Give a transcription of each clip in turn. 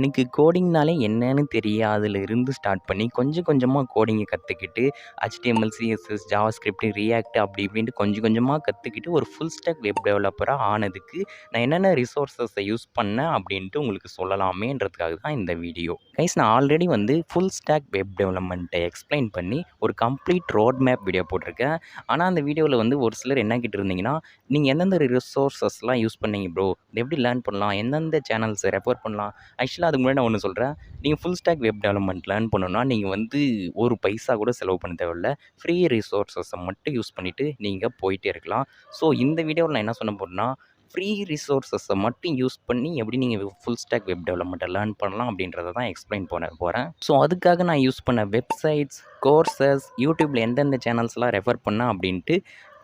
எனக்கு கோடிங்னாலே என்னன்னு தெரியாததுலேருந்து ஸ்டார்ட் பண்ணி கொஞ்சம் கொஞ்சமாக கோடிங்கை கற்றுக்கிட்டு HTML, CSS, JavaScript, React அப்படி இப்படின்ட்டு கொஞ்சம் கொஞ்சமாக கற்றுக்கிட்டு ஒரு ஃபுல் ஸ்டாக் வெப் டெவலப்பராக ஆனதுக்கு நான் என்னென்ன ரிசோர்ஸஸை யூஸ் பண்ணேன் அப்படின்ட்டு உங்களுக்கு சொல்லலாமேன்றதுக்காக தான் இந்த வீடியோ. கைஸ், நான் ஆல்ரெடி வந்து ஃபுல் ஸ்டாக் வெப் டெவலப்மெண்ட்டை எக்ஸ்பிளைன் பண்ணி ஒரு கம்ப்ளீட் ரோட் மேப் வீடியோ போட்டிருக்கேன். ஆனால் அந்த வீடியோவில் வந்து ஒரு சிலர் என்ன கேட்டிருந்தீங்கன்னா, நீங்கள் எந்தெந்த ரிசோர்ஸஸ்லாம் யூஸ் பண்ணீங்க ப்ரோ, இது எப்படி லேர்ன் பண்ணலாம், எந்தெந்த சேனல்ஸை ரெஃபர் பண்ணலாம். ஆக்சுவலாக அதுக்கு முன்னாடி நான் ஒன்று சொல்கிறேன். நீங்கள் full stack web development learn பண்ணணும்னா நீங்கள் வந்து ஒரு பைசா கூட செலவு பண்ண தேவையில்ல. ஃப்ரீ ரிசோர்ஸஸை மட்டும் யூஸ் பண்ணிவிட்டு நீங்கள் போயிட்டே இருக்கலாம். ஸோ இந்த வீடியோவில் நான் என்ன சொல்ல போகிறேன்னா, ஃப்ரீ ரிசோர்ஸஸை மட்டும் யூஸ் பண்ணி எப்படி நீங்கள் ஃபுல் ஸ்டாக் வெப் டெவலப்மெண்ட்டை லேர்ன் பண்ணலாம் அப்படின்றத தான் எக்ஸ்பிளைன் பண்ண போகிறேன். ஸோ அதுக்காக நான் யூஸ் பண்ண வெப்சைட்ஸ், கோர்சஸ், யூடியூப்பில் எந்தெந்த சேனல்ஸ்லாம் ரெஃபர் பண்ணேன் அப்படின்ட்டு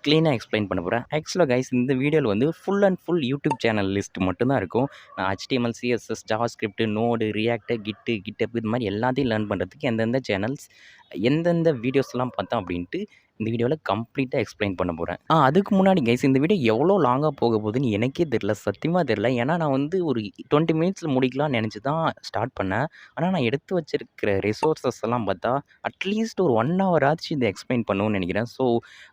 க்ளீனாக எக்ஸ்பிளைன் பண்ண போகிறேன். ஆக்சுவலாக கைஸ், இந்த வீடியோவில் வந்து full and full YouTube channel list மட்டும்தான் இருக்கும். நான் HTML, CSS, JavaScript, Node, React, GitHub இது மாதிரி எல்லாத்தையும் லேர்ன் பண்ணுறதுக்கு எந்தெந்த சேனல்ஸ், எந்தெந்த வீடியோஸ்லாம் பார்த்தேன் அப்படின்ட்டு இந்த வீடியோவில் கம்ப்ளீட்டாக எக்ஸ்பிளைன் பண்ண போகிறேன். அதுக்கு முன்னாடி கைஸ், இந்த வீடியோ எவ்வளோ லாங்காக போக போகுதுன்னு எனக்கே தெரில, சத்தியமாக தெரில. ஏன்னா நான் வந்து ஒரு 20 மினிட்ஸில் முடிக்கலாம்னு நினச்சி தான் ஸ்டார்ட் பண்ணேன். ஆனால் நான் எடுத்து வச்சிருக்கிற ரிசோர்ஸஸ் எல்லாம் பார்த்தா அட்லீஸ்ட் ஒரு 1 hour ஆச்சு இதை எக்ஸ்பிளைன் பண்ணணும்னு நினைக்கிறேன். ஸோ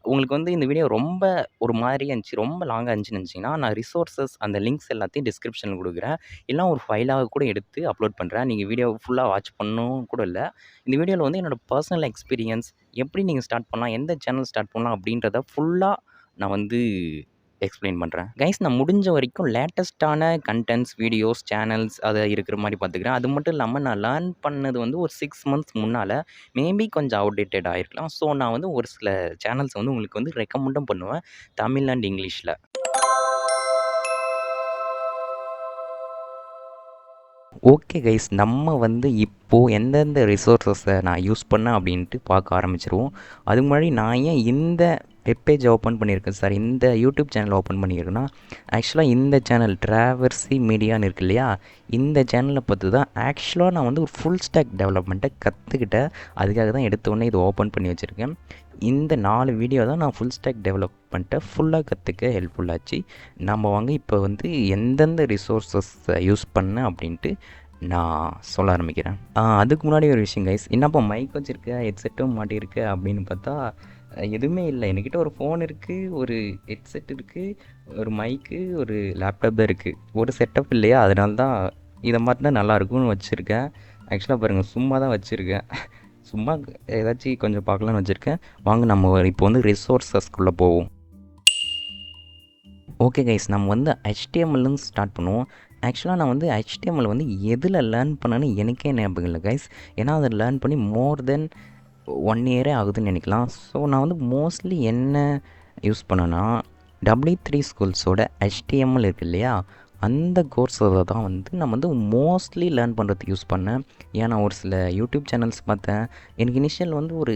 உங்களுக்கு வந்து இந்த வீடியோ ரொம்ப ஒரு மாதிரியா இருந்துச்சு, ரொம்ப லாங்காக இருந்துச்சுன்னு நினச்சிங்கன்னா, நான் ரிசோர்ஸஸ் அந்த லிங்க்ஸ் எல்லாத்தையும் டிஸ்கிரிப்ஷனில் கொடுக்குறேன். இல்லைனா ஒரு ஃபைலாக கூட எடுத்து அப்லோட் பண்ணுறேன். நீங்கள் வீடியோ ஃபுல்லாக வாட்ச் பண்ணணும் கூட இல்லை. இந்த வீடியோவில் வந்து என்னோடய பர்சனல் எக்ஸ்பீரியன்ஸ், எப்படி நீங்கள் ஸ்டார்ட் பண்ணலாம், எந்த சேனல் ஸ்டார்ட் பண்ணலாம் அப்படின்றத ஃபுல்லாக நான் வந்து எக்ஸ்பிளைன் பண்ணுறேன். கைஸ், நான் முடிஞ்ச வரைக்கும் லேட்டஸ்ட்டான கண்டென்ட்ஸ், வீடியோஸ், சேனல்ஸ் அதை இருக்கிற மாதிரி பார்த்துக்கிறேன். அது மட்டும் இல்லாமல் நான் லேர்ன் பண்ணது வந்து ஒரு 6 months முன்னால் மேபி கொஞ்சம் அவுடேட்டட் ஆகிருக்கலாம். ஸோ நான் வந்து ஒரு சில சேனல்ஸ் வந்து உங்களுக்கு வந்து ரெக்கமெண்டும் பண்ணுவேன், தமிழ் அண்ட் இங்கிலீஷில். ஓகே கைஸ், நம்ம வந்து இப்போது எந்தெந்த ரிசோர்ஸஸை நான் யூஸ் பண்ணேன் அப்படின்ட்டு பார்க்க ஆரம்பிச்சிருவோம். அதுக்கு முன்னாடி நான் ஏன் இந்த வெப்பேஜ் ஓப்பன் பண்ணியிருக்கேன் சார், இந்த யூடியூப் சேனல் ஓப்பன் பண்ணியிருக்கேன்னா, ஆக்சுவலாக இந்த சேனல் ட்ராவர்சி மீடியான்னு இருக்கு இல்லையா, இந்த சேனலை பார்த்து தான் ஆக்சுவலாக நான் வந்து ஒரு ஃபுல் ஸ்டாக் டெவலப்மெண்ட்டை கற்றுக்கிட்டேன். அதுக்காக தான் எடுத்தோடனே இது ஓப்பன் பண்ணி வச்சுருக்கேன். இந்த 4 வீடியோ தான் நான் ஃபுல் ஸ்டாக் டெவலப்மெண்ட்டை ஃபுல்லாக கற்றுக்க ஹெல்ப்ஃபுல்லாச்சு. நம்ம வாங்க இப்போ வந்து எந்தெந்த ரிசோர்ஸஸை யூஸ் பண்ணேன் அப்படின்ட்டு நான் சொல்ல ஆரம்பிக்கிறேன். அதுக்கு முன்னாடி ஒரு விஷயம் கைஸ், என்னப்பா மைக் வச்சுருக்க, ஹெட்செட்டும் மாட்டியிருக்கு அப்படின்னு பார்த்தா எதுவுமே இல்லை. என்கிட்ட ஒரு ஃபோன் இருக்குது, ஒரு ஹெட்செட் இருக்குது, ஒரு மைக்கு, ஒரு லேப்டாப் தான் இருக்குது. ஒரு செட்டப் இல்லையா, அதனால தான் இதை மாட்டினா நல்லாயிருக்கும்னு வச்சுருக்கேன். ஆக்சுவலாக பாருங்கள், சும்மா தான் வச்சுருக்கேன். சும்மா ஏதாச்சும் கொஞ்சம் பார்க்கலான்னு வச்சுருக்கேன். வாங்க நம்ம இப்போ வந்து ரிசோர்ஸஸ்குள்ளே போவோம். ஓகே கைஸ், நம்ம வந்து HTMLன்னு ஸ்டார்ட் பண்ணுவோம். ஆக்சுவலாக நான் வந்து HTML வந்து எதில் லேர்ன் பண்ணேன்னு எனக்கே ஞாபகம் இல்லை கைஸ். ஏன்னா அதை லேர்ன் பண்ணி மோர் தென் 1 year ஆகுதுன்னு நினைக்கலாம். ஸோ நான் வந்து மோஸ்ட்லி என்ன யூஸ் பண்ணேன்னா, W3 ஸ்கூல்ஸோட HTML இருக்குது இல்லையா, அந்த கோர்ஸை தான் வந்து நான் வந்து மோஸ்ட்லி லேர்ன் பண்ணுறதுக்கு யூஸ் பண்ணேன். ஏன்னா ஒரு சில யூடியூப் சேனல்ஸ் பார்த்தேன். எனக்கு இனிஷியல் வந்து ஒரு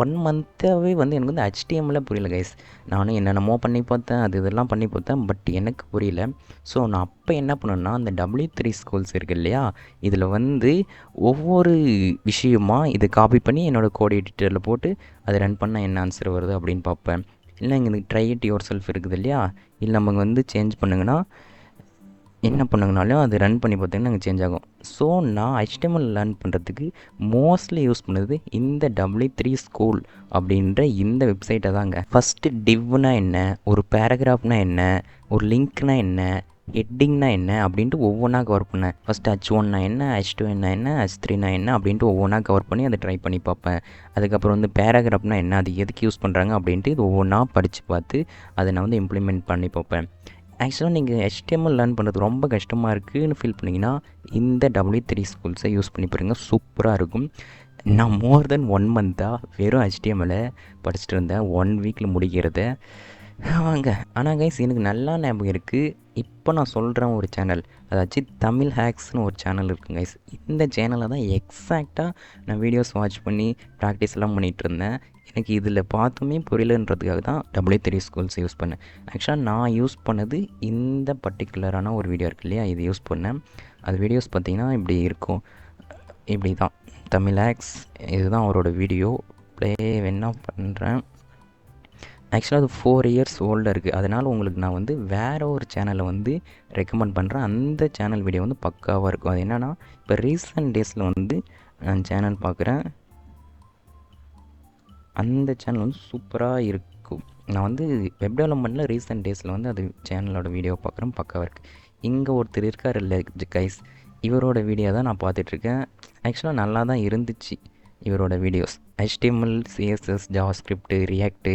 1 month-ஆகவே வந்து எனக்கு வந்து HTML புரியல கைஸ். நானும் என்னென்னமோ பண்ணி பார்த்தேன், இதெல்லாம் பண்ணி பார்த்தேன், பட் எனக்கு புரியல. ஸோ நான் அப்போ என்ன பண்ணேன்னா, அந்த W3 ஸ்கூல்ஸ் இருக்குது இல்லையா, இதில் வந்து ஒவ்வொரு விஷயமா இதை காப்பி பண்ணி என்னோடய கோட் எடிட்டரில் போட்டு அதை ரன் பண்ணால் என்ன ஆன்சர் வருது அப்படின்னு பார்ப்பேன். இல்லை இங்கே ட்ரை இட் யுவர் செல்ஃப் இருக்குது இல்லையா, இல்லை நம்ம வந்து சேஞ்ச் பண்ணுங்கன்னா என்ன பண்ணுங்கனாலும் அது ரன் பண்ணி பார்த்தீங்கன்னா நாங்கள் சேஞ்ச் ஆகும். ஸோ நான் HTML லேர்ன் பண்ணுறதுக்கு மோஸ்ட்லி யூஸ் பண்ணது இந்த W3 ஸ்கூல் அப்படின்ற இந்த வெப்சைட்டை தாங்க. ஃபஸ்ட்டு டிவ்னா என்ன, ஒரு பேராகிராஃப்னா என்ன, ஒரு லிங்க்னா என்ன, ஹெட்டிங்னா என்ன அப்படின்ட்டு ஒவ்வொன்றா கவர் பண்ணேன். ஃபஸ்ட்டு H1னா என்ன, H2னா என்ன, H3னா என்ன அப்படின்ட்டு ஒவ்வொன்றா கவர் பண்ணி அதை ட்ரை பண்ணி பார்ப்பேன். அதுக்கப்புறம் வந்து பேராகிராஃப்னா என்ன, அது எதுக்கு யூஸ் பண்ணுறாங்க அப்படின்ட்டு இது ஒவ்வொன்றா படித்து பார்த்து அதை நான் வந்து இம்ப்ளிமெண்ட் பண்ணி பார்ப்பேன். ஆக்சுவலாக நீங்கள் HTML லேர்ன் பண்ணுறது ரொம்ப கஷ்டமாக இருக்குதுன்னு ஃபீல் பண்ணிங்கன்னா இந்த W3 ஸ்கூல்ஸை யூஸ் பண்ணி பாருங்க, சூப்பராக இருக்கும். நான் மோர் தென் 1 month-ஆக வெறும் HTML படிச்சுட்டு இருந்தேன், 1 week-ல் முடிக்கிறத. வாங்க, ஆனால் கைஸ் எனக்கு நல்லா ஞாபகம் இருக்குது. இப்போ நான் சொல்கிறேன் ஒரு சேனல், அதாச்சும் தமிழ் ஹேக்ஸ்னு ஒரு சேனல் இருக்குது கைஸ். இந்த சேனலில் தான் எக்ஸாக்டாக நான் வீடியோஸ் வாட்ச் பண்ணி ப்ராக்டிஸ்லாம் பண்ணிகிட்டு இருந்தேன். எனக்கு இதில் பார்த்துமே புரியலன்றதுக்காக தான் W3 ஸ்கூல்ஸ் யூஸ் பண்ணேன். ஆக்சுவலாக நான் யூஸ் பண்ணது இந்த பர்டிகுலரான ஒரு வீடியோ இருக்கு இல்லையா, இது யூஸ் பண்ணேன். அது வீடியோஸ் பார்த்திங்கன்னா இப்படி இருக்கும், இப்படி தான் தமிழ் ஹேக்ஸ். இதுதான் அவரோட வீடியோ. ப்ளே வேணா பண்ணுறேன். ஆக்சுவலாக அது 4 இயர்ஸ் ஓல்டாக இருக்குது. அதனால் உங்களுக்கு நான் வந்து வேறு ஒரு சேனலை வந்து ரெக்கமெண்ட் பண்ணுறேன். அந்த சேனல் வீடியோ வந்து பக்காவாக இருக்கும். அது என்னென்னா, இப்போ ரீசெண்ட் டேஸில் வந்து நான் சேனல் பார்க்குறேன். அந்த சேனல் வந்து சூப்பராக இருக்கும். நான் வந்து வெப் டெவலப்மெண்ட்டில் ரீசெண்ட் டேஸில் வந்து அது சேனலோட வீடியோ பார்க்குறேன், பக்காவாக இருக்குது. இங்கே ஒருத்தர் இருக்கார் இல்லை கைஸ், இவரோட வீடியோ தான் நான் பார்த்துட்ருக்கேன். ஆக்சுவலாக நல்லா தான் இருந்துச்சு இவரோட videos. HTML, CSS, JavaScript, React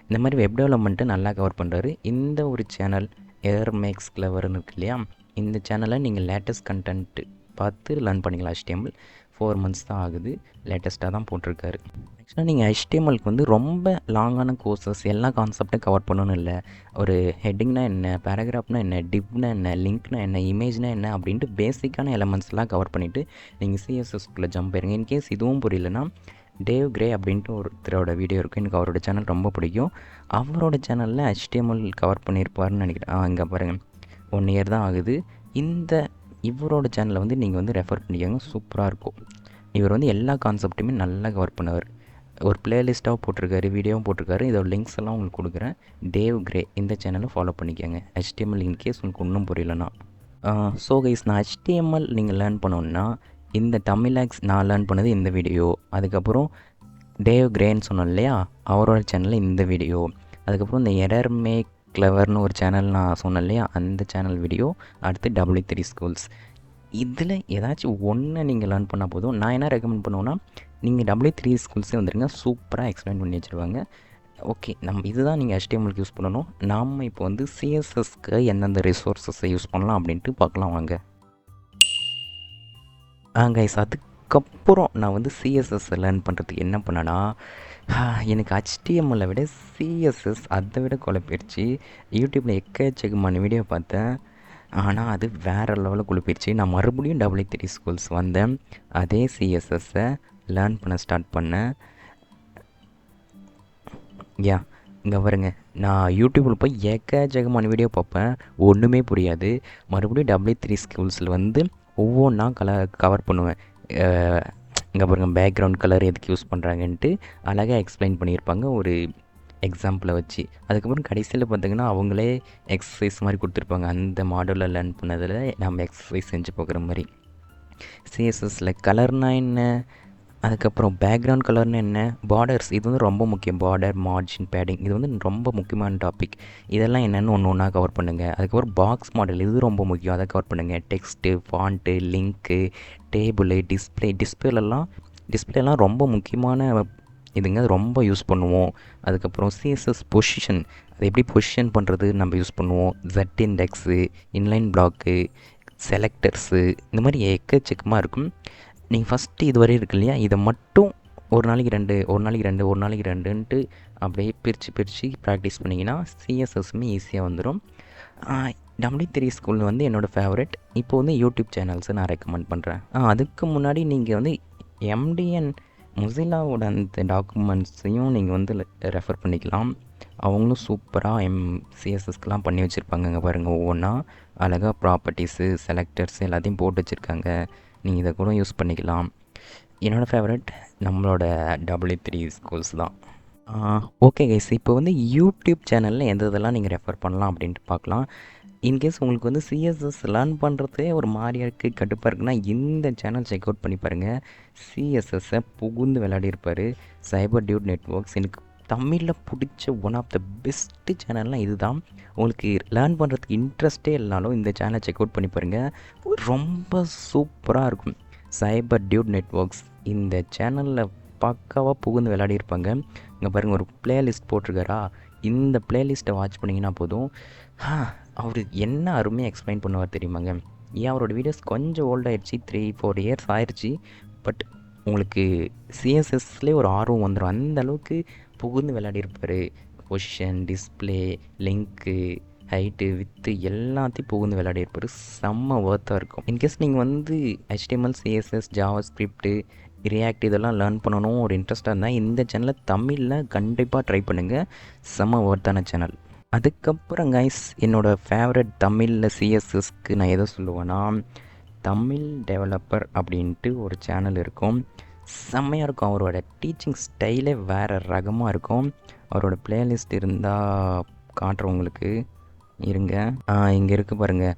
இந்த மாதிரி வெப் டெவலப்மெண்ட்டை நல்லா கவர் பண்ணுறாரு. இந்த ஒரு சேனல் எரர் மேக்ஸ் கிளவர்னு இருக்கு இல்லையா, இந்த சேனலை நீங்கள் லேட்டஸ்ட் கண்டென்ட்டு பார்த்து லேர்ன் பண்ணிக்கலாம். HTML 4 மந்த்ஸ் தான் ஆகுது, லேட்டஸ்ட்டாக தான் போட்டிருக்காரு. ஆக்சுவலாக நீங்கள் HTMLக்கு வந்து ரொம்ப லாங்கான கோர்சஸ் எல்லா கான்செப்டும் கவர் பண்ணணும்னு இல்லை. ஒரு ஹெட்டிங்னா என்ன, பேராகிராஃப்னா என்ன, டிவ்னா என்ன, லிங்க்னா என்ன, இமேஜ்னா என்ன அப்படின்ட்டு பேசிக்கான எலமெண்ட்ஸ்லாம் கவர் பண்ணிவிட்டு நீங்கள் CSSக்குள்ளே ஜம்ப் ஆயிருங்க. இன்கேஸ் இதுவும் புரியலன்னா டேவ் கிரே அப்படின்ட்டு ஒருத்தரோட வீடியோ இருக்குது. எனக்கு அவரோட சேனல் ரொம்ப பிடிக்கும். அவரோட சேனலில் HTML கவர் பண்ணியிருப்பாருன்னு நினைக்கிறேன். இங்கே பாருங்கள், 1 இயர் தான் ஆகுது. இவரோட சேனலை வந்து நீங்கள் வந்து ரெஃபர் பண்ணிக்கோங்க, சூப்பராக இருக்கும். இவர் வந்து எல்லா கான்செப்ட்டுமே நல்லா கவர் பண்ணுவார். ஒரு பிளேலிஸ்ட்டாகவும் போட்டிருக்காரு, வீடியோவும் போட்டிருக்காரு. இதோட லிங்க்ஸ் எல்லாம் உங்களுக்கு கொடுக்குறேன். டேவ் கிரே இந்த சேனலை ஃபாலோ பண்ணிக்கோங்க. HTML இன்கேஸ் உங்களுக்கு ஒன்றும் புரியலன்னா. ஸோ கைஸ், நான் HTML நீங்கள் லேர்ன் பண்ணோன்னா இந்த தமிழாக்ஸ் நான் லேர்ன் பண்ணது இந்த வீடியோ, அதுக்கப்புறம் டேவ் கிரேன்னு சொன்னோம் இல்லையா, அவரோட சேனலில் இந்த வீடியோ, அதுக்கப்புறம் இந்த எரர் மேக் கிளவர்னு ஒரு சேனல் நான் சொன்னேன் இல்லையா, அந்த சேனல் வீடியோ, அடுத்து W3 ஸ்கூல்ஸ். இதில் ஏதாச்சும் ஒன்று நீங்கள் லேர்ன் பண்ணால் போதும். நான் என்ன ரெக்கமெண்ட் பண்ணுவேன்னா, நீங்கள் W3 ஸ்கூல்ஸே வந்துடுங்க, சூப்பராக எக்ஸ்பிளைன் பண்ணி வச்சுருவாங்க. ஓகே, இதுதான் நீங்கள் HTMLக்கு யூஸ் பண்ணணும். நாம் இப்போ வந்து CSSக்கு எந்தெந்த ரிசோர்ஸஸை யூஸ் பண்ணலாம் அப்படின்ட்டு பார்க்கலாம் வாங்க. கைஸ், அதுக்கப்புறம் நான் வந்து CSS லேர்ன் பண்ணுறதுக்கு என்ன பண்ணேன்னா, எனக்கு HTMLை விட CSS அதை விட குழப்பிடுச்சு. யூடியூப்பில் எக்கச்சக்கமான வீடியோ பார்த்தேன், ஆனால் அது வேறு லெவலில் குழப்பிடுச்சு. நான் மறுபடியும் W3 ஸ்கூல்ஸ் வந்தேன், அதே CSSை லேர்ன் பண்ண ஸ்டார்ட் பண்ணேன். இங்கே பாருங்க, நான் யூடியூப்பில் போய் எக்கச்சக்கமான வீடியோ பார்ப்பேன், ஒன்றுமே புரியாது. மறுபடியும் W3 ஸ்கூல்ஸில் வந்து ஒவ்வொன்றா கவர் பண்ணுவேன். இங்கே பாருங்கள், பேக்ரவுண்ட் கலர் எதுக்கு யூஸ் பண்ணுறாங்கன்ட்டு அழகாக எக்ஸ்பிளைன் பண்ணியிருப்பாங்க ஒரு எக்ஸாம்பிளை வச்சு. அதுக்கப்புறம் கடைசியில் பார்த்திங்கன்னா அவங்களே எக்ஸசைஸ் மாதிரி கொடுத்துருப்பாங்க. அந்த மாடலில் லேர்ன் பண்ணதில் நம்ம எக்ஸசைஸ் செஞ்சு போகிற மாதிரி. CSSல கலர்னால் என்ன, அதுக்கப்புறம் பேக்ரவுண்ட் கலர்னு என்ன, பார்டர்ஸ் இது வந்து ரொம்ப முக்கியம். பார்டர், மார்ஜின், பேடிங் இது வந்து ரொம்ப முக்கியமான டாபிக். இதெல்லாம் என்னென்னு ஒன்று ஒன்றா கவர் பண்ணுங்கள். அதுக்கப்புறம் பாக்ஸ் மாடல் இது ரொம்ப முக்கியம், அதை கவர் பண்ணுங்கள். டெக்ஸ்ட்டு, ஃபாண்ட்டு, லிங்க்கு, டேபிளு, டிஸ்பிளேலாம் ரொம்ப முக்கியமான இதுங்க, ரொம்ப யூஸ் பண்ணுவோம். அதுக்கப்புறம் CSS பொசிஷன், அது எப்படி பொசிஷன் பண்ணுறது நம்ம யூஸ் பண்ணுவோம். Z இண்டெக்ஸு, இன்லைன் பிளாக்கு, செலக்டர்ஸு, இந்த மாதிரி எக்கச்சக்கமாக இருக்கும். நீங்கள் ஃபஸ்ட்டு இது வரை இருக்கு இல்லையா, இதை மட்டும் ஒரு நாளைக்கு ரெண்டுன்ட்டு அப்படியே பிரித்து ப்ராக்டிஸ் பண்ணிங்கன்னா CSSமே ஈஸியாக வந்துடும். W3 ஸ்கூல் வந்து என்னோடய ஃபேவரெட். இப்போ வந்து யூடியூப் சேனல்ஸை நான் ரெக்கமெண்ட் பண்ணுறேன். அதுக்கு முன்னாடி நீங்கள் வந்து MDN மொசில்லாவோட அந்த டாக்குமெண்ட்ஸையும் நீங்கள் வந்து ரெஃபர் பண்ணிக்கலாம். அவங்களும் சூப்பராக CSSக்கெலாம் பண்ணி வச்சுருப்பாங்க. இங்கே பாருங்கள், ஒவ்வொன்றா அழகாக ப்ராப்பர்ட்டிஸு, செலக்டர்ஸ் எல்லாத்தையும் போட்டு வச்சுருக்காங்க. நீங்கள் இதை கூட யூஸ் பண்ணிக்கலாம். என்னோடய ஃபேவரெட் நம்மளோட W3 ஸ்கூல்ஸ் தான். ஓகே கைஸ், இப்போ வந்து யூடியூப் சேனலில் எந்த இதெல்லாம் நீங்கள் ரெஃபர் பண்ணலாம் அப்படின்ட்டு பார்க்கலாம். இன்கேஸ் உங்களுக்கு வந்து CSS லேர்ன் பண்ணுறதே ஒரு மாதிரியாக இருக்குது, கடுப்பாக இருக்குன்னா இந்த சேனல் செக் அவுட் பண்ணி பாருங்கள். CSSை புகுந்து விளையாடிருப்பார் சைபர் டியூட் நெட்வொர்க்ஸ். எனக்கு தமிழில் பிடிச்ச ஒன் ஆஃப் த பெஸ்ட்டு சேனல்னால் இது தான். உங்களுக்கு லேர்ன் பண்ணுறதுக்கு இன்ட்ரெஸ்ட்டே இல்லைனாலும் இந்த சேனலை செக் அவுட் பண்ணி பாருங்கள், ரொம்ப சூப்பராக இருக்கும். சைபர் டியூட் நெட்வொர்க்ஸ் இந்த சேனலில் பக்காவாக புகுந்து விளையாடிருப்பாங்க. இங்கே பாருங்கள், ஒரு பிளேலிஸ்ட் போட்டிருக்காரா, இந்த பிளேலிஸ்ட்டை வாட்ச் பண்ணிங்கன்னா போதும், அவர் என்ன அருமையாக எக்ஸ்பிளைன் பண்ணுவார் தெரியுமாங்க. அவரோட வீடியோஸ் கொஞ்சம் ஓல்டாகிடுச்சு, 3-4 இயர்ஸ் ஆயிடுச்சு. பட் உங்களுக்கு CSSலேயே ஒரு ஆர்வம் வந்துடும். அந்த அளவுக்கு புகுந்து விளையாடிருப்பார். Position, display, link, height, with எல்லாத்தையும் புகுந்து விளையாடிருப்பார். செம்ம ஒர்த்தாக இருக்கும். இன்கேஸ் நீங்கள் வந்து HTML, CSS, JavaScript, React இதெல்லாம் லேர்ன் பண்ணணும் ஒரு இன்ட்ரெஸ்ட்டாக இருந்தால் இந்த சேனலை தமிழில் கண்டிப்பாக ட்ரை பண்ணுங்கள். செம்ம ஒர்த்தான சேனல். அதுக்கப்புறம் கைஸ், என்னோடய ஃபேவரட் தமிழில் CSSக்கு நான் எதை சொல்லுவேன்னா, தமிழ் டெவலப்பர் அப்படின்ட்டு ஒரு சேனல் இருக்கும். செம்மையாக இருக்கும். அவரோட டீச்சிங் ஸ்டைலே வேறு ரகமாக இருக்கும். அவரோட பிளேலிஸ்ட் இருந்தால் காட்டுறேன் உங்களுக்கு. இருங்க. இங்கே இருக்குது பாருங்கள்.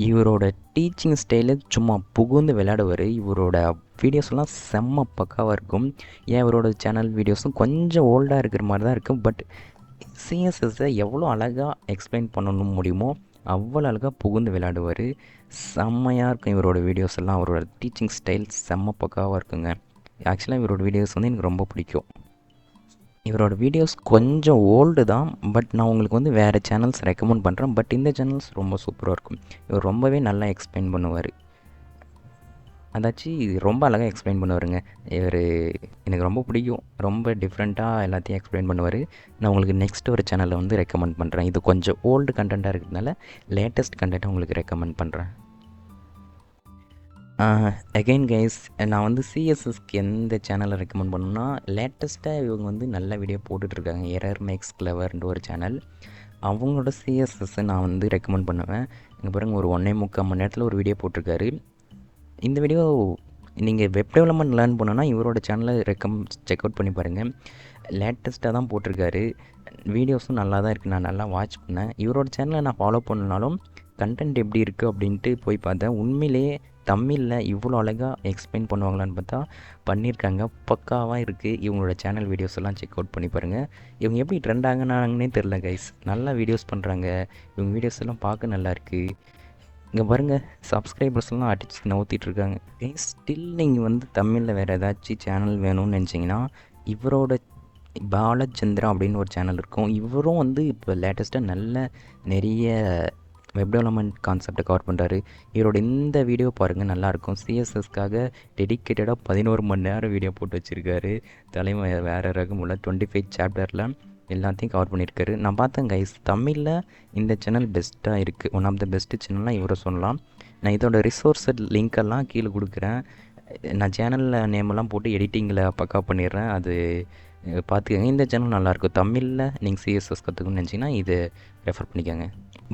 இவரோட டீச்சிங் ஸ்டைலு சும்மா புகுந்து விளையாடுவார். இவரோட வீடியோஸ்லாம் செம்ம பக்காவாக இருக்கும். இவரோட சேனல் வீடியோஸும் கொஞ்சம் ஓல்டாக இருக்கிற மாதிரி தான் இருக்கும். பட் சிஎஸ்எஸ்ஸை எவ்வளோ அழகாக எக்ஸ்பிளைன் பண்ணணும் முடியுமோ அவ்வளோ அழகாக புகுந்து விளையாடுவார். செம்மையாக இருக்கும் இவரோட வீடியோஸ் எல்லாம். அவரோட டீச்சிங் ஸ்டைல் செம்ம பக்காவாக இருக்குங்க. ஆக்சுவலாக இவரோட வீடியோஸ் வந்து எனக்கு ரொம்ப பிடிக்கும். இவரோட வீடியோஸ் கொஞ்சம் ஓல்டு தான். பட் நான் உங்களுக்கு வந்து வேறு சேனல்ஸ் ரெக்கமெண்ட் பண்ணுறேன். பட் இந்த சேனல்ஸ் ரொம்ப சூப்பராக இருக்கும். இவர் ரொம்பவே நல்லா எக்ஸ்பிளைன் பண்ணுவார். அதாச்சும் ரொம்ப அழகாக எக்ஸ்பிளைன் பண்ணுவாருங்க. இவர் எனக்கு ரொம்ப பிடிக்கும். ரொம்ப டிஃப்ரெண்ட்டாக எல்லாத்தையும் எக்ஸ்பிளைன் பண்ணுவார். நான் உங்களுக்கு நெக்ஸ்ட் ஒரு சேனலை வந்து ரெக்கமெண்ட் பண்ணுறேன். இது கொஞ்சம் ஓல்டு கண்டென்ட்டாக இருக்கிறதுனால லேட்டஸ்ட் கண்டென்ட்டை உங்களுக்கு ரெக்கமெண்ட் பண்ணுறேன். அகெயின் கைஸ், நான் வந்து சிஎஸ்எஸ்க்கு எந்த சேனலை ரெக்கமெண்ட் பண்ணணும்னா, லேட்டஸ்ட்டாக இவங்க வந்து நல்ல வீடியோ போட்டுட்ருக்காங்க. எரர் மேக்ஸ் கிளவர்ன்ற ஒரு சேனல். அவங்களோட சிஎஸ்எஸ்ஸை நான் வந்து ரெக்கமெண்ட் பண்ணுவேன். இங்கே பாருங்கள், ஒரு 1.25 மணி நேரத்தில் ஒரு வீடியோ போட்டிருக்காரு. இந்த வீடியோ நீங்கள் வெப் டெவலப்மெண்ட் லேர்ன் பண்ணணுன்னா இவரோட சேனலை செக் அவுட் பண்ணி பாருங்கள். லேட்டஸ்ட்டாக தான் போட்டிருக்காரு. வீடியோஸும் நல்லா தான் இருக்குது. நான் நல்லா வாட்ச் பண்ணேன். இவரோட சேனலை நான் ஃபாலோ பண்ணனாலும் கண்டென்ட் எப்படி இருக்குது அப்படின்ட்டு போய் பார்த்தேன். உண்மையிலேயே தமிழில் இவ்வளோ அழகாக எக்ஸ்பிளைன் பண்ணுவாங்களான்னு பார்த்தா பண்ணியிருக்காங்க. பக்காவாக இருக்குது. இவங்களோட சேனல் வீடியோஸ் எல்லாம் செக் அவுட் பண்ணி பாருங்கள். இவங்க எப்படி ட்ரெண்ட் ஆகினாங்கன்னே தெரில கைஸ். நல்லா வீடியோஸ் பண்ணுறாங்க. இவங்க வீடியோஸ் எல்லாம் பார்க்க நல்லாயிருக்கு. இங்கே பாருங்கள், சப்ஸ்கிரைபர்ஸ்லாம் அடிச்சு நவுத்திட்டுருக்காங்க. கைஸ், ஸ்டில் நீங்கள் வந்து தமிழில் வேறு ஏதாச்சும் சேனல் வேணும்னு நினச்சிங்கன்னா இவரோட பாலச்சந்திரா அப்படின்னு ஒரு சேனல் இருக்கும். இவரும் வந்து இப்போ லேட்டஸ்ட்டாக நிறைய வெப் டெவலப்மெண்ட் கான்செப்டை கவர் பண்ணுறாரு. இவரோட இந்த வீடியோ பாருங்கள், நல்லாயிருக்கும். சிஎஸ்எஸ்க்காக டெடிக்கேட்டடாக 11 மணி நேரம் வீடியோ போட்டு வச்சுருக்காரு. தலைமை வேறு ரகம் உள்ள 25 சாப்டரில் எல்லாத்தையும் கவர் பண்ணியிருக்காரு. நான் பார்த்தேன் கைஸ், தமிழில் இந்த சேனல் பெஸ்ட்டாக இருக்குது. ஒன் ஆஃப் த பெஸ்ட்டு சேனல்லாம் இவரை சொல்லலாம். நான் இதோட ரிசோர்ஸ் லிங்க்கெல்லாம் கீழே கொடுக்குறேன். நான் சேனலில் நேமெல்லாம் போட்டு எடிட்டிங்கில் பக்கா பண்ணிடுறேன். அது பார்த்துக்கங்க. இந்த சேனல் நல்லாயிருக்கும். தமிழில் நீங்கள் சிஎஸ்எஸ் கற்றுக்கணும்னு நினச்சிங்கன்னா இது ரெஃபர் பண்ணிக்கோங்க.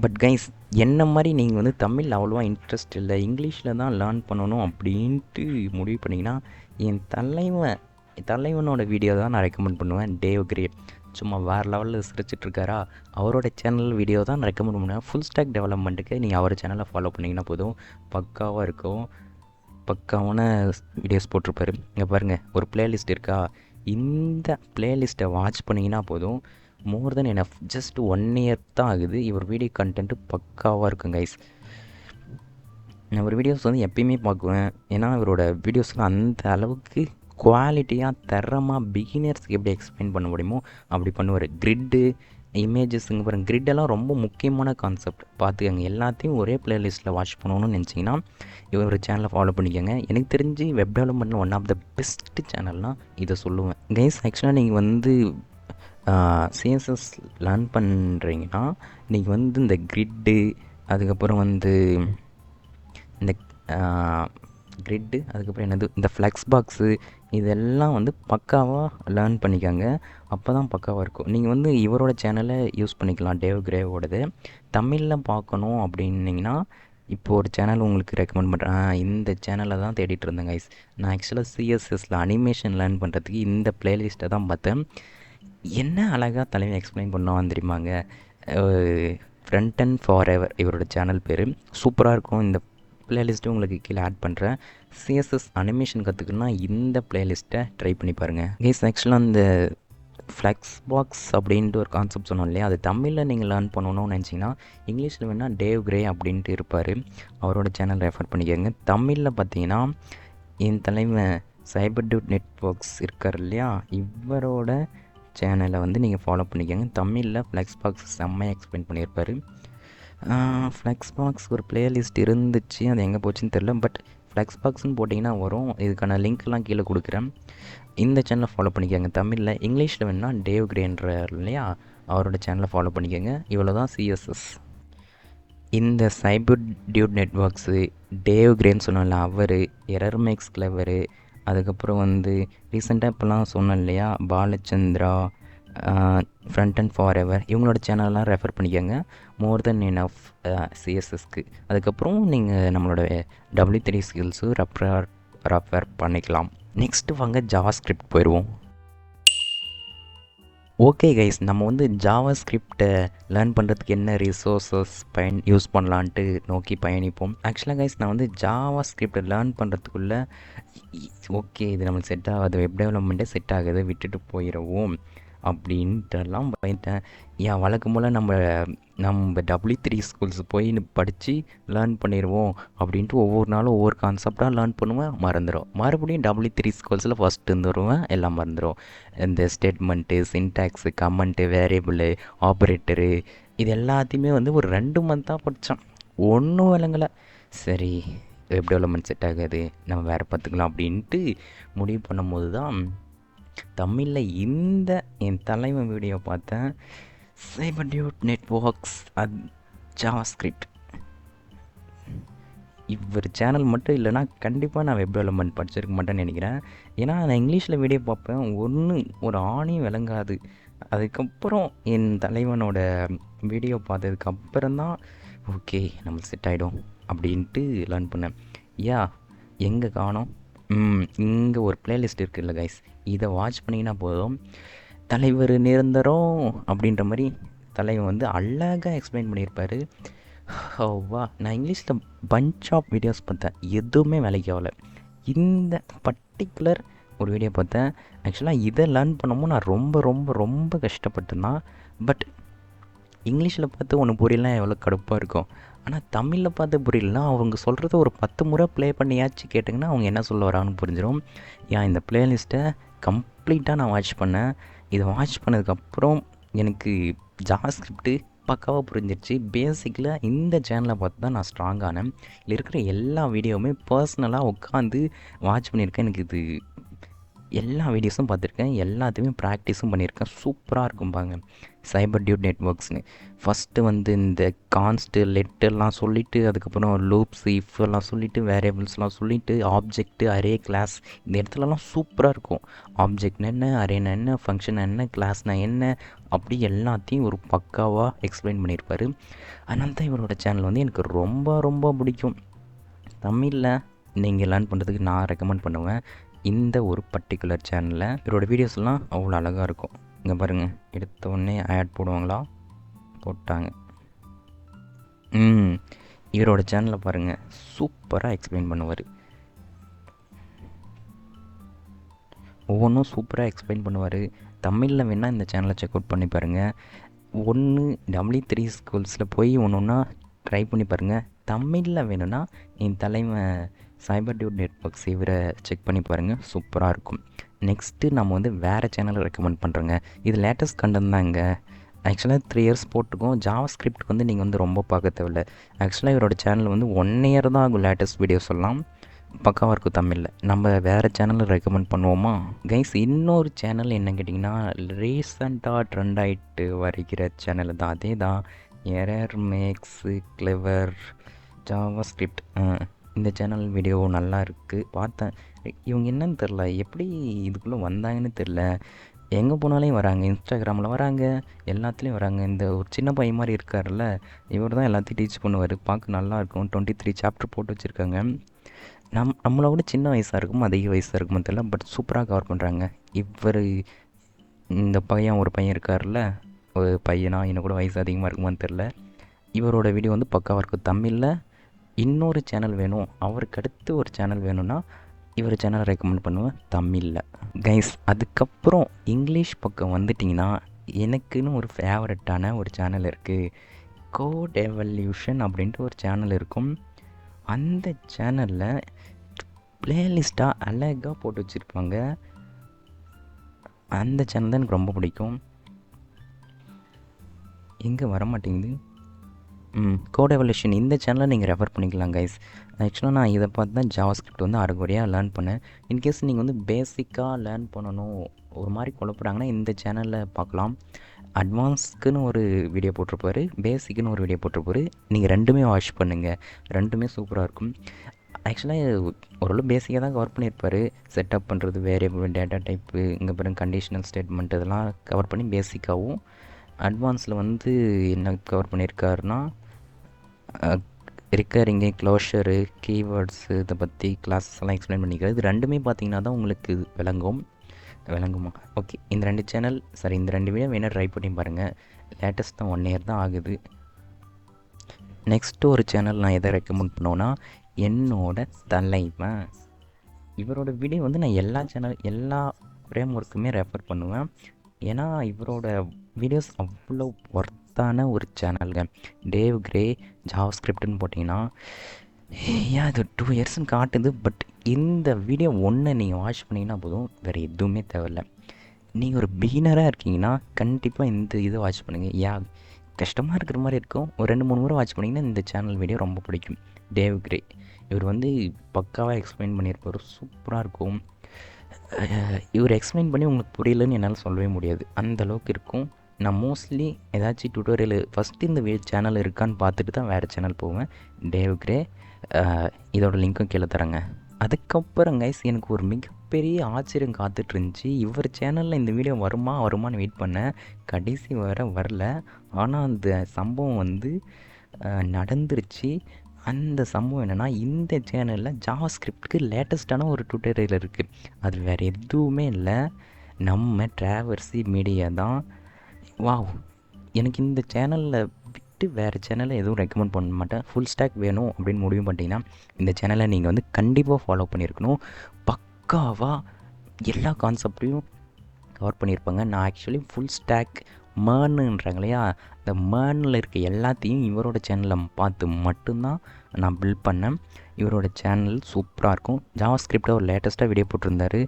பட் கைஸ், என்ன மாதிரி நீங்கள் வந்து தமிழ் அவ்வளோவா இன்ட்ரெஸ்ட் இல்லை, இங்கிலீஷில் தான் லேர்ன் பண்ணணும் அப்படின்ட்டு முடிவு பண்ணிங்கன்னா என் தலைவனோட வீடியோ தான் நான் ரெக்கமெண்ட் பண்ணுவேன். டேவ் கிரே சும்மா வேறு லெவலில் சிரிச்சிட்ருக்காரா, அவரோட சேனல் வீடியோ தான் நான் ரெக்கமெண்ட் பண்ணுவேன். ஃபுல் ஸ்டாக் டெவலப்மெண்ட்டுக்கு நீங்கள் அவர் சேனலை ஃபாலோ பண்ணிங்கன்னா போதும், பக்காவாக இருக்கும். பக்காவான வீடியோஸ் போட்டிருப்பாரு. இங்கே பாருங்கள், ஒரு பிளேலிஸ்ட் இருக்கா, இந்த பிளேலிஸ்ட்டை வாட்ச் பண்ணிங்கன்னா போதும். மோர் தென் எனஃப். ஜஸ்ட் 1 இயர் தான் ஆகுது. இவர் வீடியோ கண்டென்ட்டு பக்காவாக இருக்கும் கைஸ். நான் ஒரு வீடியோஸ் வந்து எப்பயுமே பார்க்குவேன். ஏன்னா இவரோட வீடியோஸ்லாம் அந்த அளவுக்கு குவாலிட்டியாக தரமாக பிகினர்ஸ்க்கு எப்படி எக்ஸ்பிளைன் பண்ண முடியுமோ அப்படி பண்ணுவார். கிரிட்டு, இமேஜஸ்ங்க பாருங்கள். கிரிட்டெல்லாம் ரொம்ப முக்கியமான கான்செப்ட். பார்த்துக்கங்க. எல்லாத்தையும் ஒரே பிளேலிஸ்ட்டில் வாட்ச் பண்ணணும்னு நினச்சிங்கன்னா இவர் சேனலை ஃபாலோ பண்ணிக்கோங்க. எனக்கு தெரிஞ்சு web development one of the best சேனல்னால் இதை சொல்லுவேன் கைஸ். ஆக்சுவலாக நீங்கள் வந்து சிஎஸ்எஸ் லேர்ன் பண்ணுறீங்கன்னா நீங்கள் வந்து இந்த கிரிட்டு, அதுக்கப்புறம் வந்து இந்த அதுக்கப்புறம் என்னது இந்த ஃப்ளெக்ஸ் பாக்ஸு, இதெல்லாம் வந்து பக்காவாக லேர்ன் பண்ணிக்காங்க. அப்போ தான் பக்காவாக இருக்கும். நீங்கள் வந்து இவரோட சேனலை யூஸ் பண்ணிக்கலாம், டேவ் கிரேவோடது. தமிழில் பார்க்கணும் அப்படின்னிங்கன்னா இப்போ ஒரு சேனல் உங்களுக்கு ரெக்கமெண்ட் பண்ணுறேன். இந்த சேனலை தான் தேடிட்டு இருந்தேன் கைஸ். நான் ஆக்சுவலாக சிஎஸ்எஸில் அனிமேஷன் லேர்ன் பண்ணுறதுக்கு இந்த பிளேலிஸ்ட்டை தான் பார்த்தேன். என்ன அழகாக தலைமை எக்ஸ்பிளைன் பண்ணுவான் தெரியுமாங்க. ஃப்ரண்ட் அண்ட் ஃபார் எவர் இவரோட சேனல் பேர். சூப்பராக இருக்கும். இந்த பிளேலிஸ்ட்டு உங்களுக்கு கீழே ஆட் பண்ணுறேன். சிஎஸ்எஸ் அனிமேஷன் கற்றுக்கணுன்னா இந்த பிளேலிஸ்ட்டை ட்ரை பண்ணி பாருங்கள் கைஸ். ஆக்சுவலாக இந்த ஃப்ளெக்ஸ் பாக்ஸ் அப்படின்ட்டு ஒரு கான்செப்ட் சொன்னோம் இல்லையா, அது தமிழில் நீங்கள் லேர்ன் பண்ணணும்னு நினச்சிங்கன்னா இங்கிலீஷில் வேணால் டேவ் கிரே அப்படின்ட்டு இருப்பார். அவரோட சேனல் ரெஃபர் பண்ணிக்கோங்க. தமிழில் பார்த்தீங்கன்னா என் தலைமை சைபர் டியூட் நெட்வொர்க்ஸ் இருக்கார் இல்லையா, இவரோட சேனலை வந்து நீங்கள் ஃபாலோ பண்ணிக்கோங்க. தமிழில் ஃப்ளெக்ஸ் பாக்ஸ் செம்மையாக எக்ஸ்பிளைன் பண்ணியிருப்பார். ஃப்ளெக்ஸ் பாக்ஸ் ஒரு பிளேலிஸ்ட் இருந்துச்சு, அது எங்கே போச்சுன்னு தெரில. பட் ஃப்ளெக்ஸ் பாக்ஸ்ன்னு போட்டிங்கன்னா வரும். இதுக்கான லிங்க்லாம் கீழே கொடுக்குறேன். இந்த சேனலை ஃபாலோ பண்ணிக்கோங்க. தமிழில். இங்கிலீஷில் வேணுன்னா டேவ் கிரேன்ற இல்லையா, அவரோட சேனலை ஃபாலோ பண்ணிக்கோங்க. இவ்வளோ தான் சிஎஸ்எஸ். இந்த சைபர் டியூட் நெட்வொர்க்ஸு, டேவ் கிரேன்னு சொன்னால அவர், எரர் மேக்ஸ் கிளவரு, அதுக்கப்புறம் வந்து ரீசெண்டாக இப்போலாம் சொன்னேன் இல்லையா Balachandra, front and for ever, இவங்களோட சேனல்லாம் ரெஃபர் பண்ணிக்கோங்க. மோர் தென் எனஃப் சிஎஸ்எஸ்க்கு. அதுக்கப்புறம் நீங்கள் நம்மளோட W3 ஸ்கில்ஸு ரெஃபர் பண்ணிக்கலாம். நெக்ஸ்ட்டு வாங்க ஜாவா ஸ்கிரிப்ட் போயிடுவோம். ஓகே கைஸ், நம்ம வந்து ஜாவா ஸ்கிரிப்டை லேர்ன் பண்ணுறதுக்கு என்ன ரிசோர்ஸஸ் யூஸ் பண்ணலான்ட்டு நோக்கி பயணிப்போம். ஆக்சுவலாக கைஸ், நான் வந்து ஜாவா ஸ்கிரிப்டை லேர்ன் பண்ணுறதுக்குள்ளே ஓகே இது நம்மளுக்கு செட் ஆகாது, வெப் டெவலப்மெண்ட்டே செட் ஆகுது, விட்டுட்டு போயிடுவோம் அப்படின்ட்டுலாம் பயந்தேன். ஏன் வழக்கம் போல் நம்ம W3 ஸ்கூல்ஸ் போய் படித்து லேர்ன் பண்ணிடுவோம் அப்படின்ட்டு ஒவ்வொரு நாளும் ஒவ்வொரு கான்செப்டாக லேர்ன் பண்ணுவேன், மறந்துடும். மறுபடியும் W3 ஸ்கூல்ஸில் ஃபஸ்ட்டு வந்துடுவேன், எல்லாம் மறந்துடும். இந்த ஸ்டேட்மெண்ட்டு, சின்டாக்ஸு, கமெண்ட்டு, வேரியபிளு, ஆப்ரேட்டரு, இது எல்லாத்தையுமே வந்து ஒரு 2 மந்த்தாக படித்தேன். ஒன்றும் விளங்கலை. சரி, வெப் டெவலப்மெண்ட் செட் ஆகாது, நம்ம வேறு பார்த்துக்கலாம் அப்படின்ட்டு முடிவு பண்ணும்போது தான் தமிழில் இந்த என் தலைவன் வீடியோ பார்த்தேன். சைபர் டியூட் நெட்வொர்க்ஸ் ஜாவா ஸ்கிரிப்ட். இவர் சேனல் மட்டும் இல்லைனா கண்டிப்பாக நான் வெப் டெவலப்மெண்ட் படிச்சிருக்க மாட்டேன்னு நினைக்கிறேன். ஏன்னா நான் இங்கிலீஷில் வீடியோ பார்ப்பேன், ஒரு ஆணியும் விளங்காது. அதுக்கப்புறம் என் தலைவனோட வீடியோ பார்த்ததுக்கப்புறம் தான் ஓகே நம்ம செட் ஆகிடும் அப்படின்ட்டு லேர்ன் பண்ணேன். எங்கே காணோம்? இங்கே ஒரு பிளேலிஸ்ட் இருக்குல்ல கைஸ், இதை வாட்ச் பண்ணிங்கன்னா போதும். தலைவர் நிரந்தரம் அப்படின்ற மாதிரி தலைவன் வந்து அழகாக எக்ஸ்பிளைன் பண்ணியிருப்பார். வா, நான் இங்கிலீஷில் பஞ்ச் ஆஃப் வீடியோஸ் பார்த்தேன், எதுவுமே வேலைக்கு ஆகலை. இந்த பர்டிகுலர் ஒரு வீடியோ பார்த்தேன். ஆக்சுவலாக இதை லேர்ன் பண்ணவும் நான் ரொம்ப ரொம்ப ரொம்ப கஷ்டப்பட்டேன்னா, பட் இங்கிலீஷில் பார்த்து ஒன்று புரியலாம், எவ்வளோ கடுப்பாக இருக்கும். ஆனால் தமிழில் பார்த்து புரியலனா அவங்க சொல்கிறத ஒரு 10 முறை ப்ளே பண்ணியாச்சும் கேட்டிங்கன்னா அவங்க என்ன சொல்ல வராங்கன்னு புரிஞ்சிடும். இந்த பிளேலிஸ்ட்டை கம்ப்ளீட்டாக நான் வாட்ச் பண்ணேன். இதை வாட்ச் பண்ணதுக்கப்புறம் எனக்கு ஜாவா ஸ்கிரிப்ட்டு பக்காவாக புரிஞ்சிருச்சு. பேசிக்கில் இந்த சேனலை பார்த்து தான் நான் ஸ்ட்ராங்கானேன். இதில் இருக்கிற எல்லா வீடியோவுமே பர்சனலாக உட்காந்து வாட்ச் பண்ணியிருக்கேன். எனக்கு இது எல்லா வீடியோஸும் பார்த்துருக்கேன், எல்லாத்தையுமே ப்ராக்டிஸும் பண்ணியிருக்கேன். சூப்பராக இருக்கும் பாங்க. சைபர் டியூட் நெட்வொர்க்ஸ்னு ஃபஸ்ட்டு வந்து இந்த கான்ஸ்ட்டு லெட்டர்லாம் சொல்லிவிட்டு, அதுக்கப்புறம் லூப்ஸ், இஃப் எல்லாம் சொல்லிவிட்டு, வேரியபிள்ஸ்லாம் சொல்லிவிட்டு, ஆப்ஜெக்ட்டு, அரே, கிளாஸ், இந்த இடத்துலலாம் சூப்பராக இருக்கும். ஆப்ஜெக்ட்னா என்ன, அரேனா என்ன, ஃபங்க்ஷன் என்ன, கிளாஸ்னா என்ன, அப்படி எல்லாத்தையும் ஒரு பக்காவாக எக்ஸ்பிளைன் பண்ணியிருப்பார். அதனால தான் இவரோட சேனல் வந்து எனக்கு ரொம்ப ரொம்ப பிடிக்கும். தமிழில் நீங்கள் லேர்ன் பண்ணுறதுக்கு நான் ரெக்கமெண்ட் பண்ணுவேன் இந்த ஒரு பர்டிகுலர் சேனலில். இவரோட வீடியோஸ்லாம் அவ்வளோ அழகாக இருக்கும். இங்கே பாருங்கள், எடுத்த உடனே ஆட் போடுவாங்களா, போட்டாங்க. இவரோட சேனலில் பாருங்கள், சூப்பராக எக்ஸ்பிளைன் பண்ணுவார். ஒவ்வொன்றும் சூப்பராக எக்ஸ்பிளைன் பண்ணுவார். தமிழில் வேணால் இந்த சேனலை செக் அவுட் பண்ணி பாருங்கள். W3 ஸ்கூல்ஸில் போய் ஒன்றா ட்ரை பண்ணி பாருங்கள். தமிழில் வேணும்னா என் தலைமை சைபர் டியூட் நெட்வொர்க்ஸ் இவரை செக் பண்ணி பாருங்கள், சூப்பராக இருக்கும். நெக்ஸ்ட்டு நம்ம வந்து வேறு சேனலை ரெக்கமெண்ட் பண்ணுறோங்க. இது லேட்டஸ்ட் கண்டென்ட் தாங்க. ஆக்சுவலாக 3 இயர்ஸ் போட்டிருக்கோம். ஜாவா ஸ்கிரிப்ட் வந்து நீங்கள் வந்து ரொம்ப பார்க்க தேவையில்லை. ஆக்சுவலாக இவரோட சேனல் வந்து 1 இயர் தான் ஆகும் லேட்டஸ்ட் வீடியோஸ் எல்லாம், பக்காவாக இருக்கும் தமிழில். நம்ம வேறு சேனலில் ரெக்கமெண்ட் பண்ணுவோமா கைஸ்? இன்னொரு சேனல் என்ன கேட்டிங்கன்னா, ரீசண்டாக ட்ரெண்ட் ஆகிட்டு வருகிற சேனல் தான், அதே தான் error maths clever Java script. இந்த சேனல் வீடியோ நல்லா இருக்குது, பார்த்தேன். இவங்க என்னன்னு தெரில, எப்படி இதுக்குள்ளே வந்தாங்கன்னு தெரில. எங்கே போனாலையும் வராங்க, இன்ஸ்டாகிராமில் வராங்க, எல்லாத்துலேயும் வராங்க. இந்த ஒரு சின்ன பையன் மாதிரி இருக்கார்ல, இவர் தான் எல்லாத்தையும் டீச் பண்ணுவார். பார்க்க நல்லாயிருக்கும். 23 சாப்டர் போட்டு வச்சுருக்காங்க. நம்மளை விட சின்ன வயசாக இருக்கும், அதிக வயசாக இருக்குமோ தெரியல, பட் சூப்பராக கவர் பண்ணுறாங்க. இந்த பையன் ஒரு பையன் இருக்கார்ல, ஒரு பையனா, இன்னும் கூட வயசு அதிகமாக இருக்குமான்னு தெரில. இவரோட வீடியோ வந்து பக்காவாக இருக்கும் தமிழில். இன்னொரு சேனல் வேணும், அவருக்கு அடுத்து ஒரு சேனல் வேணும்னா இவர் சேனலை ரெக்கமெண்ட் பண்ணுவேன் தமிழில் கைஸ். அதுக்கப்புறம் இங்கிலீஷ் பக்கம் வந்துட்டிங்கன்னா எனக்குன்னு ஒரு ஃபேவரட்டான ஒரு சேனல் இருக்குது. கோட் எவல்யூஷன் அப்படின்ட்டு ஒரு சேனல் இருக்கும். அந்த சேனலில் பிளேலிஸ்ட்டாக அழகாக போட்டு வச்சுருப்பாங்க. அந்த சேனல் தான் எனக்கு ரொம்ப பிடிக்கும். எங்கே வர மாட்டேங்குது? கோட் எவல்யூஷன், இந்த சேனலை நீங்கள் ரெஃபர் பண்ணிக்கலாம் கைஸ். ஆக்சுவலாக நான் இதை பார்த்து தான் ஜாவா ஸ்கிரிப்ட் வந்து அரைகுறையாக லேர்ன் பண்ணேன். இன்கேஸ் நீங்கள் வந்து பேசிக்காக லேர்ன் பண்ணணும், ஒரு மாதிரி குழப்பறாங்கன்னா இந்த சேனலில் பார்க்கலாம். அட்வான்ஸ்க்குன்னு ஒரு வீடியோ போட்டிருப்பாரு, பேசிக்குன்னு ஒரு வீடியோ போட்டிருப்பாரு. நீங்கள் ரெண்டுமே வாட்ச் பண்ணுங்கள், ரெண்டுமே சூப்பராக இருக்கும். ஆக்சுவலாக ஓரளவு பேசிக்காக தான் கவர் பண்ணியிருப்பார். செட்டப் பண்ணுறது, வேரியபிள், டேட்டா டைப்பு, இங்கே பாருங்க கண்டிஷனல் ஸ்டேட்மெண்ட், இதெல்லாம் கவர் பண்ணி பேசிக்காகவும். அட்வான்ஸில் வந்து என்ன கவர் பண்ணியிருக்காருன்னா ரிக்கரிங்கு, க்ளோஷரு, கீவேர்ட்ஸு, இதை பற்றி கிளாஸஸ் எல்லாம் எக்ஸ்பிளைன் பண்ணிக்கிறது. இது ரெண்டுமே பார்த்திங்கன்னா தான் உங்களுக்கு விளங்கும். விளங்குமா? ஓகே. இந்த 2 சேனல் சரி இந்த 2 வீடியோ வேணா ட்ரை பண்ணி பாருங்கள். லேட்டஸ்ட்டாக 1 இயர் தான் ஆகுது. நெக்ஸ்ட்டு ஒரு சேனல் நான் எதை ரெக்கமெண்ட் பண்ணுவேன்னா, என்னோட தலைவன். இவரோட வீடியோ வந்து நான் எல்லா ஃப்ரேம் ஒர்க்குமே ரெஃபர் பண்ணுவேன். ஏன்னா இவரோட வீடியோஸ் அவ்வளோ ஒர்த்தான ஒரு சேனலுங்க. டேவ் கிரே ஜாவாஸ்கிரிப்ட்னு போட்டிங்கன்னா ஏன் இது 2 இயர்ஸ்ன்னு காட்டுது. பட் இந்த வீடியோ ஒன்று நீங்கள் வாட்ச் பண்ணிங்கன்னா போதும், வேறு எதுவுமே தேவையில்ல. நீங்கள் ஒரு பிகினராக இருக்கீங்கன்னா கண்டிப்பாக இந்த இதை வாட்ச் பண்ணுங்கள். கஷ்டமாக இருக்கிற மாதிரி இருக்கும். ஒரு 2-3 முறை வாட்ச் பண்ணிங்கன்னா இந்த சேனல் வீடியோ ரொம்ப பிடிக்கும். டேவ் கிரே இவர் வந்து பக்காவாக எக்ஸ்பிளைன் பண்ணியிருப்பார். சூப்பராக இருக்கும். இவர் எக்ஸ்பிளைன் பண்ணி உங்களுக்கு புரியலன்னு என்னால் சொல்லவே முடியாது, அந்தளவுக்கு இருக்கும். நான் மோஸ்ட்லி ஏதாச்சும் டுட்டோரியல் ஃபஸ்ட்டு இந்த சேனல் இருக்கான்னு பார்த்துட்டு தான் வேறு சேனல் போவேன். டேவ் கிரே இதோட லிங்க்கும் கீழே தரேங்க. அதுக்கப்புறம் கைஸ் எனக்கு ஒரு மிகப்பெரிய ஆச்சரியம் காத்துட்ருந்துச்சி. இவர் சேனலில் இந்த வீடியோ வருமானு வெயிட் பண்ணேன். கடைசி வர வரல. ஆனால் அந்த சம்பவம் வந்து நடந்துருச்சு. அந்த சம்பவம் என்னென்னா, இந்த சேனலில் ஜாவாஸ்கிரிப்டுக்கு லேட்டஸ்ட்டான ஒரு டுட்டோரியல் இருக்குது. அது வேறு எதுவுமே இல்லை, நம்ம டிராவர்சி மீடியா தான். வாவ்! எனக்கு இந்த சேனலில் விட்டு வேறு சேனலை எதுவும் ரெக்கமெண்ட் பண்ண மாட்டேன். ஃபுல் ஸ்டாக் வேணும் அப்படின்னு முடிவு பண்ணிட்டீங்கன்னா இந்த சேனலை நீங்கள் வந்து கண்டிப்பாக ஃபாலோ பண்ணியிருக்கணும். பக்காவாக எல்லா கான்செப்டையும் கவர் பண்ணியிருப்பாங்க. நான் ஆக்சுவலி ஃபுல் ஸ்டாக் மேர்னுன்றாங்க இல்லையா, இந்த மேர்னில் இருக்க எல்லாத்தையும் இவரோட சேனலில் பார்த்து மட்டும்தான் நான் பில்ட் பண்ணேன். இவரோட சேனல் சூப்பராக இருக்கும். ஜாவாஸ்கிரிப்டில் ஒரு லேட்டஸ்ட்டாக வீடியோ போட்டிருந்தாரு.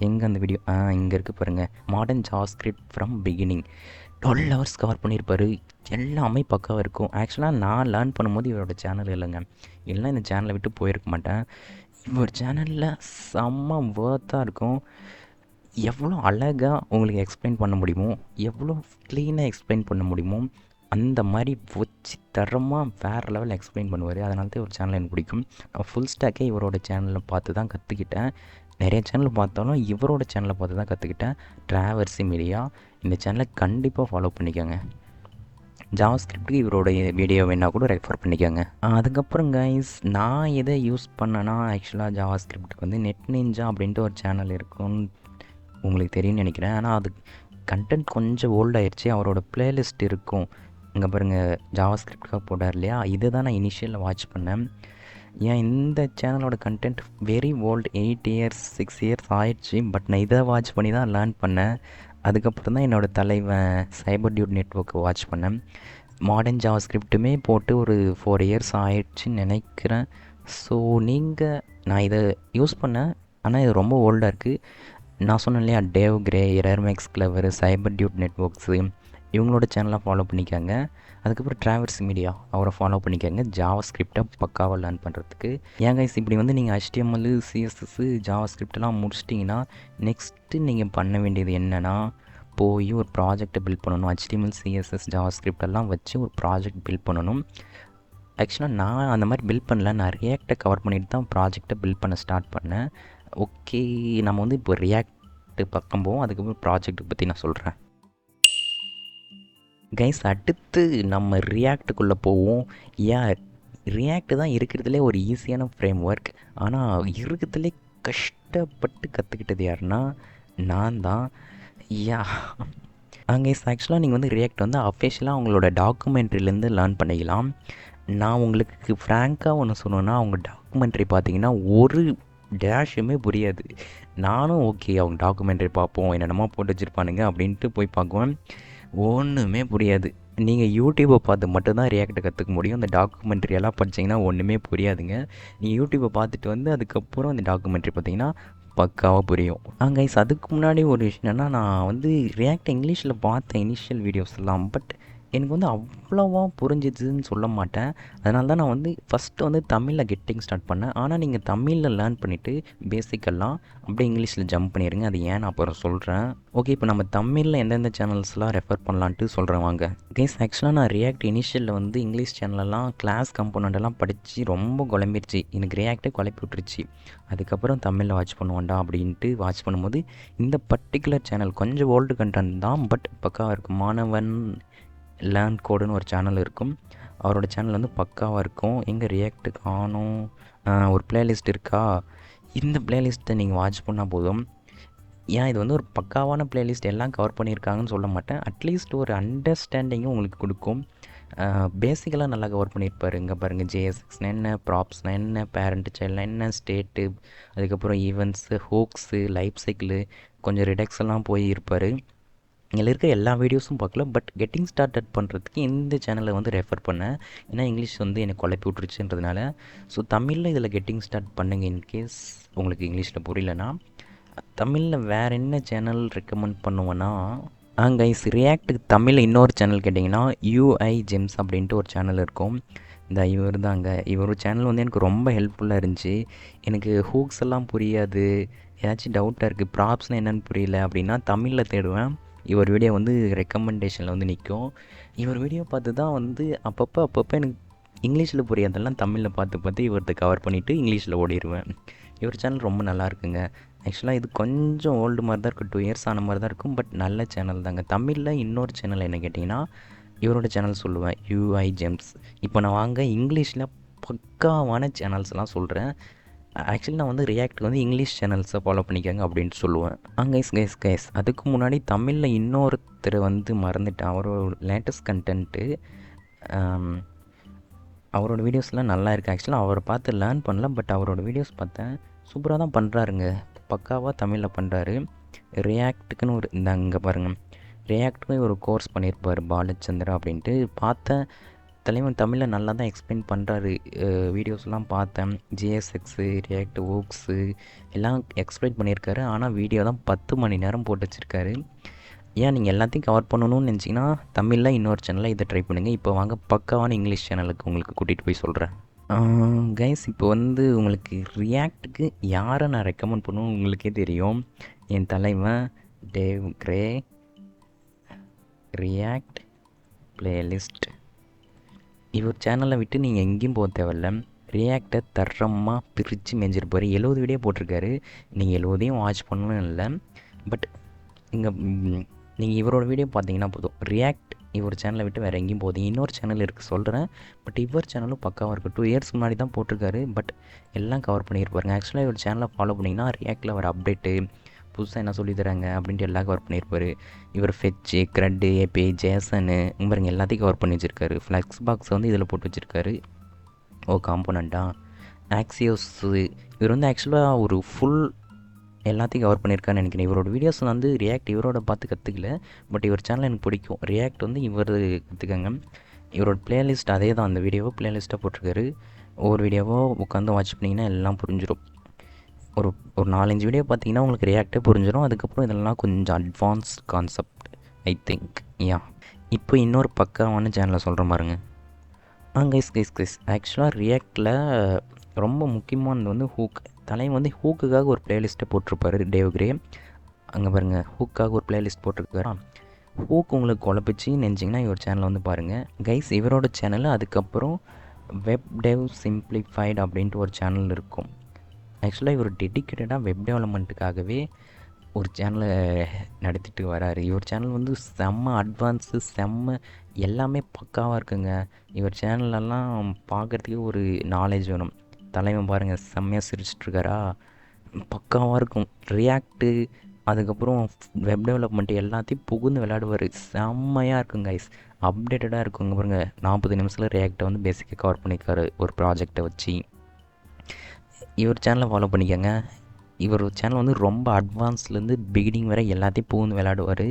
எங்கே அந்த வீடியோ இங்கே இருக்குது பாருங்கள். Modern JavaScript from beginning 12 hours cover பண்ணியிருப்பார். எல்லாமே பக்காவாக இருக்கும். ஆக்சுவலாக நான் லேர்ன் பண்ணும்போது இவரோட சேனல் இல்லைங்க, இல்லைன்னா இந்த சேனலை விட்டு போயிருக்க மாட்டேன். இவர் சேனலில் செம்ம ஒர்த்தாக இருக்கும். எவ்வளோ அழகாக உங்களுக்கு எக்ஸ்பிளைன் பண்ண முடியுமோ, எவ்வளோ க்ளீனாக எக்ஸ்பிளைன் பண்ண முடியுமோ அந்த மாதிரி வச்சு தரமாக வேறு லெவலில் எக்ஸ்பிளைன் பண்ணுவார். அதனால தான் ஒரு சேனல் எனக்கு பிடிக்கும். நான் ஃபுல் ஸ்டாக்கே இவரோட சேனலில் பார்த்து தான் கற்றுக்கிட்டேன். நிறைய சேனல் பார்த்தாலும் இவரோட சேனலை பார்த்து தான் கற்றுக்கிட்டேன். டிராவர்சி மீடியா இந்த சேனலை கண்டிப்பாக ஃபாலோ பண்ணிக்கோங்க. ஜாவாஸ்கிரிப்டுக்கு இவரோடைய வீடியோ வேணால் கூட ரெஃபர் பண்ணிக்கோங்க. அதுக்கப்புறம் கைஸ் நான் எதை யூஸ் பண்ணேன்னா, ஆக்சுவலாக ஜாவாஸ்கிரிப்டுக்கு வந்து நெட் நிஞ்சா அப்படின்ட்டு ஒரு சேனல் இருக்கும், உங்களுக்கு தெரியும்னு நினைக்கிறேன். ஆனால் அது கண்டென்ட் கொஞ்சம் ஓல்ட் ஆயிடுச்சு. அவரோட பிளேலிஸ்ட் இருக்கும், இங்கே பாருங்கள் ஜாவாஸ்கிரிப்டுக்காக போட்டார் இல்லையா, இதை தான் நான் இனிஷியலில் வாட்ச் பண்ணேன். ஏன் இந்த சேனலோட content very old, 8 years 6 years ஆயிடுச்சு. பட் நான் இதை வாட்ச் பண்ணி தான் லேர்ன் பண்ணேன். அதுக்கப்புறம் தான் என்னோடய தலைவன் சைபர் டியூட் நெட்வொர்க்கை வாட்ச் பண்ணேன். மாடர்ன் ஜாவாஸ்கிரிப்ட்டுமே போட்டு ஒரு 4 இயர்ஸ் ஆயிடுச்சுன்னு நினைக்கிறேன். ஸோ நான் இதை யூஸ் பண்ணேன், ஆனால் இது ரொம்ப ஓல்டாக இருக்குது. நான் சொன்னேன் இல்லையா, டேவ் கிரே, எரர்மேக்ஸ் கிளவர், சைபர் டியூட் நெட்வொர்க்ஸு இவங்களோட சேனலாக ஃபாலோ பண்ணிக்காங்க. அதுக்கப்புறம் டிராவர்ஸ் மீடியா அவரை ஃபாலோ பண்ணிக்கோங்க, ஜாவாஸ்கிரிப்டை பக்காவாக லேர்ன் பண்ணுறதுக்கு. ஏன் கைஸ் இப்படி வந்து நீங்கள் HTML, CSS, ஜாவாஸ்கிரிப்டெல்லாம் முடிச்சிட்டிங்கன்னா நெக்ஸ்ட்டு நீங்கள் பண்ண வேண்டியது என்னென்னா, போய் ஒரு ப்ராஜெக்டை பில்ட் பண்ணணும். HTML, CSS, ஜாவாஸ்கிரிப்டெல்லாம் வச்சு ஒரு ப்ராஜெக்ட் பில்ட் பண்ணணும். ஆக்சுவலாக நான் அந்த மாதிரி பில்ட் பண்ணல, நான் ரியாக்டை கவர் பண்ணிட்டு தான் ப்ராஜெக்டை பில்ட் பண்ண ஸ்டார்ட் பண்ணேன். ஓகே, நம்ம வந்து இப்போ ரியாக்ட் பக்கம் போவோம், அதுக்கப்புறம் ப்ராஜெக்ட் பற்றி நான் சொல்கிறேன். கைஸ் அடுத்து நம்ம ரியாக்டுக்குள்ளே போவோம். ரியாக்ட் தான் இருக்கிறதுலே ஒரு ஈஸியான ஃப்ரேம் ஒர்க். ஆனால் இருக்கிறதுலே கஷ்டப்பட்டு கற்றுக்கிட்டது யாருன்னா நான் தான். கைஸ் ஆக்சுவலாக நீங்கள் வந்து ரியாக்ட் வந்து அஃபிஷியலாக அவங்களோட டாக்குமெண்ட்ரிலேருந்து லேர்ன் பண்ணிக்கலாம். நான் உங்களுக்கு ஃப்ராங்காக ஒன்று சொன்னேன்னா, அவங்க டாக்குமெண்ட்ரி பார்த்தீங்கன்னா ஒரு டேஷுமே புரியாது. நானும் ஓகே அவங்க டாக்குமெண்ட்ரி பார்ப்போம், என்னென்னமோ போட்டு வச்சுருப்பானுங்க அப்படின்ட்டு போய் பார்க்குவேன், ஒன்றுமே புரியாது. நீங்கள் யூடியூப்பை பார்த்து மட்டும்தான் ரியாக்டை கற்றுக்க முடியும். அந்த டாக்குமெண்ட்ரியெல்லாம் படிச்சிங்கன்னா ஒன்றுமே புரியாதுங்க. நீங்கள் யூடியூப்பை பார்த்துட்டு வந்து அதுக்கப்புறம் அந்த டாக்குமெண்ட்ரி பார்த்தீங்கன்னா பக்காவாக புரியும். கைஸ் அதுக்கு முன்னாடி ஒரு விஷயம் என்னென்னா, நான் வந்து ரியாக்ட் இங்கிலீஷில் பார்த்தேன் இனிஷியல் வீடியோஸ் எல்லாம். பட் எனக்கு வந்து அவ்வளோவா புரிஞ்சிதுன்னு சொல்ல மாட்டேன். அதனால தான் நான் வந்து ஃபஸ்ட்டு வந்து தமிழில் கெட்டிங் ஸ்டார்ட் பண்ணேன். ஆனால் நீங்கள் தமிழில் லேர்ன் பண்ணிவிட்டு பேசிக்கெல்லாம் அப்படியே இங்கிலீஷில் ஜம்ப் பண்ணிடுங்க. அது ஏன் நான் அப்புறம் சொல்கிறேன். ஓகே, இப்போ நம்ம தமிழில் எந்தெந்த சேனல்ஸ்லாம் ரெஃபர் பண்ணலான்ட்டு சொல்கிறேன் வாங்க. கைஸ் ஆக்சுவலாக நான் ரியாக்ட் இனிஷியலில் வந்து இங்கிலீஷ் சேனலெல்லாம் கிளாஸ் கம்போனண்டெல்லாம் படித்து ரொம்ப குழம்பிருச்சு. எனக்கு ரியாக்டே குழப்பி விட்டுருச்சு. அதுக்கப்புறம் தமிழில் வாட்ச் பண்ணுவான்டா அப்படின்ட்டு வாட்ச் பண்ணும்போது இந்த பர்டிகுலர் சேனல் கொஞ்சம் ஓல்டு கண்டென்ட் தான், பட் பக்காவாக இருக்கும். மாணவன் லேர்ன் கோடுன்னு ஒரு சேனல் இருக்கும். அவரோட சேனல் வந்து பக்காவாக இருக்கும். எங்கே ரியாக்ட் காணும், ஒரு பிளேலிஸ்ட் இருக்கா, இந்த பிளேலிஸ்ட்டை நீங்கள் வாட்ச் பண்ணால் போதும். ஏன் இது வந்து ஒரு பக்காவான பிளேலிஸ்ட் எல்லாம் கவர் பண்ணியிருக்காங்கன்னு சொல்ல மாட்டேன். அட்லீஸ்ட் ஒரு அண்டர்ஸ்டாண்டிங்கும் உங்களுக்கு கொடுக்கும். பேசிக்கலாக நல்லா கவர் பண்ணியிருப்பாரு. இங்கே பாருங்கள், ஜேஎஸ்எக்ஸ்னா என்ன, ப்ராப்ஸ்னால் என்ன, பேரண்ட் சைல்ட்னா என்ன, ஸ்டேட்டு, அதுக்கப்புறம் ஈவெண்ட்ஸு, ஹோக்ஸு, லைஃப் சைக்கிளு, கொஞ்சம் ரிடக்ஸ் எல்லாம் போய் இருப்பார். இதில் இருக்க எல்லா வீடியோஸும் பார்க்கல. பட் கெட்டிங் ஸ்டார்டட் பண்ணுறதுக்கு இந்த சேனலை வந்து ரெஃபர் பண்ணேன். ஏன்னா இங்கிலீஷ் வந்து எனக்கு குழப்பி விட்ருச்சுன்றதுனால. ஸோ தமிழில் இதில் கெட்டிங் ஸ்டார்ட் பண்ணுங்கள். இன்கேஸ் உங்களுக்கு இங்கிலீஷில் புரியலனா. தமிழில் வேறு என்ன சேனல் ரெக்கமெண்ட் பண்ணுவேன்னா, கைஸ், ரியாக்ட்டுக்கு தமிழில் இன்னொரு சேனல் கேட்டிங்கன்னா யூஐ ஜெம்ஸ் அப்படின்ட்டு ஒரு சேனல் இருக்கும். இந்த இவர் தாங்க, இவர் சேனல் வந்து எனக்கு ரொம்ப ஹெல்ப்ஃபுல்லாக இருந்துச்சு. எனக்கு ஹூக்ஸ் எல்லாம் புரியாது, ஏதாச்சும் டவுட்டாக இருக்குது, ப்ராப்ஸ்னால் என்னென்னு புரியல அப்படின்னா தமிழில் தேடுவேன். இவர் வீடியோ வந்து ரெக்கமெண்டேஷனில் வந்து நிற்கும். இவர் வீடியோ பார்த்து தான் வந்து அப்பப்போ எனக்கு இங்கிலீஷில் புரியாதெல்லாம் தமிழில் பார்த்து இவர்கிட்ட கவர் பண்ணிவிட்டு இங்கிலீஷில் ஓடிடுவேன். இவர் சேனல் ரொம்ப நல்லா இருக்குங்க. ஆக்சுவலாக இது கொஞ்சம் ஓல்டு மாதிரி தான் இருக்கும், 2 இயர்ஸ் ஆன மாதிரி தான் இருக்கும். பட் நல்ல சேனல் தாங்க. தமிழில் இன்னொரு சேனல் என்ன கேட்டிங்கன்னா இவரோட சேனல் சொல்லுவேன், யூஐ ஜெம்ஸ். இப்போ நான் வாங்க இங்கிலீஷில் பக்காவான சேனல்ஸ்லாம் சொல்கிறேன். ஆக்சுவலி நான் வந்து ரியாக்ட் வந்து இங்கிலீஷ் சேனல்ஸை ஃபாலோ பண்ணிக்கோங்க அப்படின்ட்டு சொல்லுவேன். கைஸ் அதுக்கு முன்னாடி தமிழில் இன்னொருத்தர் வந்து மறந்துட்டேன். அவரோட லேட்டஸ்ட் கண்டென்ட்டு, அவரோட வீடியோஸ்லாம் நல்லா இருக்குது. ஆக்சுவலாக அவரை பார்த்து லேர்ன் பண்ணல. பட் அவரோட வீடியோஸ் பார்த்தேன், சூப்பராக தான் பண்ணுறாருங்க. பக்காவாக தமிழில் பண்ணுறாரு. ரியாக்ட்டுக்குன்னு ஒரு இங்கே பாருங்கள், ரியாக்ட்டுக்கு ஒரு கோர்ஸ் பண்ணியிருப்பார் பாலச்சந்திரா அப்படின்ட்டு. பார்த்தேன், தலைவன் தமிழில் நல்லா தான் எக்ஸ்பிளைன் பண்ணுறாரு. வீடியோஸ்லாம் பார்த்தேன், ஜிஎஸ்எக்ஸு, ரியாக்ட், ஓக்ஸு எல்லாம் எக்ஸ்பிளைன் பண்ணியிருக்காரு. ஆனால் வீடியோ தான் 10 மணி நேரம் போட்டு வச்சுருக்காரு. ஏன் நீங்கள் எல்லாத்தையும் கவர் பண்ணணும்னு நினச்சிங்கன்னா தமிழில் இன்னொரு சேனலில் இதை ட்ரை பண்ணுங்கள். இப்போ வாங்க பக்காவான இங்கிலீஷ் சேனலுக்கு உங்களுக்கு கூட்டிகிட்டு போய் சொல்கிறேன். கைஸ், இப்போ வந்து உங்களுக்கு ரியாக்ட்டுக்கு யாரை நான் ரெக்கமெண்ட் பண்ணணும்னு உங்களுக்கே தெரியும். என் தலைவன் டேவ் கிரே, ரியாக்ட் பிளேலிஸ்ட். இவர் சேனலை விட்டு நீங்கள் எங்கேயும் போக தேவையில்ல. ரியாக்டை தரமாக பிரித்து மேய்ஞ்சிருப்பார். 70 வீடியோ போட்டிருக்காரு. நீங்கள் 70ஐயும் வாட்ச் பண்ணணும்னு இல்லை. பட் இங்கே நீங்கள் இவரோட வீடியோ பார்த்தீங்கன்னா போதும். ரியாக்ட் இவர் சேனலை விட்டு வேறு எங்கேயும் போகுது. இன்னொரு சேனல் இருக்குது சொல்கிறேன். பட் இவர் சேனலும் பக்காவாக இருக்குது. 2 இயர்ஸ் முன்னாடி தான் போட்டிருக்காரு. பட் எல்லாம் கவர் பண்ணியிருப்பாருங்க. ஆக்சுவலாக இவர் சேனலை ஃபாலோ பண்ணிங்கன்னா ரியாக்டில் வர அப்டேட்டு, புதுசாக என்ன சொல்லி தராங்க அப்படின்ட்டு எல்லாம் கவர் பண்ணியிருப்பார். இவர் ஃபெட்சு, க்ரெட்டு, ஏபி, ஜேசனு பாருங்க எல்லாத்தையும் கவர் பண்ணி வச்சுருக்காரு. ஃப்ளெக்ஸ் பாக்ஸ் வந்து இதில் போட்டு வச்சுருக்காரு. காம்போனண்ட்டா ஆக்சியோஸு. இவர் வந்து ஆக்சுவலாக ஒரு ஃபுல் எல்லாத்தையும் கவர் பண்ணியிருக்காருன்னு நினைக்கிறேன். இவரோட வீடியோஸ் வந்து ரியாக்ட் இவரோட பார்த்து கற்றுக்கல. பட் இவர் சேனல் எனக்கு பிடிக்கும். ரியாக்ட் வந்து இவர் கற்றுக்கங்க. இவரோட பிளேலிஸ்ட் அதே தான், அந்த வீடியோவை பிளேலிஸ்ட்டாக போட்டிருக்காரு. ஒவ்வொரு வீடியோவோ உட்காந்து வாட்ச் பண்ணிங்கன்னா எல்லாம் புரிஞ்சிடும். ஒரு 4-5 வீடியோ பார்த்தீங்கன்னா உங்களுக்கு ரியாக்டே புரிஞ்சிடும். அதுக்கப்புறம் இதெல்லாம் கொஞ்சம் அட்வான்ஸ் கான்செப்ட் ஐ திங்க். இப்போ இன்னொரு பக்காவான சேனலை சொல்கிற பாருங்க. கைஸ் ஆக்சுவலாக ரியாக்டில் ரொம்ப முக்கியமானது வந்து ஹூக். தலைவன் வந்து ஹூக்குக்காக ஒரு பிளேலிஸ்ட்டை போட்டிருப்பாரு டேவ் கிரே. அங்கே பாருங்கள், ஹூக்காக ஒரு பிளேலிஸ்ட் போட்டிருக்காரு. ஹூக் உங்களுக்கு குழப்பிச்சு நினச்சிங்கன்னா இவர் சேனலை வந்து பாருங்கள். கைஸ், இவரோட சேனல் அதுக்கப்புறம் வெப் டெவ் சிம்பிளிஃபைடு அப்படின்ட்டு ஒரு சேனல் இருக்கும். ஆக்சுவலாக இவர் டெடிக்கேட்டடாக வெப் டெவலப்மெண்ட்டுக்காகவே ஒரு சேனலை நடத்திட்டு வராரு. இவர் சேனல் வந்து செம்ம அட்வான்ஸு, செம்ம எல்லாமே பக்காவாக இருக்குங்க. இவர் சேனலெல்லாம் பார்க்குறதுக்கே ஒரு நாலேஜ் வேணும். தலைவன் பாருங்கள், செம்மையாக சிரிச்சிட்ருக்காரா, பக்காவாக இருக்கும். ரியாக்ட்டு அதுக்கப்புறம் வெப் டெவலப்மெண்ட் எல்லாத்தையும் புகுந்து விளையாடுவார். செம்மையாக இருக்கும் கைஸ், அப்டேட்டடாக இருக்குங்க. பாருங்கள், 40 நிமிஷத்தில் ரியாக்டை வந்து பேசிக்காக கவர் பண்ணியிருக்காரு ஒரு ப்ராஜெக்டை வச்சு. இவர் சேனலை ஃபாலோ பண்ணிக்கோங்க. இவர் சேனல் வந்து ரொம்ப அட்வான்ஸ்லேருந்து பிகினிங் வரை எல்லாத்தையும் புகுந்து விளையாடுவார்.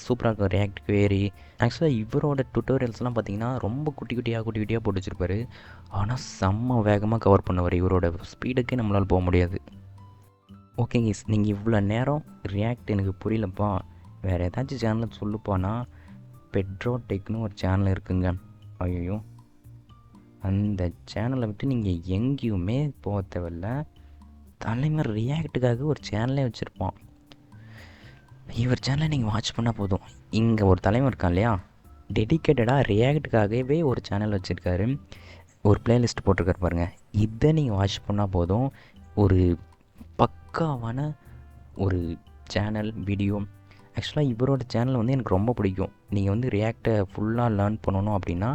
சூப்பராக இருக்கும். ரியாக்ட் குவேரி ஆக்சுவலாக இவரோட டுட்டோரியல்ஸ்லாம் பார்த்திங்கன்னா ரொம்ப குட்டி குட்டியாக போட்டு வச்சுருப்பாரு. ஆனால் செம்ம வேகமாக கவர் பண்ணுவார். இவரோட ஸ்பீடுக்கே நம்மளால் போக முடியாது. ஓகேங்க, நீங்கள் இவ்வளோ நேரம் ரியாக்ட் எனக்கு புரியலப்பா, வேறு ஏதாச்சும் சேனல் சொல்லுப்பானா, பெட்ரோ டெக்னு ஒரு சேனல் இருக்குங்க. ஐயோ, அந்த சேனலை விட்டு நீங்கள் எங்கேயுமே போக தேவையில்ல. தலைவர் ரியாக்ட்டுக்காக ஒரு சேனலே வச்சுருப்பான். இவர் சேனலை நீங்கள் வாட்ச் பண்ணால் போதும். இங்கே ஒரு தலைவர் இருக்கான் இல்லையா, டெடிக்கேட்டடாக ரியாக்ட்டுக்காகவே ஒரு சேனல் வச்சுருக்காரு. ஒரு பிளேலிஸ்ட் போட்டிருக்காரு பாருங்கள். இதை நீங்கள் வாட்ச் பண்ணால் போதும். ஒரு பக்காவான ஒரு சேனல் வீடியோ. ஆக்சுவலாக இவரோட சேனல் வந்து எனக்கு ரொம்ப பிடிக்கும். நீங்கள் வந்து ரியாக்டை ஃபுல்லாக லேர்ன் பண்ணணும் அப்படின்னா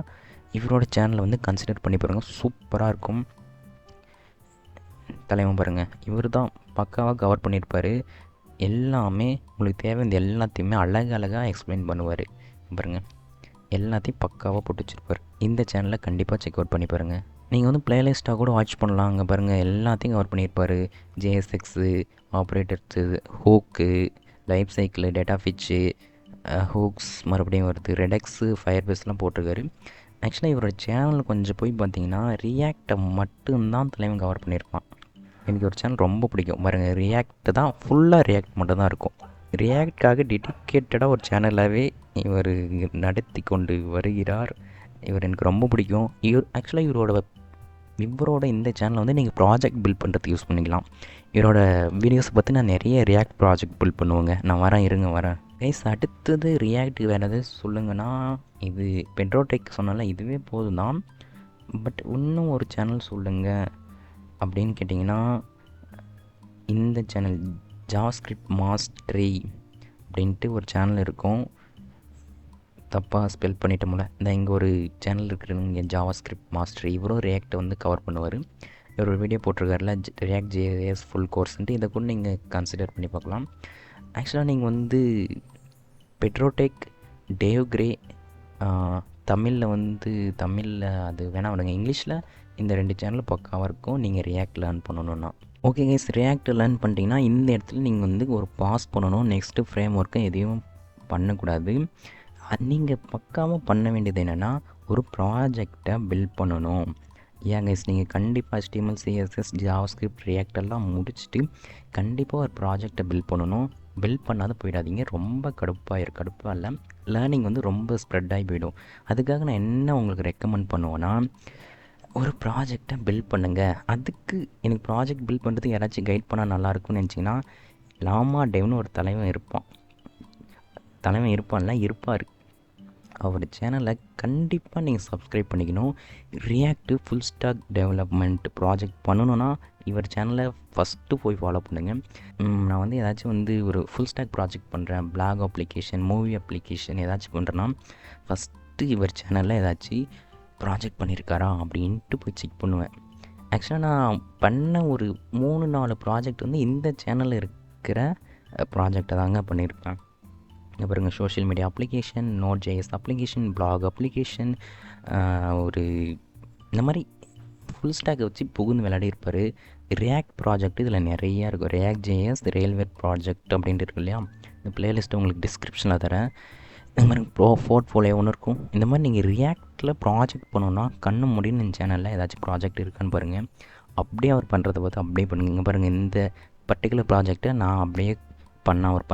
இவரோட சேனலை வந்து கன்சிடர் பண்ணி பாருங்கள், சூப்பராக இருக்கும். தலைவன் பாருங்கள், இவர் தான் பக்காவாக கவர் பண்ணியிருப்பார். எல்லாமே உங்களுக்கு தேவையான எல்லாத்தையுமே அழகழகாக எக்ஸ்பிளைன் பண்ணுவார். பாருங்கள், எல்லாத்தையும் பக்காவாக போட்டு வச்சுருப்பார். இந்த சேனலை கண்டிப்பாக செக் அவுட் பண்ணி பாருங்கள். நீங்கள் வந்து ப்ளேலிஸ்ட்டாக கூட வாட்ச் பண்ணலாம். அங்கே பாருங்கள், எல்லாத்தையும் கவர் பண்ணியிருப்பார். JSX, operators, hook, life cycle, data fetch, hooks மறுபடியும் வருது, ரெடெக்ஸு, ஃபயர்பேஸ்லாம் போட்டிருக்காரு. ஆக்சுவலாக இவரோட சேனல் கொஞ்சம் போய் பார்த்தீங்கன்னா ரியாக்டை மட்டும்தான் தலைவன் கவர் பண்ணியிருப்பான். எனக்கு ஒரு சேனல் ரொம்ப பிடிக்கும் பாருங்கள், ரியாக்ட் தான், ஃபுல்லாக ரியாக்ட் மட்டும் தான் இருக்கும். ரியாக்டாக டெடிக்கேட்டடாக ஒரு சேனலாகவே இவர் நடத்தி கொண்டு வருகிறார். இவர் எனக்கு ரொம்ப பிடிக்கும். ஆக்சுவலாக இவரோட இந்த சேனலை வந்து நீங்கள் ப்ராஜெக்ட் பில்ட் பண்ணுறதுக்கு யூஸ் பண்ணிக்கலாம். இவரோட வீடியோஸை பார்த்து நான் நிறைய ரியாக்ட் ப்ராஜெக்ட் பில்ட் பண்ணுவேங்க. நான் வரேன் கைஸ். அடுத்தது ரியாக்ட் வேறு எதாவது சொல்லுங்கன்னா, இது பெட்ரோடெக் சொன்னால இதுவே போதும் தான். பட் இன்னும் ஒரு சேனல் சொல்லுங்கள் அப்படின்னு கேட்டிங்கன்னா, இந்த சேனல் ஜாவாஸ்கிரிப்ட் மாஸ்டரி அப்படின்ட்டு ஒரு சேனல் இருக்கும். தப்பாக ஸ்பெல் பண்ணிட்டோம்ல, இந்த இங்கே ஒரு சேனல் இருக்குதுங்க, ஜாவாஸ்கிரிப்ட் மாஸ்டரி. இவரும் ரியாக்டை வந்து கவர் பண்ணுவார். இவர் ஒரு வீடியோ போட்டிருக்காருல, ரியாக்ட் ஜேஎஸ் ஃபுல் கோர்ஸ்ன்ட்டு. இதை கூட நீங்கள் கன்சிடர் பண்ணி பார்க்கலாம். ஆக்சுவலாக நீங்கள் வந்து பெட்ரோடெக், டேவ் கிரே, தமிழில் அது வேணாம் விடுங்க, இங்கிலீஷில் இந்த 2 சேனலும் பக்காவாக இருக்கும் நீங்கள் ரியாக்ட் லேர்ன் பண்ணணுன்னா. ஓகே கைஸ், ரியாக்ட் லேர்ன் பண்ணிட்டீங்கன்னா இந்த இடத்துல நீங்கள் வந்து ஒரு பாஸ் பண்ணணும். நெக்ஸ்ட்டு ஃப்ரேம் ஒர்க்கை எதையும் பண்ணக்கூடாது. நீங்கள் பக்காவாக பண்ண வேண்டியது என்னென்னா, ஒரு ப்ராஜெக்டை பில்ட் பண்ணணும். ஏன் கைஸ், நீங்கள் கண்டிப்பாக HTML, CSS, JavaScript, React எல்லாம் முடிச்சுட்டு கண்டிப்பாக ஒரு ப்ராஜெக்டை பில்ட் பண்ணணும். பில்ட் பண்ணாத போயிடாதீங்க. ரொம்ப கடுப்பாக இல்லை, லேர்னிங் வந்து ரொம்ப ஸ்ப்ரெட் ஆகி போயிடும். அதுக்காக நான் என்ன உங்களுக்கு ரெக்கமெண்ட் பண்ணுவேன்னா, ஒரு ப்ராஜெக்டை பில்ட் பண்ணுங்கள். அதுக்கு எனக்கு ப்ராஜெக்ட் பில்ட் பண்ணுறதுக்கு யாராச்சும் கைட் பண்ணால் நல்லாயிருக்கும்னு நினச்சிங்கன்னா, லாமா டேவ்னு ஒரு தலைவன் இருப்பார். அவர் சேனலை கண்டிப்பாக நீங்கள் சப்ஸ்கிரைப் பண்ணிக்கணும். React full stack development project பண்ணணுன்னா இவர் சேனலை ஃபஸ்ட்டு போய் ஃபாலோ பண்ணுங்கள். நான் வந்து ஏதாச்சும் வந்து ஒரு ஃபுல் ஸ்டாக் ப்ராஜெக்ட் பண்ணுறேன், பிளாக் அப்ளிகேஷன், மூவி அப்ளிகேஷன் ஏதாச்சும் பண்ணுறேன்னா ஃபஸ்ட்டு இவர் சேனலில் ஏதாச்சும் ப்ராஜெக்ட் பண்ணியிருக்காரா அப்படின்ட்டு போய் செக் பண்ணுவேன். ஆக்சுவலாக நான் பண்ண ஒரு 3-4 ப்ராஜெக்ட் வந்து இந்த சேனலில் இருக்கிற ப்ராஜெக்டை தாங்க பண்ணியிருக்கேன். இங்கே பாருங்கள், social media application, Node.js application, blog application, ஒரு இந்த மாதிரி ஃபுல் ஸ்டாக்கை வச்சு புகுந்து விளையாடிருப்பார். ரியாக்ட் ப்ராஜெக்ட் இதில் நிறையா இருக்கும். ரியாக்ட் ஜேஎஸ் ரயில்வே ப்ராஜெக்ட் அப்படின்ட்டு இருக்கு இல்லையா, இந்த ப்ளேலிஸ்ட்டு உங்களுக்கு டிஸ்கிரிப்ஷனில் தரேன். இந்த மாதிரி போர்ட்ஃபோலியோ ஒன்று இருக்கும். இந்த மாதிரி நீங்கள் ரியாக்டில் ப்ராஜெக்ட் பண்ணணுன்னா கண்ணு முடின்னு இந்த சேனலில் ஏதாச்சும் ப்ராஜெக்ட் இருக்கான்னு பாருங்கள். அப்படியே அவர் பண்ணுறதை பார்த்து அப்படியே பண்ணுங்க. இங்கே பாருங்கள், இந்த பர்டிகுலர் ப்ராஜெக்டை நான் அப்படியே அவர்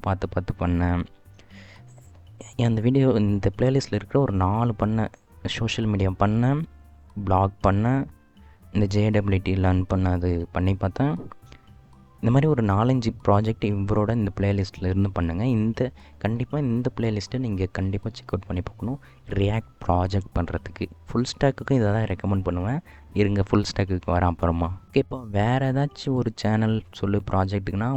பார்த்து பண்ணேன். அந்த வீடியோ இந்த ப்ளேலிஸ்ட்டில் இருக்கிற ஒரு 4 பண்ணேன். சோஷியல் மீடியா பண்ணேன், பிளாக் பண்ணேன், இந்த JWT லேர்ன் அது பண்ணி பார்த்தேன். இந்த மாதிரி ஒரு 4-5 ப்ராஜெக்ட் இவரோட இந்த ப்ளேலிஸ்ட்டில் இருந்து பண்ணுங்கள். கண்டிப்பாக இந்த ப்ளேலிஸ்ட்டை நீங்கள் கண்டிப்பாக செக் அவுட் பண்ணி பார்க்கணும். ரியாக்ட் ப்ராஜெக்ட் பண்ணுறதுக்கு ஃபுல் ஸ்டாக்குக்கும் இதை தான் ரெக்கமெண்ட் பண்ணுவேன். இருங்க, ஃபுல் ஸ்டாக்குக்கு வரேன் அப்புறமா. ஓகே, இப்போ வேறு ஏதாச்சும் ஒரு சேனல் ப்ராஜெக்ட்டுக்குன்னா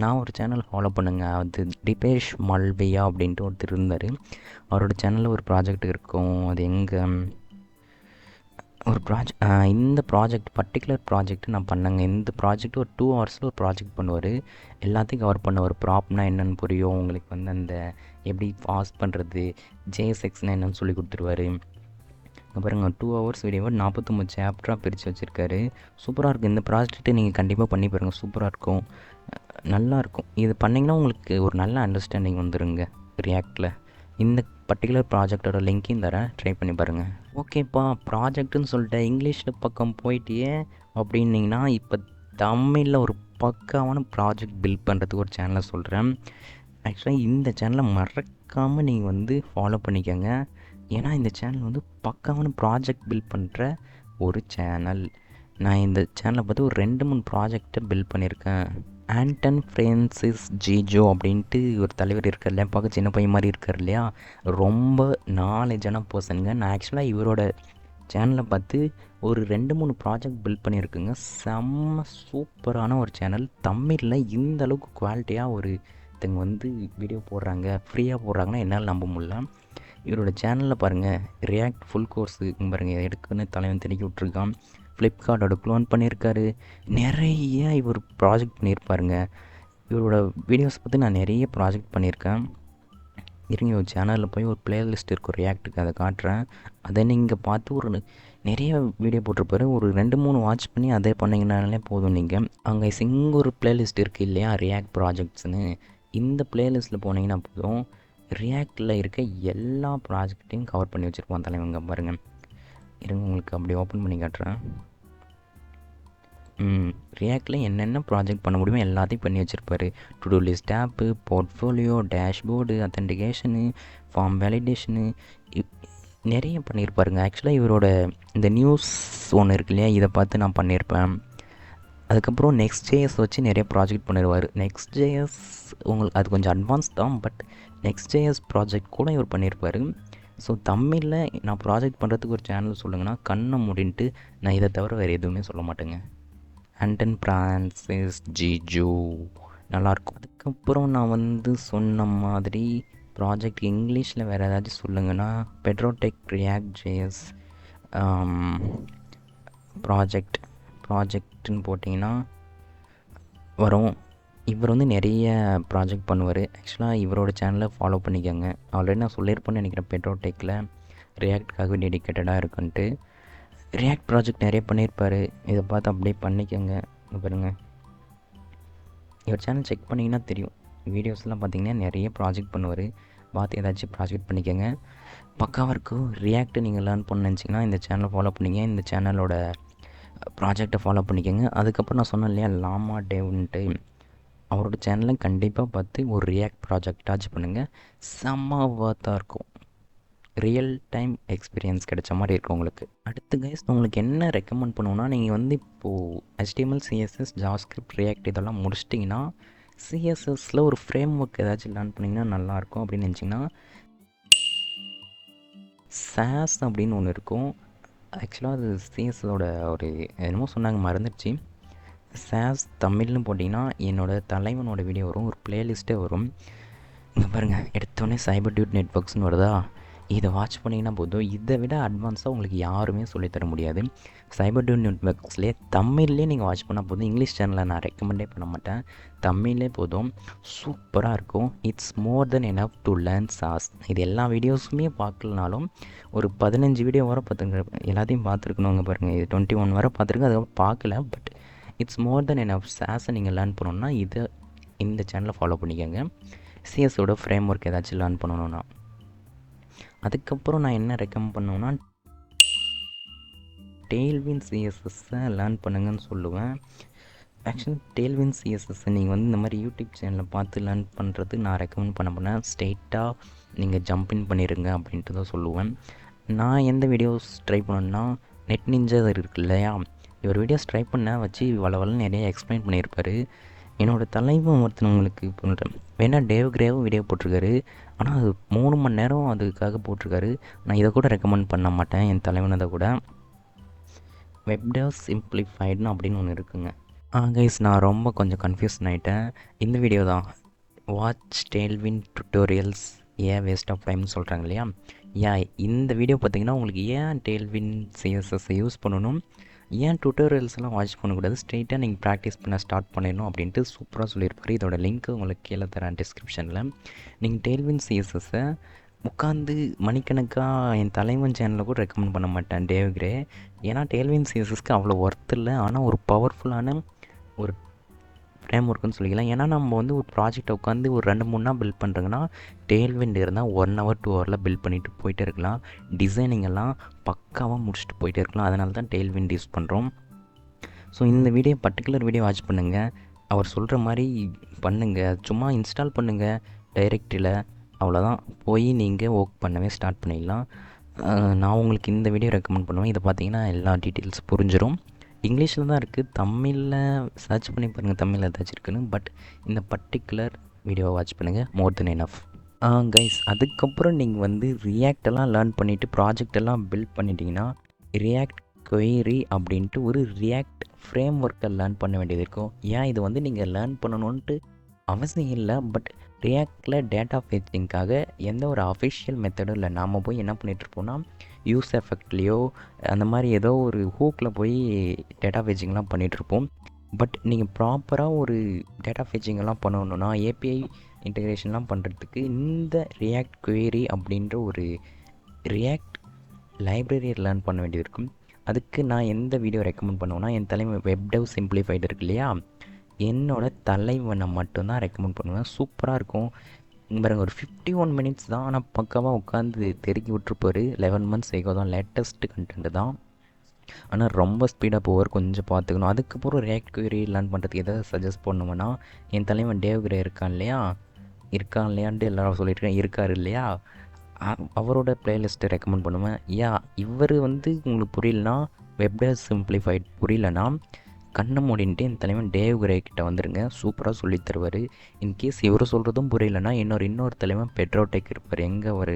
நான் ஒரு சேனல் ஃபாலோ பண்ணுங்க. அது டிபேஷ் மல்வியா அப்படின்ட்டு ஒருத்தர் இருந்தார். அவரோட சேனலில் ஒரு ப்ராஜெக்ட் இருக்கும். அது எங்கே ஒரு இந்த பர்டிகுலர் ப்ராஜெக்ட் நான் பண்ணேங்க. இந்த ப்ராஜெக்ட் ஒரு 2 ஹவர்ஸில் ஒரு ப்ராஜெக்ட் பண்ணுவார். எல்லாத்தையும் கவர் பண்ணுவார். ப்ராப்னா என்னென்னு புரியும் உங்களுக்கு, வந்து அந்த எப்படி பாஸ் பண்ணுறது, JSXனா என்னென்னு சொல்லி கொடுத்துருவாரு. பாருங்கள், 2 ஹவர்ஸ் வீடியோவை 49 சாப்டராக பிரித்து வச்சுருக்காரு. சூப்பராக இருக்கும். இந்த ப்ராஜெக்ட்டை நீங்கள் கண்டிப்பாக பண்ணி பாருங்கள், சூப்பராக இருக்கும், நல்லாயிருக்கும். இது பண்ணிங்கன்னா உங்களுக்கு ஒரு நல்ல அண்டர்ஸ்டாண்டிங் வந்துடுங்க ரியாக்டில். இந்த பர்டிகுலர் ப்ராஜெக்டோட லிங்க்கையும் தரேன், ட்ரை பண்ணி பாருங்கள். ஓகேப்பா, ப்ராஜெக்ட்டுன்னு சொல்லிட்டு இங்கிலீஷில் பக்கம் போயிட்டியே அப்படின்னிங்கன்னா, இப்போ தமிழில் ஒரு பக்காவான ப்ராஜெக்ட் பில்ட் பண்ணுறதுக்கு ஒரு சேனலை சொல்கிறேன். ஆக்சுவலாக இந்த சேனலை மறக்காமல் நீங்கள் வந்து ஃபாலோ பண்ணிக்கோங்க. ஏன்னா இந்த சேனல் வந்து பக்காவான ப்ராஜெக்ட் பில்ட் பண்ணுற ஒரு சேனல். நான் இந்த சேனலை பார்த்து ஒரு 2-3 ப்ராஜெக்டை பில்ட் பண்ணியிருக்கேன். ஆண்டன் ஃப்ரான்சிஸ் ஜிஜோ அப்படின்ட்டு ஒரு தலைவர் இருக்கார் இல்லையா, பார்க்க சின்ன பையன் மாதிரி இருக்கார் இல்லையா, ரொம்ப நாலேஜான பர்சனுங்க. நான் ஆக்சுவலாக இவரோட சேனலை பார்த்து ஒரு 2-3 ப்ராஜெக்ட் பில்ட் பண்ணியிருக்குங்க. செம்ம சூப்பரான ஒரு சேனல். தமிழில் இந்த அளவுக்கு குவாலிட்டியாக ஒருத்தங்க வந்து வீடியோ போடுறாங்க, ஃப்ரீயாக போடுறாங்கன்னா என்னால் நம்ப முடியல. இவரோட சேனலில் பாருங்கள், ரியாக்ட் ஃபுல் கோர்ஸு பாருங்கள், எடுக்குன்னு தலைவன் திணிக்கி விட்ருக்கான். ஃப்ளிப்கார்ட்டோட க்ளோன் பண்ணியிருக்காரு. நிறைய இவர் ப்ராஜெக்ட் பண்ணியிருப்பாருங்க. இவரோட வீடியோஸ் பற்றி நான் நிறைய ப்ராஜெக்ட் பண்ணியிருக்கேன். இருங்க ஒரு சேனலில் போய் ஒரு பிளேலிஸ்ட் இருக்கும் ரியாக்ட்டுக்கு, அதை காட்டுறேன். அதை நீங்கள் பார்த்து ஒரு நிறைய வீடியோ போட்டிருப்பாரு. ஒரு 2-3 வாட்ச் பண்ணி அதே பண்ணிங்கனாலே போதும். நீங்கள் அங்கே ஒரு பிளேலிஸ்ட் இருக்குது இல்லையா, ரியாக்ட் ப்ராஜெக்ட்ஸ்னு. இந்த பிளேலிஸ்ட்டில் போனீங்கன்னா போதும், ரியாக்டில் இருக்க எல்லா ப்ராஜெக்டையும் கவர் பண்ணி வச்சுருப்போம் தலைவங்க. பாருங்கள், இருங்க உங்களுக்கு அப்படி ஓப்பன் பண்ணி காட்டுறேன். ரியாக்டில் என்னென்ன ப்ராஜெக்ட் பண்ண முடியுமோ எல்லாத்தையும் பண்ணி வச்சுருப்பாரு. To do list app, portfolio, dashboard, authentication, form validation, நிறைய பண்ணியிருப்பாருங்க. ஆக்சுவலாக இவரோட இந்த நியூஸ் ஒன்று இருக்கு இல்லையா, இதை பார்த்து நான் பண்ணியிருப்பேன். அதுக்கப்புறம் Next.js வச்சு நிறைய ப்ராஜெக்ட் பண்ணிடுவார். Next.js உங்களுக்கு அது கொஞ்சம் அட்வான்ஸ் தான், பட் Next.js ப்ராஜெக்ட் கூட இவர் பண்ணியிருப்பார். ஸோ தமிழில் நான் ப்ராஜெக்ட் பண்ணுறதுக்கு ஒரு சேனல் சொல்லுங்கன்னா கண்ணை மூடின்ட்டு நான் இதை தவிர வேறு எதுவுமே சொல்ல மாட்டேங்க. ஆண்டன் பிரான்சிஸ் ஜிஜு நல்லாயிருக்கும். அதுக்கப்புறம் நான் சொன்ன மாதிரி ப்ராஜெக்ட் இங்கிலீஷில் வேறு ஏதாச்சும் சொல்லுங்கன்னா பெட்ரோடெக் ரியாக்ட் ஜேஎஸ் ப்ராஜெக்ட்னு போட்டிங்கன்னா வரும். இவர் நிறைய ப்ராஜெக்ட் பண்ணுவார். ஆக்சுவலாக இவரோட சேனலை ஃபாலோ பண்ணிக்கோங்க. ஆல்ரெடி நான் சொல்லியிருப்பேன்னு நினைக்கிறேன், பெட்ரோடெக்கில் ரியாக்ட்காகவே டெடிக்கேட்டடாக இருக்குன்ட்டு. ரியாக்ட் ப்ராஜெக்ட் நிறைய பண்ணியிருப்பார். இதை பார்த்து அப்படியே பண்ணிக்கோங்க. பாருங்கள், இவர் சேனல் செக் பண்ணிங்கன்னா தெரியும். வீடியோஸ்லாம் பார்த்திங்கன்னா நிறைய ப்ராஜெக்ட் பண்ணுவார். பார்த்து ஏதாச்சும் ப்ராஜெக்ட் பண்ணிக்கோங்க, பக்காவாக இருக்கும். ரியாக்ட் நீங்கள் லேர்ன் பண்ண நினச்சிங்கன்னா இந்த சேனலை ஃபாலோ பண்ணிங்க, இந்த சேனலோட ப்ராஜெக்டை ஃபாலோ பண்ணிக்கோங்க. அதுக்கப்புறம் நான் சொன்னேன் இல்லையா லாமா டேவ்ன்ட்டு, அவரோட சேனலை கண்டிப்பாக பார்த்து ஒரு ரியாக்ட் ப்ராஜெக்டாச்சும் பண்ணுங்கள். செம்ம வர்த்தாக இருக்கும். ரியல் டைம் எக்ஸ்பீரியன்ஸ் கிடைச்ச மாதிரி இருக்கும் உங்களுக்கு. அடுத்து கைஸ் உங்களுக்கு என்ன ரெக்கமெண்ட் பண்ணுவோன்னா, நீங்கள் இப்போது HTML, CSS, JavaScript, React இதெல்லாம் முடிச்சிட்டிங்கன்னா CSSல ஒரு ஃப்ரேம் ஒர்க் ஏதாச்சும் லேர்ன் பண்ணிங்கன்னா நல்லாயிருக்கும் அப்படின்னு நினச்சிங்கன்னா SAS அப்படின்னு ஒன்று இருக்கும். ஆக்சுவலாக அது CSஸோட ஒரு என்னமோ சொன்னாங்க, மறந்துடுச்சு. SAS தமிழ்னு போட்டிங்கன்னா என்னோடய தலைவனோட வீடியோ வரும், ஒரு ப்ளேலிஸ்ட்டே வரும். இங்கே பாருங்கள், எடுத்தோடனே சைபர் டியூட் நெட்வொர்க்ஸ்னு வருதா, இதை வாட்ச் பண்ணிங்கன்னா போதும். இதை விட அட்வான்ஸாக உங்களுக்கு யாருமே சொல்லித்தர முடியாது. சைபர் டியூட் நெட்வொர்க்ஸ்லேயே தமிழ்லேயே நீங்கள் வாட்ச் பண்ணால் போதும். இங்கிலீஷ் சேனலை நான் ரெக்கமெண்டே பண்ண மாட்டேன், தமிழ்லே போதும். சூப்பராக இருக்கும். It's more than enough to learn SAS. இது எல்லா வீடியோஸுமே பார்க்கலனாலும் ஒரு 15 வீடியோ வர பார்த்துங்க, எல்லாத்தையும் பார்த்துருக்கணுங்க. பாருங்கள், இது 21 வரை பார்த்துருக்கேன், அதுக்கப்புறம் பார்க்கல. But it's more than enough SASஸை நீங்கள் லேர்ன் பண்ணணுன்னா இந்த சேனலை ஃபாலோ பண்ணிக்கோங்க. CSஸோட ஃப்ரேம் ஒர்க் ஏதாச்சும் லேர்ன் பண்ணணுன்னா. அதுக்கப்புறம் நான் என்ன ரெக்கமெண்ட் பண்ணுவேன்னா டெய்ல்விண்ட் CSSஸை லேர்ன் பண்ணுங்கன்னு சொல்லுவேன். ஆக்சுவலி டெய்ல்விண்ட் CSSஸை நீங்கள் இந்த மாதிரி யூடியூப் சேனலில் பார்த்து லேர்ன் பண்ணுறது நான் ரெக்கமெண்ட் பண்ண போனேன். ஸ்ட்ரெயிட்டாக நீங்கள் ஜம்பின் பண்ணிடுங்க அப்படின்ட்டு தான் சொல்லுவேன். நான் எந்த வீடியோஸ் ட்ரை பண்ணேன்னா நெட் நிஞ்சா இருக்கு இல்லையா, இவர் வீடியோஸ் ட்ரை பண்ண வச்சு வளவலன்னு நிறைய எக்ஸ்பிளைன் பண்ணியிருப்பார். என்னோடய தலைவன் ஒருத்தனவங்களுக்கு பண்ணுறேன் வேணால் டேவ் கிரேவும் வீடியோ போட்டிருக்காரு, ஆனால் அது 3 மணி நேரம் அதுக்காக போட்டிருக்காரு. நான் இதை கூட ரெக்கமெண்ட் பண்ண மாட்டேன், என் தலைவனதை கூட. வெப்டெவ் சிம்பிளிஃபைடுன்னு அப்படின்னு ஒன்று இருக்குங்க. கைஸ், நான் ரொம்ப கொஞ்சம் கன்ஃபியூஷன் ஆகிட்டேன். இந்த வீடியோ தான் வாட்ச் டெய்ல்விண்ட் டுட்டோரியல்ஸ் வேஸ்ட் ஆஃப் டைம்னு சொல்கிறாங்க இல்லையா, இந்த வீடியோ பார்த்திங்கன்னா உங்களுக்கு ஏன் டெய்ல்விண்ட் CSSஸை யூஸ் பண்ணணும், ஏன் டுட்டோரியல்ஸ்லாம் வாட்ச் பண்ணக்கூடாது, ஸ்ட்ரெயிட்டாக நீங்கள் ப்ராக்டிஸ் பண்ண ஸ்டார்ட் பண்ணிடணும் அப்படின்ட்டு சூப்பராக சொல்லியிருப்பாரு. இதோட லிங்க்கு உங்களுக்கு கீழே தரேன் டிஸ்கிரிப்ஷனில். நீங்கள் டெய்ல்விண்ட் CSSஸை உட்காந்து மணிக்கணக்காக என் தலைவன் சேனலில் கூட ரெக்கமெண்ட் பண்ண மாட்டேன், டேவ் கிரே. ஏன்னா டெய்ல்விண்ட் CSSக்கு அவ்வளோ ஒர்த் இல்லை, ஆனால் ஒரு பவர்ஃபுல்லான ஒரு ஃப்ரேம் ஒர்க்குன்னு சொல்லிக்கலாம். ஏன்னா நம்ம ஒரு ப்ராஜெக்டை உட்காந்து ஒரு 2-3 நாள் பில்ட் பண்ணுறோங்கன்னா டெய்ல்விண்ட் இருந்தால் 1 hour 2 hourல பில்ட் பண்ணிவிட்டு போயிட்டே இருக்கலாம். டிசைனிங் எல்லாம் பக்காவாக முடிச்சுட்டு போயிட்டே இருக்கலாம். அதனால தான் டெய்ல்விண்ட் யூஸ் பண்ணுறோம். ஸோ இந்த பர்டிகுலர் வீடியோ வாட்ச் பண்ணுங்கள், அவர் சொல்கிற மாதிரி பண்ணுங்கள். சும்மா இன்ஸ்டால் பண்ணுங்கள் டைரெக்டில், அவ்வளோதான். போய் நீங்கள் ஒர்க் பண்ணவே ஸ்டார்ட் பண்ணிடலாம். நான் உங்களுக்கு இந்த வீடியோ ரெக்கமெண்ட் பண்ணுவேன். இதை பார்த்தீங்கன்னா எல்லா டீட்டெயில்ஸ் புரிஞ்சிடும். இங்கிலீஷில் தான் இருக்குது, தமிழில் சர்ச் பண்ணி பாருங்கள் தமிழில் ஏதாச்சும் இருக்குன்னு. பட் இந்த பர்டிகுலர் வீடியோவை வாட்ச் பண்ணுங்கள், மோர் தென் எனஃப். கைஸ், அதுக்கப்புறம் நீங்கள் ரியாக்டெல்லாம் லேர்ன் பண்ணிவிட்டு ப்ராஜெக்டெல்லாம் பில்ட் பண்ணிட்டீங்கன்னா ரியாக்ட் கொயரி அப்படின்ட்டு ஒரு ரியாக்ட் ஃப்ரேம் ஒர்க்கை லேர்ன் பண்ண வேண்டியது இருக்கும். ஏன் இது நீங்கள் லேர்ன் பண்ணணுன்ட்டு அவசியம் இல்லை, பட் ரியாக்டில் டேட்டா ஃபெச்சிங்காக எந்த ஒரு அஃபிஷியல் மெத்தடும் இல்லை. நாம் போய் என்ன பண்ணிகிட்ருப்போம்னா யூஸ் எஃபெக்ட்லேயோ அந்த மாதிரி ஏதோ ஒரு ஹூக்கில் போய் டேட்டா ஃபெச்சிங்லாம் பண்ணிகிட்ருப்போம். பட் நீங்கள் ப்ராப்பராக ஒரு டேட்டா ஃபெச்சிங்கெல்லாம் பண்ணணுன்னா ஏபிஐ இன்டகிரேஷன்லாம் பண்ணுறதுக்கு இந்த ரியாக்ட் query அப்படின்ற ஒரு ரியாக்ட் லைப்ரரியை லேர்ன் பண்ண வேண்டியது இருக்கும். அதுக்கு நான் எந்த வீடியோ ரெக்கமெண்ட் பண்ணுவேன்னா, என் தலைவன் வெப்டெவ் சிம்பிளிஃபைடு இருக்கு இல்லையா, என்னோட தலைவனை மட்டும்தான் ரெக்கமெண்ட் பண்ணுவேன். சூப்பராக இருக்கும். பாருங்க, ஒரு 51 மினிட்ஸ் தான், ஆனால் பக்காவாக உட்காந்து தெருக்கி விட்டுருப்பாரு. 11 மந்த்ஸ் ஏகோ தான், லேட்டஸ்ட்டு கண்டென்ட் தான். ஆனால் ரொம்ப ஸ்பீடாக போவார், கொஞ்சம் பார்த்துக்கணும். அதுக்கப்புறம் ரியாக்ட் query லேர்ன் பண்ணுறதுக்கு எதாவது சஜஸ்ட் பண்ணுவேன்னா, என் தலைவன் டேவ் கிரே இருக்கான் இல்லையான்ட்டு எல்லாரும் சொல்லியிருக்கேன், இருக்கார் இல்லையா, அவரோட பிளேலிஸ்ட்டை ரெக்கமெண்ட் பண்ணுவேன். இவர் வந்து உங்களுக்கு புரியலனா, வெப்டெவ் சிம்பிளிஃபைட் புரியலனா, கண்ணை மூடின்ட்டு என் தலைவன் டேவ் கிரே கிட்ட வந்துடுங்க, சூப்பராக சொல்லித் தருவார். இன்கேஸ் இவர் சொல்கிறதும் புரியலனா, இன்னொரு தலைவன் பெட்ரோடெக் இருப்பார். எங்கே அவர்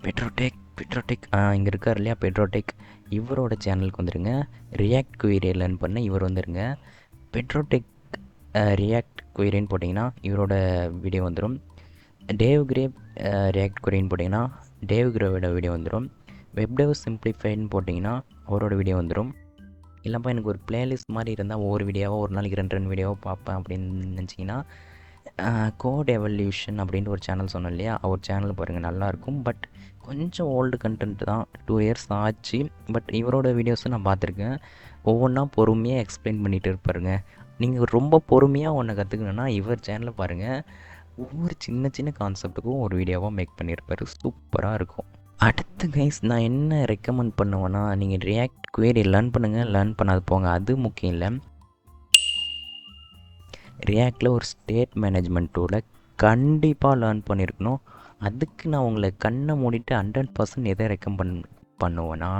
பெட்ரோடெக் இங்கே இருக்கார் இல்லையா, பெட்ரோடெக், இவரோட சேனலுக்கு வந்துடுங்க. ரியாக்ட் query லேர்ன் பண்ண இவர் வந்துடுங்க. பெட்ரோடெக் ரியாக்ட் queryன்னு போட்டிங்கன்னா இவரோட வீடியோ வந்துடும். டேவ் கிரே ரியாக்ட் queryன்னு போட்டிங்கன்னா டேவ் கிரேவோட வீடியோ வந்துடும். வெப்டெவ் சிம்பிளிஃபைடுன்னு போட்டிங்கன்னா அவரோட வீடியோ வந்துடும். இல்லைப்பா எனக்கு ஒரு பிளேலிஸ்ட் மாதிரி இருந்தால் ஒவ்வொரு வீடியோவாக ஒரு நாளைக்கு 2 வீடியோவாக பார்ப்பேன் அப்படின்னு நினச்சிங்கன்னா, கோட் எவல்யூஷன் அப்படின்ட்டு ஒரு சேனல் சொன்னோம் இல்லையா, அவர் சேனல் பாருங்கள், நல்லாயிருக்கும். பட் கொஞ்சம் ஓல்டு கண்டென்ட் தான், 2 இயர்ஸ் ஆச்சு. பட் இவரோட வீடியோஸும் நான் பார்த்துருக்கேன். ஒவ்வொன்றா பொறுமையாக எக்ஸ்பிளைன் பண்ணிகிட்டு இருப்பாருங்க. நீங்கள் ரொம்ப பொறுமையாக ஒன்றை கற்றுக்கணுன்னா இவர் சேனலை பாருங்கள். ஒவ்வொரு சின்ன கான்செப்ட்டுக்கும் ஒரு வீடியோவாக மேக் பண்ணியிருப்பார், சூப்பராக இருக்கும். அடுத்து கைஸ் நான் என்ன ரெக்கமெண்ட் பண்ணுவேன்னா, நீங்கள் ரியாக்ட் query லேர்ன் பண்ணுங்கள், லேர்ன் பண்ணாது போங்க, அது முக்கியம் இல்லை. ரியாக்டில் ஒரு ஸ்டேட் மேனேஜ்மெண்ட் டூலை கண்டிப்பாக லேர்ன் பண்ணியிருக்கணும். அதுக்கு நான் உங்களை கண்ணை மூடிட்டு 100% எதை ரெக்கமெண்ட் பண்ணுவேன்னா,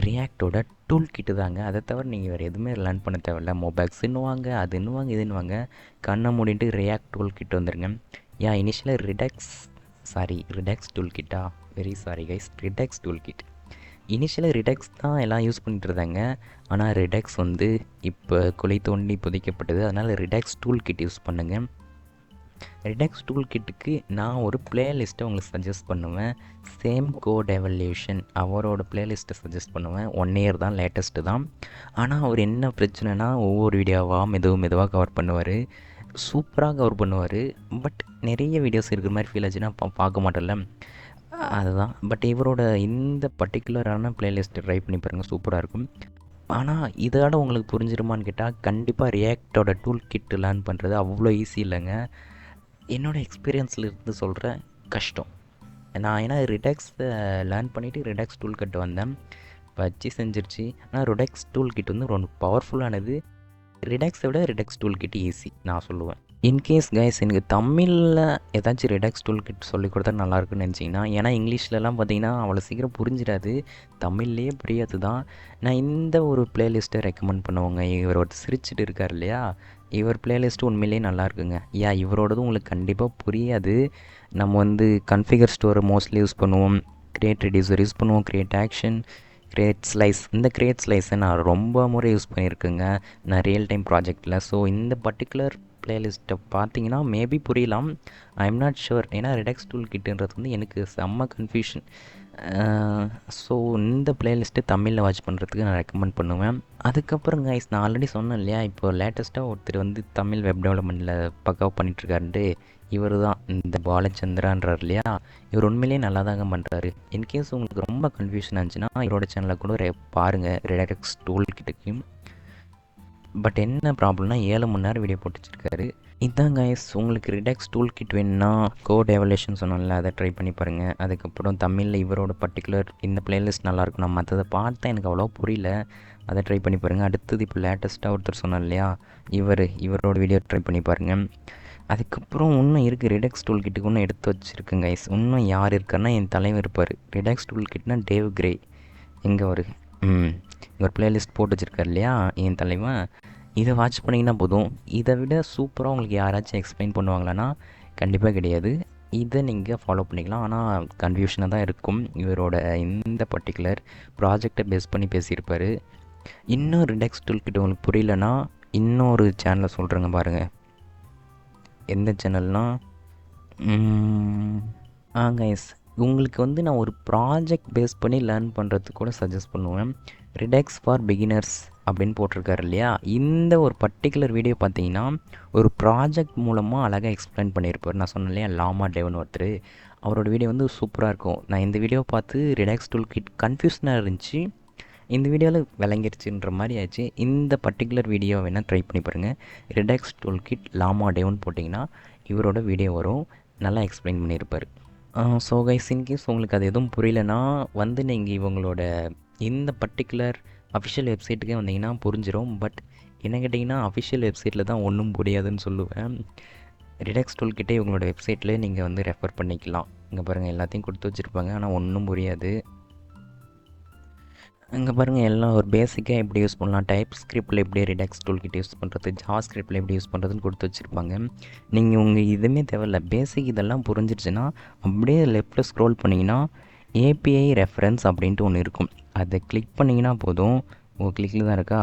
ரியாக்டோட டூல் கிட்டு தாங்க. அதை தவிர நீங்கள் வேறு எதுவுமே லேர்ன் பண்ண தேவையில்ல. மொபைல்ஸ்ன்னு வாங்க, அதுன்னு வாங்க, இதுன்னு வாங்க, கண்ணை மூடிட்டு ரியாக்ட் டூல் கிட் வந்துடுங்க. இனிஷியலாக ரிடக்ஸ் டூல் கிட்டா, very sorry guys, redux toolkit. இனிஷியலாக ரிடக்ஸ் தான் எல்லாம் யூஸ் பண்ணிகிட்டு இருந்தாங்க. ஆனால் ரிடக்ஸ் வந்து இப்போ குழி தோண்டி புதைக்கப்பட்டது. அதனால் ரிடக்ஸ் டூல் கிட் யூஸ் பண்ணுங்கள். ரிடக்ஸ் டூல் கிட்டுக்கு நான் ஒரு பிளேலிஸ்ட்டை உங்களுக்கு சஜஸ்ட் பண்ணுவேன். சேம் கோட் எவல்யூஷன் அவரோட பிளேலிஸ்ட்டை சஜஸ்ட் பண்ணுவேன். 1 இயர் தான், லேட்டஸ்ட்டு தான். ஆனால் அவர் என்ன பிரச்சனைனா, ஒவ்வொரு வீடியோவாக மெதுவாக கவர் பண்ணுவார், சூப்பராக கவர் பண்ணுவார். பட் நிறைய வீடியோஸ் இருக்கிற மாதிரி ஃபீல் ஆச்சுன்னா பார்க்க மாட்டேன்ல, அதுதான். பட் இவரோட இந்த பர்டிகுலரான பிளேலிஸ்ட்டை ட்ரை பண்ணி பாருங்கள், சூப்பராக இருக்கும். ஆனால் இதோட உங்களுக்கு புரிஞ்சிருமான்னு கேட்டால், கண்டிப்பாக ரியாக்டோட டூல் கிட் லேர்ன் பண்ணுறது அவ்வளோ ஈஸி இல்லைங்க. என்னோடய எக்ஸ்பீரியன்ஸில் இருந்து சொல்கிறேன், கஷ்டம். நான் ஏன்னா ரிடக்ஸை லேர்ன் பண்ணிவிட்டு ரிடக்ஸ் டூல் கிட் வந்தேன், வச்சு செஞ்சிருச்சு. ஆனால் ரிடக்ஸ் டூல் கிட் வந்து ரொம்ப பவர்ஃபுல்லானது. ரிடக்ஸை விட ரிடக்ஸ் டூல் கிட் ஈஸி நான் சொல்லுவேன். இன்கேஸ் கைஸ் எனக்கு தமிழில் ஏதாச்சும் ரிடக்ஸ் டூல் கிட் சொல்லிக் கொடுத்தா நல்லாயிருக்குன்னு நினச்சிங்கன்னா, ஏன்னா இங்கிலீஷ்லலாம் பார்த்தீங்கன்னா அவ்வளோ சீக்கிரம் புரிஞ்சிடாது, தமிழ்லேயே புரியாது தான். நான் இந்த ஒரு பிளேலிஸ்ட்டை ரெக்கமெண்ட் பண்ணுவேங்க. இவர் ஒரு சிரிச்சிட்டு இருக்கார் இல்லையா, இவர் பிளேலிஸ்ட்டு உண்மையிலேயே நல்லாயிருக்குங்க. இவரோடதும் உங்களுக்கு கண்டிப்பாக புரியாது. நம்ம வந்து கன்ஃபிகர் ஸ்டோரை மோஸ்ட்லி யூஸ் பண்ணுவோம், கிரியேட் ரெடியூசர் யூஸ் பண்ணுவோம், கிரியேட் ஆக்ஷன், கிரியேட் ஸ்லைஸ். இந்த கிரியேட் ஸ்லைஸை நான் ரொம்ப முறை யூஸ் பண்ணியிருக்கேங்க நான் ரியல் டைம் ப்ராஜெக்டில். ஸோ இந்த பர்டிகுலர் பிளேலிஸ்ட்டை பார்த்தீங்கன்னா மேபி புரியலாம், ஐ எம் நாட் ஷுர். ஏன்னா ரிடக்ஸ் டூல் கிட்டுன்றது வந்து எனக்கு செம்ம கன்ஃபியூஷன். ஸோ இந்த பிளேலிஸ்ட்டு தமிழில் வாட்ச் பண்ணுறதுக்கு நான் ரெக்கமெண்ட் பண்ணுவேன். அதுக்கப்புறம் கைஸ் நான் ஆல்ரெடி சொன்னேன் இல்லையா, இப்போ லேட்டஸ்ட்டாக ஒருத்தர் வந்து தமிழ் வெப் டெவலப்மெண்ட்டில் பக்காவாக பண்ணிகிட்ருக்காருன்ட்டு, இவர் தான் இந்த பாலச்சந்திரான்றார் இல்லையா, இவர் உண்மையிலேயே நல்லா தாங்க பண்ணுறாரு. இன்கேஸ் உங்களுக்கு ரொம்ப கன்ஃபியூஷன் ஆச்சுன்னா இவரோட சேனலில் கூட பாருங்கள், ரிடக்ஸ் டூல் கிட்டுக்கு. பட் என்ன ப்ராப்ளம்னா 7 மணி நேரம் வீடியோ போட்டு வச்சுருக்காரு. இதுதான் கைஸ், உங்களுக்கு ரிடக்ஸ் டூல் கிட் வேணுன்னா கோட் எவல்யூஷன் சொன்னோம்ல, அதை ட்ரை பண்ணி பாருங்கள். அதுக்கப்புறம் தமிழில் இவரோட பர்டிகுலர் இந்த பிளேலிஸ்ட் நல்லாயிருக்கும். நான் மற்றதை பார்த்தா எனக்கு அவ்வளோ புரியல, அதை ட்ரை பண்ணி பாருங்கள். அடுத்தது இப்போ லேட்டஸ்ட்டாக ஒருத்தர் சொன்னார் இல்லையா, இவரோட வீடியோ ட்ரை பண்ணி பாருங்கள். அதுக்கப்புறம் இன்னும் இருக்குது, ரிடக்ஸ் டூல் கிட்டுக்கு இன்னும் எடுத்து வச்சுருக்குங்க கைஸ். இன்னும் யார் இருக்காருன்னா என் தலைவர் இருப்பார். ரிடக்ஸ் டூல் கிட்னா டேவ் கிரே, எங்கே ஒரு ஒரு பிளேலிஸ்ட் போட்டு வச்சுருக்காரு இல்லையா என் தலைவன், இதை வாட்ச் பண்ணிங்கன்னா போதும். இதை விட சூப்பராக உங்களுக்கு யாராச்சும் எக்ஸ்பிளைன் பண்ணுவாங்களான்னா கண்டிப்பாக கிடையாது. இதை நீங்கள் ஃபாலோ பண்ணிக்கலாம். ஆனால் கன்ஃபியூஷனாக தான் இருக்கும். இவரோட இந்த பர்டிகுலர் ப்ராஜெக்டை பேஸ் பண்ணி பேசியிருப்பார். இன்னும் ரிடக்ஸ் டூல் கிட்ட உங்களுக்கு புரியலன்னா இன்னொரு சேனலை சொல்கிறேங்க பாருங்கள். எந்த சேனல்னால் கைஸ், உங்களுக்கு வந்து நான் ஒரு ப்ராஜெக்ட் பேஸ் பண்ணி லேர்ன் பண்ணுறதுக்கு கூட சஜஸ்ட் பண்ணுவேன். ரிடக்ஸ் ஃபார் பிகினர்ஸ் அப்படின்னு போட்டிருக்காரு இல்லையா, இந்த ஒரு பர்ட்டிகுலர் வீடியோ பார்த்தீங்கன்னா ஒரு ப்ராஜெக்ட் மூலமாக அழகாக எக்ஸ்பிளைன் பண்ணியிருப்பார். நான் சொன்னேன் இல்லையா, லாமா டேவன் ஒருத்தர், அவரோட வீடியோ வந்து சூப்பராக இருக்கும். நான் இந்த வீடியோ பார்த்து ரிலாக்ஸ் டூல் கிட் கன்ஃபியூஷனாக இருந்துச்சு, இந்த வீடியோவில் விளங்கிருச்சுன்ற மாதிரி ஆச்சு. இந்த பர்டிகுலர் வீடியோ வேணால் ட்ரை பண்ணி பாருங்கள். ரிலாக்ஸ் டூல் கிட் லாமா டேவன் போட்டிங்கன்னா இவரோட வீடியோ வரும், நல்லா எக்ஸ்பிளைன் பண்ணியிருப்பார். ஸோ கைஸ், இன்கேஸ் உங்களுக்கு அது எதுவும் புரியலனா வந்து நீங்கள் இவங்களோட இந்த பர்டிகுலர் அஃபிஷியல் வெப்சைட்டுக்கே வந்தீங்கன்னா புரிஞ்சிடும். பட் என்ன கேட்டிங்கன்னா அஃபிஷியல் வெப்சைட்டில் தான் ஒன்றும் புரியாதுன்னு சொல்லுவேன். ரிலாக்ஸ் டூல் கிட்டே இவங்களோட வெப்சைட்லேயே நீங்கள் வந்து ரெஃபர் பண்ணிக்கலாம். இங்கே பாருங்கள், எல்லாத்தையும் கொடுத்து வச்சுருப்பாங்க, ஆனால் ஒன்றும் புரியாது. இங்கே பாருங்கள், எல்லாம் ஒரு பேசிக்காக எப்படி யூஸ் பண்ணலாம், டைப் ஸ்கிரிப்டில் எப்படி ரிலாக்ஸ் டூல் கிட்ட யூஸ் பண்ணுறது, ஜாவா ஸ்கிரிப்டில் எப்படி யூஸ் பண்ணுறதுன்னு கொடுத்து வச்சுருப்பாங்க. நீங்கள் உங்கள் இதுவுமே தேவையில்ல, பேசிக் இதெல்லாம் புரிஞ்சிருச்சுன்னா அப்படியே லெஃப்ட்டில் ஸ்க்ரோல் பண்ணிங்கன்னா ஏபிஐ ரெஃபரன்ஸ் அப்படின்ட்டு ஒன்று இருக்கும். அதை கிளிக் பண்ணிங்கன்னா போதும். உங்கள் கிளிக்கில் தான் இருக்கா,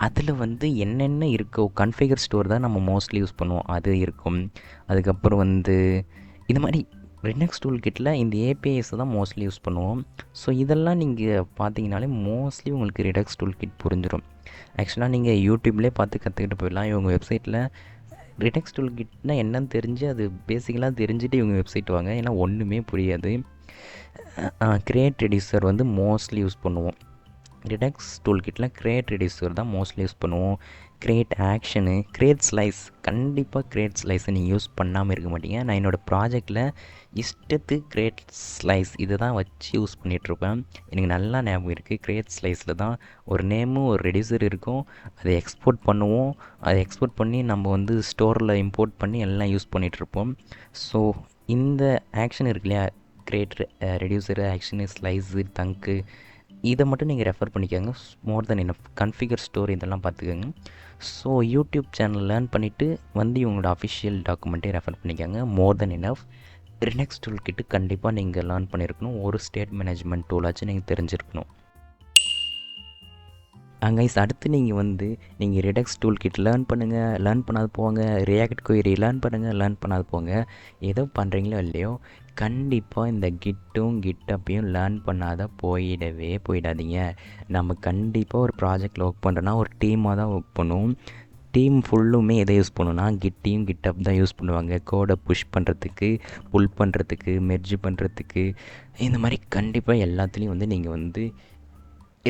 அதில் வந்து என்னென்ன இருக்கோ கன்ஃபிகர் ஸ்டோர் தான் நம்ம மோஸ்ட்லி யூஸ் பண்ணுவோம், அது இருக்கும். அதுக்கப்புறம் வந்து இந்த மாதிரி லினக்ஸ் டூல் கிட்டில் இந்த ஏபிஐஸை தான் மோஸ்ட்லி யூஸ் பண்ணுவோம். ஸோ இதெல்லாம் நீங்கள் பார்த்தீங்கனாலே மோஸ்ட்லி உங்களுக்கு லினக்ஸ் டூல் கிட் புரிஞ்சிடும். ஆக்சுவலாக நீங்கள் யூடியூப்லேயே பார்த்து கற்றுக்கிட்டு போயிடலாம். இவங்க வெப்சைட்டில் லினக்ஸ் டூல் கிட்னால் என்னன்னு தெரிஞ்சு அது பேசிக்கலாக தெரிஞ்சுட்டு இவங்க வெப்சைட் வாங்க, ஏன்னா ஒன்றுமே புரியாது. கிரியேட் ரெடியூசர் வந்து மோஸ்ட்லி யூஸ் பண்ணுவோம். லினக்ஸ் டூல் கிட்டில் கிரியேட் ரெடியூசர் தான் மோஸ்ட்லி யூஸ் பண்ணுவோம். கிரியேட் ஆக்ஷனு, கிரியேட் ஸ்லைஸ், கண்டிப்பாக கிரியேட் ஸ்லைஸை நீங்கள் யூஸ் பண்ணாமல் இருக்க மாட்டீங்க. நான் என்னோடய ப்ராஜெக்டில் இஷ்டத்துக்கு கிரியேட் ஸ்லைஸ் இதை தான் வச்சு யூஸ் பண்ணிகிட்ருப்பேன். எனக்கு நல்லா ஞாபகம் இருக்குது. கிரியேட் ஸ்லைஸில் தான் ஒரு நேமும் ஒரு ரெடியூசர் இருக்கும், அதை எக்ஸ்போர்ட் பண்ணுவோம். அதை எக்ஸ்போர்ட் பண்ணி நம்ம வந்து ஸ்டோரில் இம்போர்ட் பண்ணி எல்லாம் யூஸ் பண்ணிகிட்ருப்போம். ஸோ இந்த ஆக்ஷன் இருக்கு இல்லையா, கிரியேட் ரெடியூசரு, ஆக்ஷனு, ஸ்லைஸு, தங்கு, இதை மட்டும் நீங்கள் ரெஃபர் பண்ணிக்கோங்க. மோர் தென் இனஃப். கன்ஃபிகர் ஸ்டோர் இதெல்லாம் பார்த்துக்கோங்க. ஸோ யூடியூப் சேனல் லேர்ன் பண்ணிவிட்டு வந்து இவங்களோட அஃபிஷியல் டாக்குமெண்ட்டே ரெஃபர் பண்ணிக்கோங்க. மோர் தென் இனஃப். லினக்ஸ் டூல் கிட்டு கண்டிப்பாக நீங்கள் லேர்ன் பண்ணியிருக்கணும். ஒரு ஸ்டேட் மேனேஜ்மெண்ட் டூலாச்சும் நீங்கள் தெரிஞ்சிருக்கணும். கைஸ், அடுத்து நீங்கள் வந்து நீங்கள் ரிடக்ஸ் டூல் கிட் லேர்ன் பண்ணுங்கள், லேர்ன் பண்ணாது போங்க. ரியாக்ட் கொயரி லேர்ன் பண்ணுங்கள், லேர்ன் பண்ணாது போங்க. ஏதோ பண்ணுறீங்களோ இல்லையோ, கண்டிப்பாக இந்த கிட்டும் கிட்டப்பையும் லேர்ன் பண்ணாத போயிடாதீங்க. நம்ம கண்டிப்பாக ஒரு ப்ராஜெக்டில் ஒர்க் பண்ணுறோன்னா ஒரு டீமாக தான் ஒர்க் பண்ணுவோம். டீம் ஃபுல்லுமே எதை யூஸ் பண்ணுன்னா கிட்டையும் கிட்டப் தான் யூஸ் பண்ணுவாங்க. கோடை புஷ் பண்ணுறதுக்கு, புல் பண்ணுறதுக்கு, மெர்ஜ் பண்ணுறதுக்கு, இந்த மாதிரி கண்டிப்பாக எல்லாத்துலேயும் வந்து நீங்கள் வந்து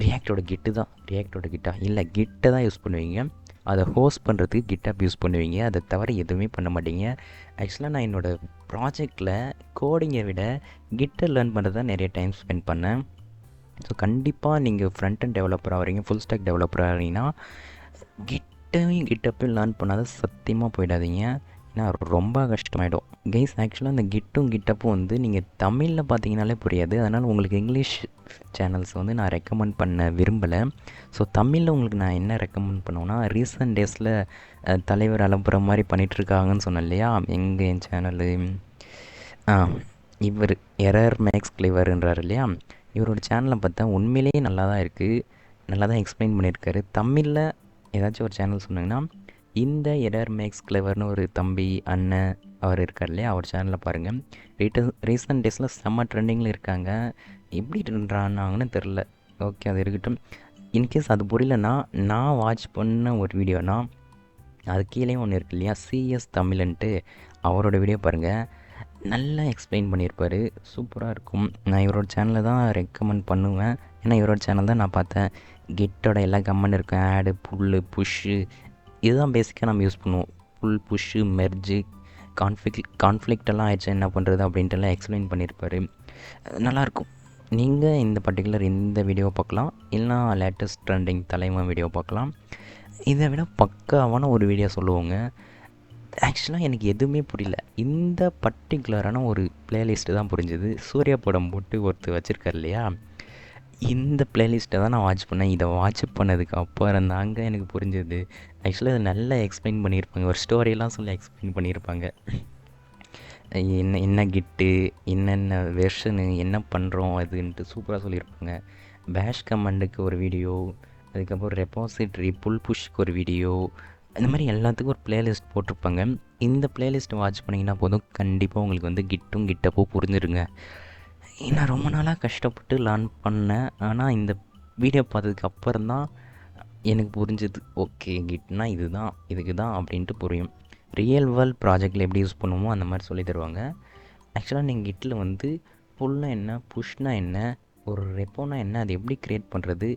ரியாக்டோட கிட்டா இல்லை கிட்டை தான் யூஸ் பண்ணுவீங்க. அதை ஹோஸ்ட் பண்ணுறதுக்கு கிட்டப் யூஸ் பண்ணுவீங்க. அதை தவிர எதுவுமே பண்ண மாட்டீங்க. ஆக்சுவலாக நான் என்னோடய ப்ராஜெக்டில் கோடிங்கை விட கிட்டை லேர்ன் பண்ணுறது தான் நிறைய டைம் ஸ்பெண்ட் பண்ணேன். ஸோ கண்டிப்பாக நீங்கள் ஃப்ரண்ட் அண்ட் டெவலப்பர் ஆகிறீங்க, ஃபுல் ஸ்டாக் டெவலப்பர் ஆகிறீங்கன்னா கிட்டையும் கிட்டப்பையும் லேர்ன் பண்ணாத சத்தியமாக போயிடாதீங்க, ஏன்னா ரொம்ப கஷ்டமாயிடும். கைஸ், ஆக்சுவலாக அந்த கிட்டும் கிட்டப்பும் வந்து நீங்கள் தமிழில் பார்த்தீங்கனாலே புரியாது. அதனால் உங்களுக்கு இங்கிலீஷ் சேனல்ஸ் வந்து நான் ரெக்கமெண்ட் பண்ண விரும்பலை. ஸோ தமிழில் உங்களுக்கு நான் என்ன ரெக்கமெண்ட் பண்ணுவேன்னா, ரீசன்ட் டேஸில் தலைவர் அலம்புற மாதிரி பண்ணிகிட்ருக்காங்கன்னு சொன்னேன் இல்லையா, என் சேனலு இவர் எரர் மேக்ஸ் கிளிவர்ன்றார் இல்லையா, இவரோட சேனலை பார்த்தா உண்மையிலேயே நல்லா தான் இருக்குது, நல்லா தான் எக்ஸ்பிளைன் பண்ணியிருக்காரு. தமிழில் ஏதாச்சும் ஒரு சேனல் சொன்னீங்கன்னா இந்த எரர் மேக்ஸ் கிளவர்னு ஒரு தம்பி அண்ணன் அவர் இருக்கார் இல்லையா, அவர் சேனலில் பாருங்கள். ரீசன்ட் டேஸில் செம்ம ட்ரெண்டிங்கில் இருக்காங்க. எப்படி ட்ரெண்டானாங்கன்னு தெரில. ஓகே, அது இருக்கட்டும். இன்கேஸ் அது புரியலன்னா நான் வாட்ச் பண்ண ஒரு வீடியோனா அது கீழே ஒன்று இருக்கு இல்லையா, சிஎஸ் தமிழ்ன்ட்டு, அவரோட வீடியோ பாருங்கள். நல்லா எக்ஸ்பிளைன் பண்ணியிருப்பார், சூப்பராக இருக்கும். நான் இவரோட சேனலில் தான் ரெக்கமெண்ட் பண்ணுவேன், ஏன்னா இவரோட சேனல் தான் நான் பார்த்தேன். கிட்டோட எல்லா கமெண்ட் இருக்கும், ஆடு, புல்லு, புஷ்ஷு, இதுதான் பேசிக்காக நம்ம யூஸ் பண்ணுவோம். புல், புஷ்ஷு, மெர்ஜு, கான்ஃப்ளிக்டெல்லாம் ஆயிடுச்சு என்ன பண்ணுறது அப்படின்ட்டுலாம் எக்ஸ்பிளைன் பண்ணியிருப்பார். நல்லாயிருக்கும். நீங்கள் இந்த பர்டிகுலர் இந்த வீடியோ பார்க்கலாம், இல்லைனா லேட்டஸ்ட் ட்ரெண்டிங் தலைவன் வீடியோ பார்க்கலாம். இதை விட பக்காவான ஒரு வீடியோ சொல்லுவோங்க. ஆக்சுவலாக எனக்கு எதுவுமே புரியல, இந்த பர்டிகுலரான ஒரு பிளேலிஸ்ட்டு தான் புரிஞ்சுது. சூர்யா படம் போட்டு ஒருத்தர் வச்சுருக்கார் இல்லையா, இந்த பிளேலிஸ்ட்டை தான் நான் வாட்ச் பண்ணேன். இதை வாட்ச் பண்ணதுக்கு அப்புறம் தாங்க எனக்கு புரிஞ்சது. ஆக்சுவலாக அதை நல்லா எக்ஸ்பிளைன் பண்ணியிருப்பாங்க, ஒரு ஸ்டோரியெல்லாம் சொல்லி எக்ஸ்பிளைன் பண்ணியிருப்பாங்க. என்ன கிட்டு, என்னென்ன வெர்ஷனு, என்ன பண்ணுறோம் அதுன்ட்டு சூப்பராக சொல்லியிருப்பாங்க. பேஷ் கமாண்டுக்கு ஒரு வீடியோ, அதுக்கப்புறம் ரெப்பாசிட்ரி புல் புஷ்க்கு ஒரு வீடியோ, இந்த மாதிரி எல்லாத்துக்கும் ஒரு பிளேலிஸ்ட் போட்டிருப்பாங்க. இந்த பிளேலிஸ்ட்டை வாட்ச் பண்ணிங்கன்னா போதும், கண்டிப்பாக உங்களுக்கு வந்து கிட்டும் கிட்டப்போ புரிஞ்சிருங்க. நான் ரொம்ப நாளாக கஷ்டப்பட்டு லேர்ன் பண்ணேன், ஆனால் இந்த வீடியோ பார்த்ததுக்கு அப்புறம் தான் எனக்கு புரிஞ்சது. ஓகே கிட்னா இதுதான், இதுக்கு தான் அப்படின்ட்டு புரியும். ரியல் வேர்ல்ட் ப்ராஜெக்ட்டில் எப்படி யூஸ் பண்ணுவோமோ அந்த மாதிரி சொல்லி தருவாங்க. ஆக்சுவலாக நீங்கள் கிட்டில் வந்து புல்னா என்ன, புஷ்னா என்ன, ஒரு ரெப்போனா என்ன, அது எப்படி க்ரியேட் பண்ணுறது,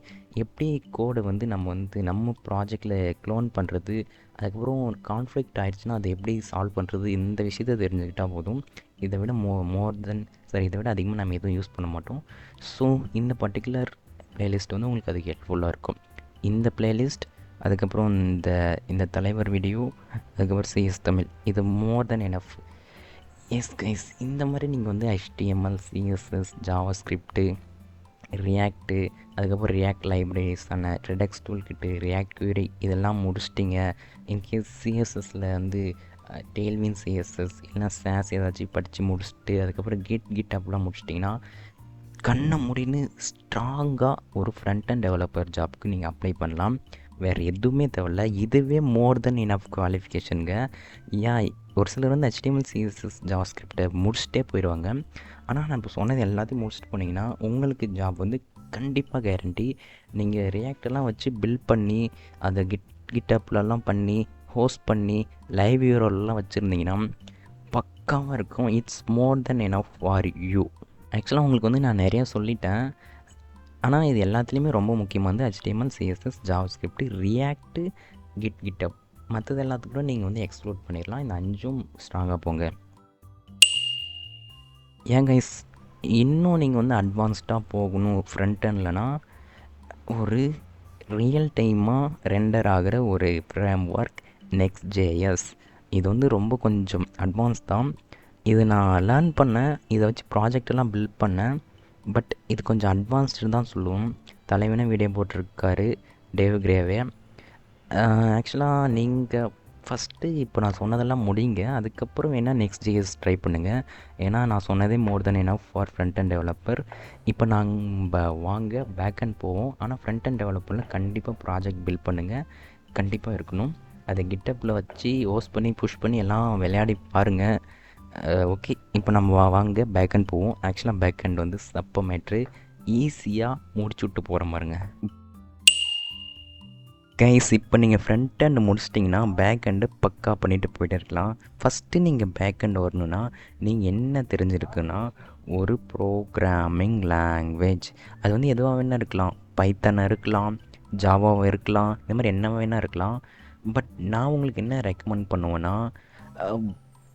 எப்படி கோடை வந்து நம்ம ப்ராஜெக்டில் க்ளோன் பண்ணுறது, அதுக்கப்புறம் கான்ஃப்ளிக்ட் ஆகிடுச்சுன்னா அதை எப்படி சால்வ் பண்ணுறது, இந்த விஷயத்தை தெரிஞ்சுக்கிட்டால் போதும். இதை விட இதை விட அதிகமாக நம்ம எதுவும் யூஸ் பண்ண மாட்டோம். ஸோ இந்த பர்டிகுலர் ப்ளேலிஸ்ட் வந்து உங்களுக்கு அதுக்கு ஹெல்ப்ஃபுல்லாக இருக்கும். இந்த ப்ளேலிஸ்ட், அதுக்கப்புறம் இந்த தலைவர் வீடியோ, அதுக்கப்புறம் சிஎஸ் தமிழ், இது மோர் தென் எனஃப். எஸ் கைஸ், இந்த மாதிரி நீங்கள் வந்து HTML, CSS, ஜாவா ஸ்கிரிப்டு, ரியாக்டு, அதுக்கப்புறம் ரியாக்ட் லைப்ரரிஸான ரெடக்ஸ் டூல் கிட்டு, ரியாக்ட் குவரி இதெல்லாம் முடிச்சிட்டிங்க. இன்கேஸ் சிஎஸ்எஸில் வந்து டெய்ல்வின் சிஎஸ்எஸ் இல்லைனா சாஸ் ஏதாச்சும் படித்து முடிச்சுட்டு அதுக்கப்புறம் கிட்டப்லாம் முடிச்சிட்டிங்கன்னா கண்ணை மூடின்னு ஸ்ட்ராங்காக ஒரு ஃப்ரண்ட் அண்ட் டெவலப்பர் ஜாப்க்கு நீங்கள் அப்ளை பண்ணலாம். வேறு எதுவுமே தேவையில்ல. இதுவே மோர் தென் இனஃப் குவாலிஃபிகேஷனுங்க. ஏன் ஒரு சிலர் வந்து HTML, CSS, ஜாவா ஸ்கிரிப்டை முடிச்சுட்டே போயிடுவாங்க. ஆனால் நான் இப்போ சொன்னது எல்லாத்தையும் முடிச்சுட்டு போனீங்கன்னா உங்களுக்கு ஜாப் வந்து கண்டிப்பாக கேரண்டி. நீங்கள் ரியாக்டெல்லாம் வச்சு பில்ட் பண்ணி அதை கிட்டப்லலாம் பண்ணி ஹோஸ்ட் பண்ணி லைவ் யூரோலாம் வச்சுருந்தீங்கன்னா பக்காவாக இருக்கும். It's more than enough for you. ஆக்சுவலாக உங்களுக்கு வந்து நான் நிறையா சொல்லிட்டேன். ஆனால் இது எல்லாத்துலேயுமே ரொம்ப முக்கியமாக வந்து HTML, CSS, ஜாவா ஸ்கிரிப்ட், ரியாக்டு, கிட்டப், மற்றது எல்லாத்துக்கூட நீங்கள் வந்து எக்ஸ்ப்ளோர் பண்ணிடலாம். இந்த 5ம் ஸ்ட்ராங்காக போங்க. ஏன் கைஸ், இன்னும் நீங்கள் வந்து அட்வான்ஸ்டாக போகணும் ஃப்ரண்ட் எண்ட்லனா, ஒரு ரியல் டைமாக ரெண்டர் ஆகிற ஒரு ஃப்ரேம் ஒர்க் Next.js. இது வந்து ரொம்ப கொஞ்சம் அட்வான்ஸ் தான். இது நான் லேர்ன் பண்ணேன், இதை வச்சு ப்ராஜெக்டெல்லாம் பில்ட் பண்ணேன். பட் இது கொஞ்சம் அட்வான்ஸ்டு தான் சொல்லுவோம். தலைவனே வீடியோ போட்டிருக்காரு, டேவ் கிரேவே. ஆக்சுவலாக நீங்கள் ஃபஸ்ட்டு இப்போ நான் சொன்னதெல்லாம் முடிங்க, அதுக்கப்புறம் வேணால் Next.js ட்ரை பண்ணுங்கள். ஏன்னா நான் சொன்னதே more than enough for front end developer. இப்போ நம்ம வாங்க பேக் அண்ட் போவோம். ஆனால் ஃப்ரண்ட் அண்ட் டெவலப்பரில் கண்டிப்பாக ப்ராஜெக்ட் பில்ட் பண்ணுங்கள், கண்டிப்பாக இருக்கணும். அதை கிட்டப்பில் வச்சு ஹோஸ்ட் பண்ணி புஷ் பண்ணி எல்லாம் விளையாடி பாருங்கள். ஓகே, இப்போ நம்ம வாங்க பேக் அண்ட் போவோம். ஆக்சுவலாக பேக் அண்ட் வந்து சப்ப மேட்ரு, ஈஸியாக முடிச்சு விட்டு போகிற மாதிரிங்க. கைஸ், இப்போ நீங்கள் ஃப்ரண்ட் ஹேண்டு முடிச்சிட்டிங்கன்னா பேக் ஹேண்டு பக்கா பண்ணிவிட்டு போய்ட்டு இருக்கலாம். ஃபஸ்ட்டு நீங்கள் பேக் ஹேண்டு வரணுன்னா நீங்கள் என்ன தெரிஞ்சிருக்குன்னா ஒரு ப்ரோக்ராமிங் லாங்குவேஜ். அது வந்து எதுவாக வேணால் இருக்கலாம், பைத்தானாக இருக்கலாம், ஜாவாவாக இருக்கலாம், இந்த மாதிரி என்ன வேணால் இருக்கலாம். பட் நான் உங்களுக்கு என்ன ரெக்கமெண்ட் பண்ணுவேன்னா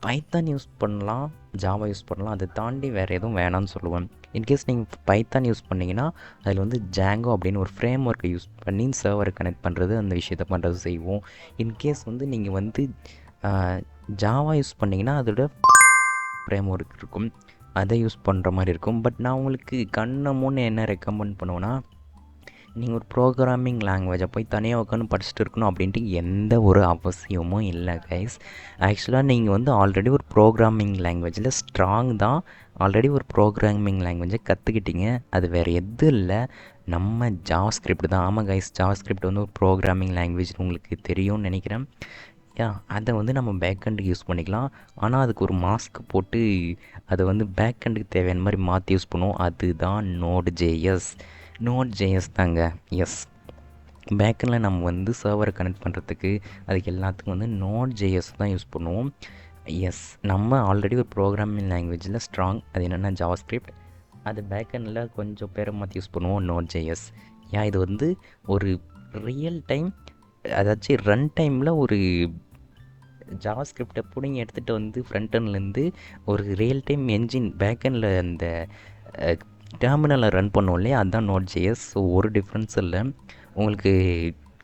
பைத்தான் யூஸ் பண்ணலாம், ஜாவா யூஸ் பண்ணலாம். அதை தாண்டி வேறு எதுவும் வேணாம்னு சொல்லுவேன். இன்கேஸ் நீங்கள் பைத்தான் யூஸ் பண்ணிங்கன்னா அதில் வந்து ஜாங்கோ அப்படின்னு ஒரு ஃப்ரேம் ஒர்க்கை யூஸ் பண்ணி சர்வரை கனெக்ட் பண்ணுறது, அந்த விஷயத்தை பண்ணுறது செய்வோம். இன்கேஸ் வந்து நீங்கள் வந்து ஜாவா யூஸ் பண்ணிங்கன்னா அதோட ஃப்ரேம் ஒர்க் இருக்கும், அதை யூஸ் பண்ணுற மாதிரி இருக்கும். பட் நான் உங்களுக்கு கண்ணமுன்னு என்ன ரெக்கமெண்ட் பண்ணுவேன்னா, நீங்கள் ஒரு ப்ரோக்ராமிங் லாங்குவேஜை போய் தனியாக உட்காந்து படிச்சுட்டு இருக்கணும் அப்படின்ட்டு எந்த ஒரு அவசியமும் இல்லை கைஸ். ஆக்சுவலாக நீங்கள் வந்து ஆல்ரெடி ஒரு ப்ரோக்ராமிங் லாங்குவேஜில் ஸ்ட்ராங் தான், ஆல்ரெடி ஒரு ப்ரோக்ராமிங் லாங்குவேஜை கற்றுக்கிட்டீங்க. அது வேறு எதுவும் இல்லை, நம்ம ஜாவா ஸ்கிரிப்ட் தான். ஆமாம் கைஸ், ஜாவா ஸ்கிரிப்ட் வந்து ஒரு ப்ரோக்ராமிங் லாங்குவேஜ் உங்களுக்கு தெரியும்னு நினைக்கிறேன். அதை வந்து நம்ம பேக்கெண்டுக்கு யூஸ் பண்ணிக்கலாம். ஆனால் அதுக்கு ஒரு மாஸ்க் போட்டு அதை வந்து பேக்கெண்டுக்கு தேவையான மாதிரி மாற்றி யூஸ் பண்ணுவோம். அதுதான் Node.js தாங்க. எஸ், பேக்கெண்டில் நம்ம வந்து சர்வரை கனெக்ட் பண்ணுறதுக்கு அதுக்கு எல்லாத்துக்கும் வந்து Node.js தான் யூஸ் பண்ணுவோம். எஸ், நம்ம ஆல்ரெடி ஒரு ப்ரோக்ராமிங் லாங்குவேஜில் ஸ்ட்ராங், அது என்னென்னா ஜாவா ஸ்கிரிப்ட். அது பேக்கெண்டில் கொஞ்சம் பேரை மாற்றி யூஸ் பண்ணுவோம் Node.js. இது வந்து ஒரு ரியல் டைம், அதாச்சும் ரன் டைமில் ஒரு ஜாவா ஸ்கிரிப்டை பிடிங்கி எடுத்துகிட்டு வந்து ஃப்ரண்ட் எண்ட்லேருந்து ஒரு ரியல் டைம் என்ஜின் பேக்கெண்டில் அந்த டெர்மினலில் ரன் பண்ணுவோம் இல்லையா, அதுதான் Node.js. ஸோ ஒரு டிஃப்ரென்ஸ் இல்லை. உங்களுக்கு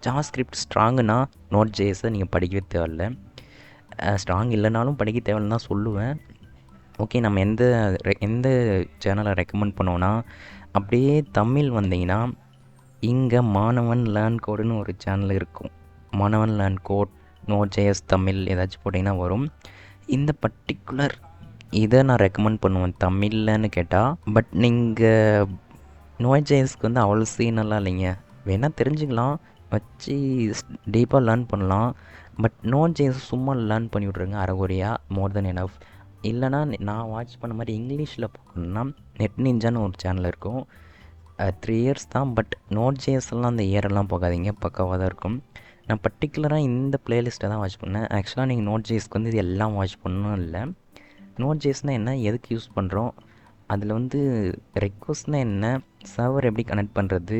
ஜாவா ஸ்கிரிப்ட் ஸ்ட்ராங்குன்னா Node.js-ஐ நீங்கள் படிக்கவே தேவையில்ல. ஸ்ட்ராங் இல்லைனாலும் படிக்க தேவைன்னு தான் சொல்லுவேன். ஓகே, நம்ம எந்த சேனலை ரெக்கமெண்ட் பண்ணுவோன்னா, அப்படியே தமிழ் வந்தீங்கன்னா இங்கே மாணவன் லேர்ன் கோடுன்னு ஒரு சேனல் இருக்கும். மாணவன் லேர்ன் கோட், Node.js தமிழ் ஏதாச்சும் போட்டிங்கன்னா வரும். இந்த பர்டிகுலர் இதை நான் ரெக்கமெண்ட் பண்ணுவேன் தமிழ்லன்னு கேட்டால். பட் நீங்கள் Node.jsக்கு வந்து அவ்வளோ சீனெல்லாம் இல்லைங்க, வேணால் தெரிஞ்சுக்கலாம், வச்சு டீப்பாக லேர்ன் பண்ணலாம். பட் Node.js சும்மா லேர்ன் பண்ணி விட்ருங்க அரைகுறையாக, மோர் தென் எனஃப். இல்லைனா நான் வாட்ச் பண்ண மாதிரி இங்கிலீஷில் பார்க்கணுன்னா நெட் நிஞ்சான்னு ஒரு சேனல் இருக்கும். 3 இயர்ஸ் தான். பட் Node.jsலாம் அந்த இயரெல்லாம் போகாதீங்க, பக்காவாக தான் இருக்கும். நான் பர்டிகுலராக இந்த பிளேலிஸ்ட்டை தான் வாட்ச் பண்ணேன். ஆக்சுவலாக நீங்கள் Node.jsக்கு வந்து இது எல்லாம் வாட்ச் பண்ணணும் இல்லை. Node.jsனால் என்ன, எதுக்கு யூஸ் பண்ணுறோம், அதில் வந்து ரெக்வஸ்ட்னால் என்ன, சர்வர் எப்படி கனெக்ட் பண்ணுறது,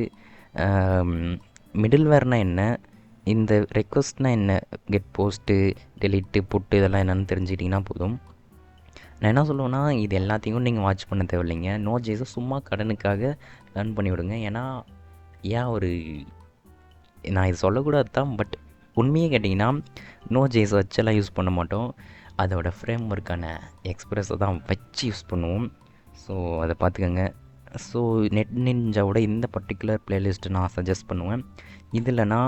மிடில்வேர்னால் என்ன, இந்த ரெக்வஸ்ட்னால் என்ன, கெட் போஸ்ட்டு, டெலிட்டு, புட்டு இதெல்லாம் என்னென்னு தெரிஞ்சுக்கிட்டிங்கன்னா போதும். நான் என்ன சொல்லுவேன்னா, இது எல்லாத்தையும் நீங்கள் வாட்ச் பண்ண தேவையில்லைங்க. Node.jsஐ சும்மா கடனுக்காக லேர்ன் பண்ணி விடுங்க. ஏன்னா ஒரு நான் இது சொல்லக்கூடாது தான், பட் உண்மையே கேட்டிங்கன்னா Node.js வச்செல்லாம் யூஸ் பண்ண மாட்டோம். அதோட ஃப்ரேம் ஒர்க்கான எக்ஸ்பிரஸை தான் வச்சு யூஸ் பண்ணுவோம். ஸோ அதை பார்த்துக்கோங்க. ஸோ நெட் நிஞ்சாவோட இந்த பர்டிகுலர் பிளேலிஸ்ட்டு நான் சஜஸ்ட் பண்ணுவேன். இதில்னா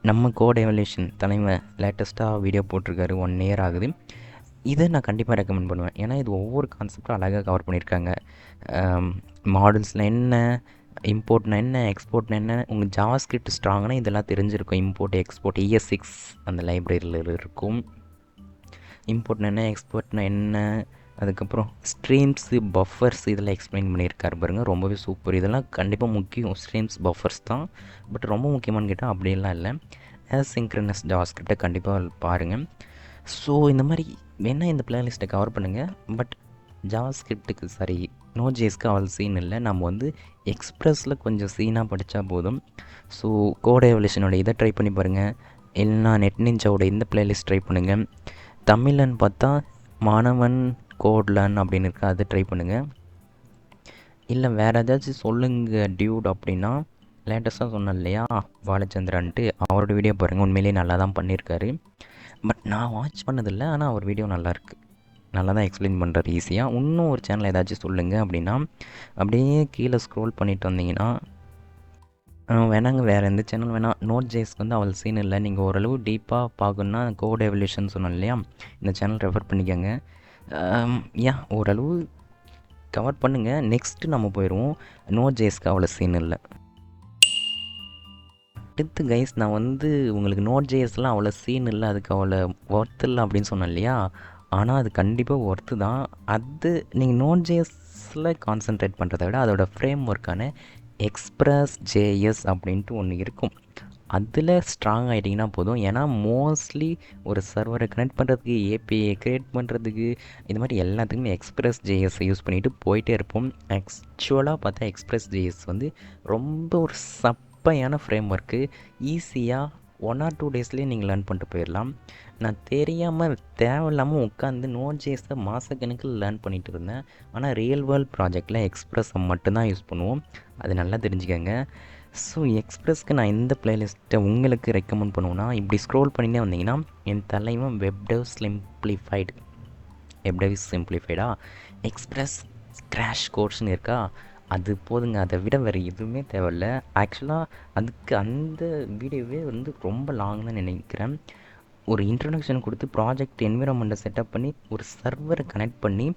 நம்ம கோட் எவல்யூஷன் தலைமை லேட்டஸ்ட்டாக வீடியோ போட்டிருக்காரு, 1 இயர் ஆகுது. இதை நான் கண்டிப்பாக ரெக்கமெண்ட் பண்ணுவேன். ஏன்னா இது ஒவ்வொரு கான்செப்டும் அழகாக கவர் பண்ணியிருக்காங்க. மாடல்ஸில் என்ன, இம்போர்ட்னா என்ன, எக்ஸ்போர்ட்னா என்ன, உங்கள் ஜாவாஸ்கிரிப்ட் ஸ்ட்ராங்னா இதெல்லாம் தெரிஞ்சிருக்கும். இம்போர்ட் எக்ஸ்போர்ட் ES6 அந்த லைப்ரரியில் இருக்கும். இம்போர்ட்னா என்ன, எக்ஸ்போர்ட்னா என்ன, அதுக்கப்புறம் ஸ்ட்ரீம்ஸு, பஃபர்ஸ் இதெல்லாம் எக்ஸ்பிளைன் பண்ணியிருக்காரு பாருங்கள், ரொம்பவே சூப்பர். இதெல்லாம் கண்டிப்பாக முக்கியம். ஸ்ட்ரீம்ஸ், பஃபர்ஸ் தான், பட் ரொம்ப முக்கியமானு கேட்டால் அப்படியெல்லாம் இல்லை. சிங்க்ரனஸ் ஜாவாஸ்கிரிப்டை கண்டிப்பாக பாருங்கள். ஸோ இந்த மாதிரி வேணால் இந்த பிளேலிஸ்ட்டை கவர் பண்ணுங்கள். பட் ஜாவாஸ்கிரிப்டுக்கு சாரி Node.jsக்கு அவ்வளோ சீன் இல்லை. நம்ம வந்து எக்ஸ்ப்ரெஸில் கொஞ்சம் சீனாக படித்தா போதும். ஸோ கோட் எவல்யூஷனோட இதை ட்ரை பண்ணி பாருங்கள். இல்லைனா நெட் நிஞ்சாவோட இந்த பிளேலிஸ்ட் ட்ரை பண்ணுங்கள். தமிழ்னு பார்த்தா மாணவன் கோட்லன் அப்படின்னு இருக்கு, அதை ட்ரை பண்ணுங்கள். இல்லை வேறு ஏதாச்சும் சொல்லுங்கள் டியூட் அப்படின்னா, லேட்டஸ்ட்டாக சொன்னேன் இல்லையா பாலச்சந்திரன்ட்டு, அவரோட வீடியோ பாருங்கள். உண்மையிலேயே நல்லா தான் பண்ணியிருக்காரு. பட் நான் வாட்ச் பண்ணதில்லை, ஆனால் அவர் வீடியோ நல்லாயிருக்கு, நல்லா தான் எக்ஸ்பிளைன் பண்ணுறாரு ஈஸியாக. இன்னும் ஒரு சேனல் ஏதாச்சும் சொல்லுங்கள் அப்படின்னா, அப்படியே கீழே ஸ்க்ரோல் பண்ணிட்டு வந்தீங்கன்னா வேணாங்க, வேறு எந்த சேனல் வேணாம். Node.jsக்கு வந்து அவ்வளோ சீன் இல்லை. நீங்கள் ஓரளவு டீப்பாக பார்க்கணுன்னா கோட் எவல்யூஷன் சொன்னோம் இல்லையா, இந்த சேனல் ரெஃபர் பண்ணிக்கோங்க. ஓரளவு கவர் பண்ணுங்கள். நெக்ஸ்ட்டு நம்ம போயிடுவோம். Node.jsக்கு அவ்வளோ சீன் இல்லை. அடுத்து கைஸ், நான் வந்து உங்களுக்கு Node.jsலாம் அவ்வளோ சீன் இல்லை, அதுக்கு அவ்வளோ ஒர்த் இல்லை அப்படின்னு சொன்னேன் இல்லையா, ஆனால் அது கண்டிப்பாக ஒர்த்து தான். அது நீங்கள் Node.jsல கான்சன்ட்ரேட் பண்ணுறத விட அதோட ஃப்ரேம் ஒர்க்கான Express.js அப்படின்ட்டு ஒன்று இருக்கும், அதில் ஸ்ட்ராங் ஆகிட்டிங்கன்னா போதும். ஏன்னா மோஸ்ட்லி ஒரு சர்வரை கனெக்ட் பண்ணுறதுக்கு, ஏபிஐ க்ரியேட் பண்ணுறதுக்கு, இந்த மாதிரி எல்லாத்துக்குமே Express.js யூஸ் பண்ணிவிட்டு போயிட்டே இருப்போம். ஆக்சுவலாக பார்த்தா Express.js வந்து ரொம்ப ஒரு சப்பையான ஃப்ரேம் ஒர்க்கு. ஈஸியாக 1 or 2 டேஸ்லேயே நீங்கள் லேர்ன் பண்ணிட்டு போயிடலாம். நான் தெரியாமல் தேவையில்லாமல் உட்காந்து Node.jsஐ மாதக்கணக்கில் லேர்ன் பண்ணிகிட்டு இருந்தேன். ஆனால் ரியல் வேர்ல்ட் ப்ராஜெக்டில் எக்ஸ்ப்ரெஸ்ஸை மட்டும்தான் யூஸ் பண்ணுவோம், அது நல்லா தெரிஞ்சுக்கங்க. ஸோ எக்ஸ்ப்ரெஸ்க்கு நான் இந்த பிளேலிஸ்ட்டை உங்களுக்கு ரெக்கமெண்ட் பண்ணுவேன்னா, இப்படி ஸ்க்ரோல் பண்ணினே வந்தீங்கன்னா என் தலைவன் வெப்டெவ் சிம்பிளிஃபைடா எக்ஸ்ப்ரெஸ் கிராஷ் கோர்ஸ்னு இருக்கா, அது போதுங்க. அதை விட வேறு எதுவுமே தேவையில்ல. ஆக்சுவலாக அதுக்கு அந்த வீடியோவே வந்து ரொம்ப லாங் தான் நினைக்கிறேன். ஒரு இன்ட்ரடக்ஷன் கொடுத்து ப்ராஜெக்ட் என்விரான்மெண்ட்டை செட்டப் பண்ணி ஒரு சர்வரை கனெக்ட் பண்ணி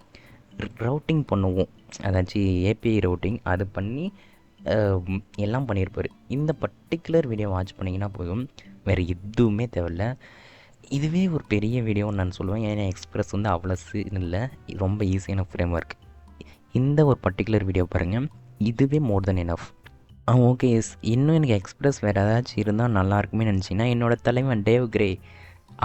ரவுட்டிங் பண்ணுவோம், அதாச்சும் ஏபிஐ ரவுட்டிங் அது பண்ணி எல்லாம் பண்ணியிருப்பார். இந்த பர்டிகுலர் வீடியோ வாட்ச் பண்ணிங்கன்னா போதும், வேறு எதுவுமே தேவையில்ல. இதுவே ஒரு பெரிய வீடியோன்னு நான் சொல்லுவேன். ஏன்னா எக்ஸ்ப்ரெஸ் வந்து அவ்வளோ இல்லை, ரொம்ப ஈஸியான ஃப்ரேம் ஒர்க். இந்த ஒரு பர்டிகுலர் வீடியோ பாருங்கள், இதுவே மோர் தென் எனஃப். ஓகே, இன்னும் எனக்கு எக்ஸ்ப்ரெஸ் வேறு ஏதாச்சும் இருந்தால் நல்லாயிருக்குமே நினச்சிங்கன்னா, என்னோடய தலைவன் டேவ் கிரே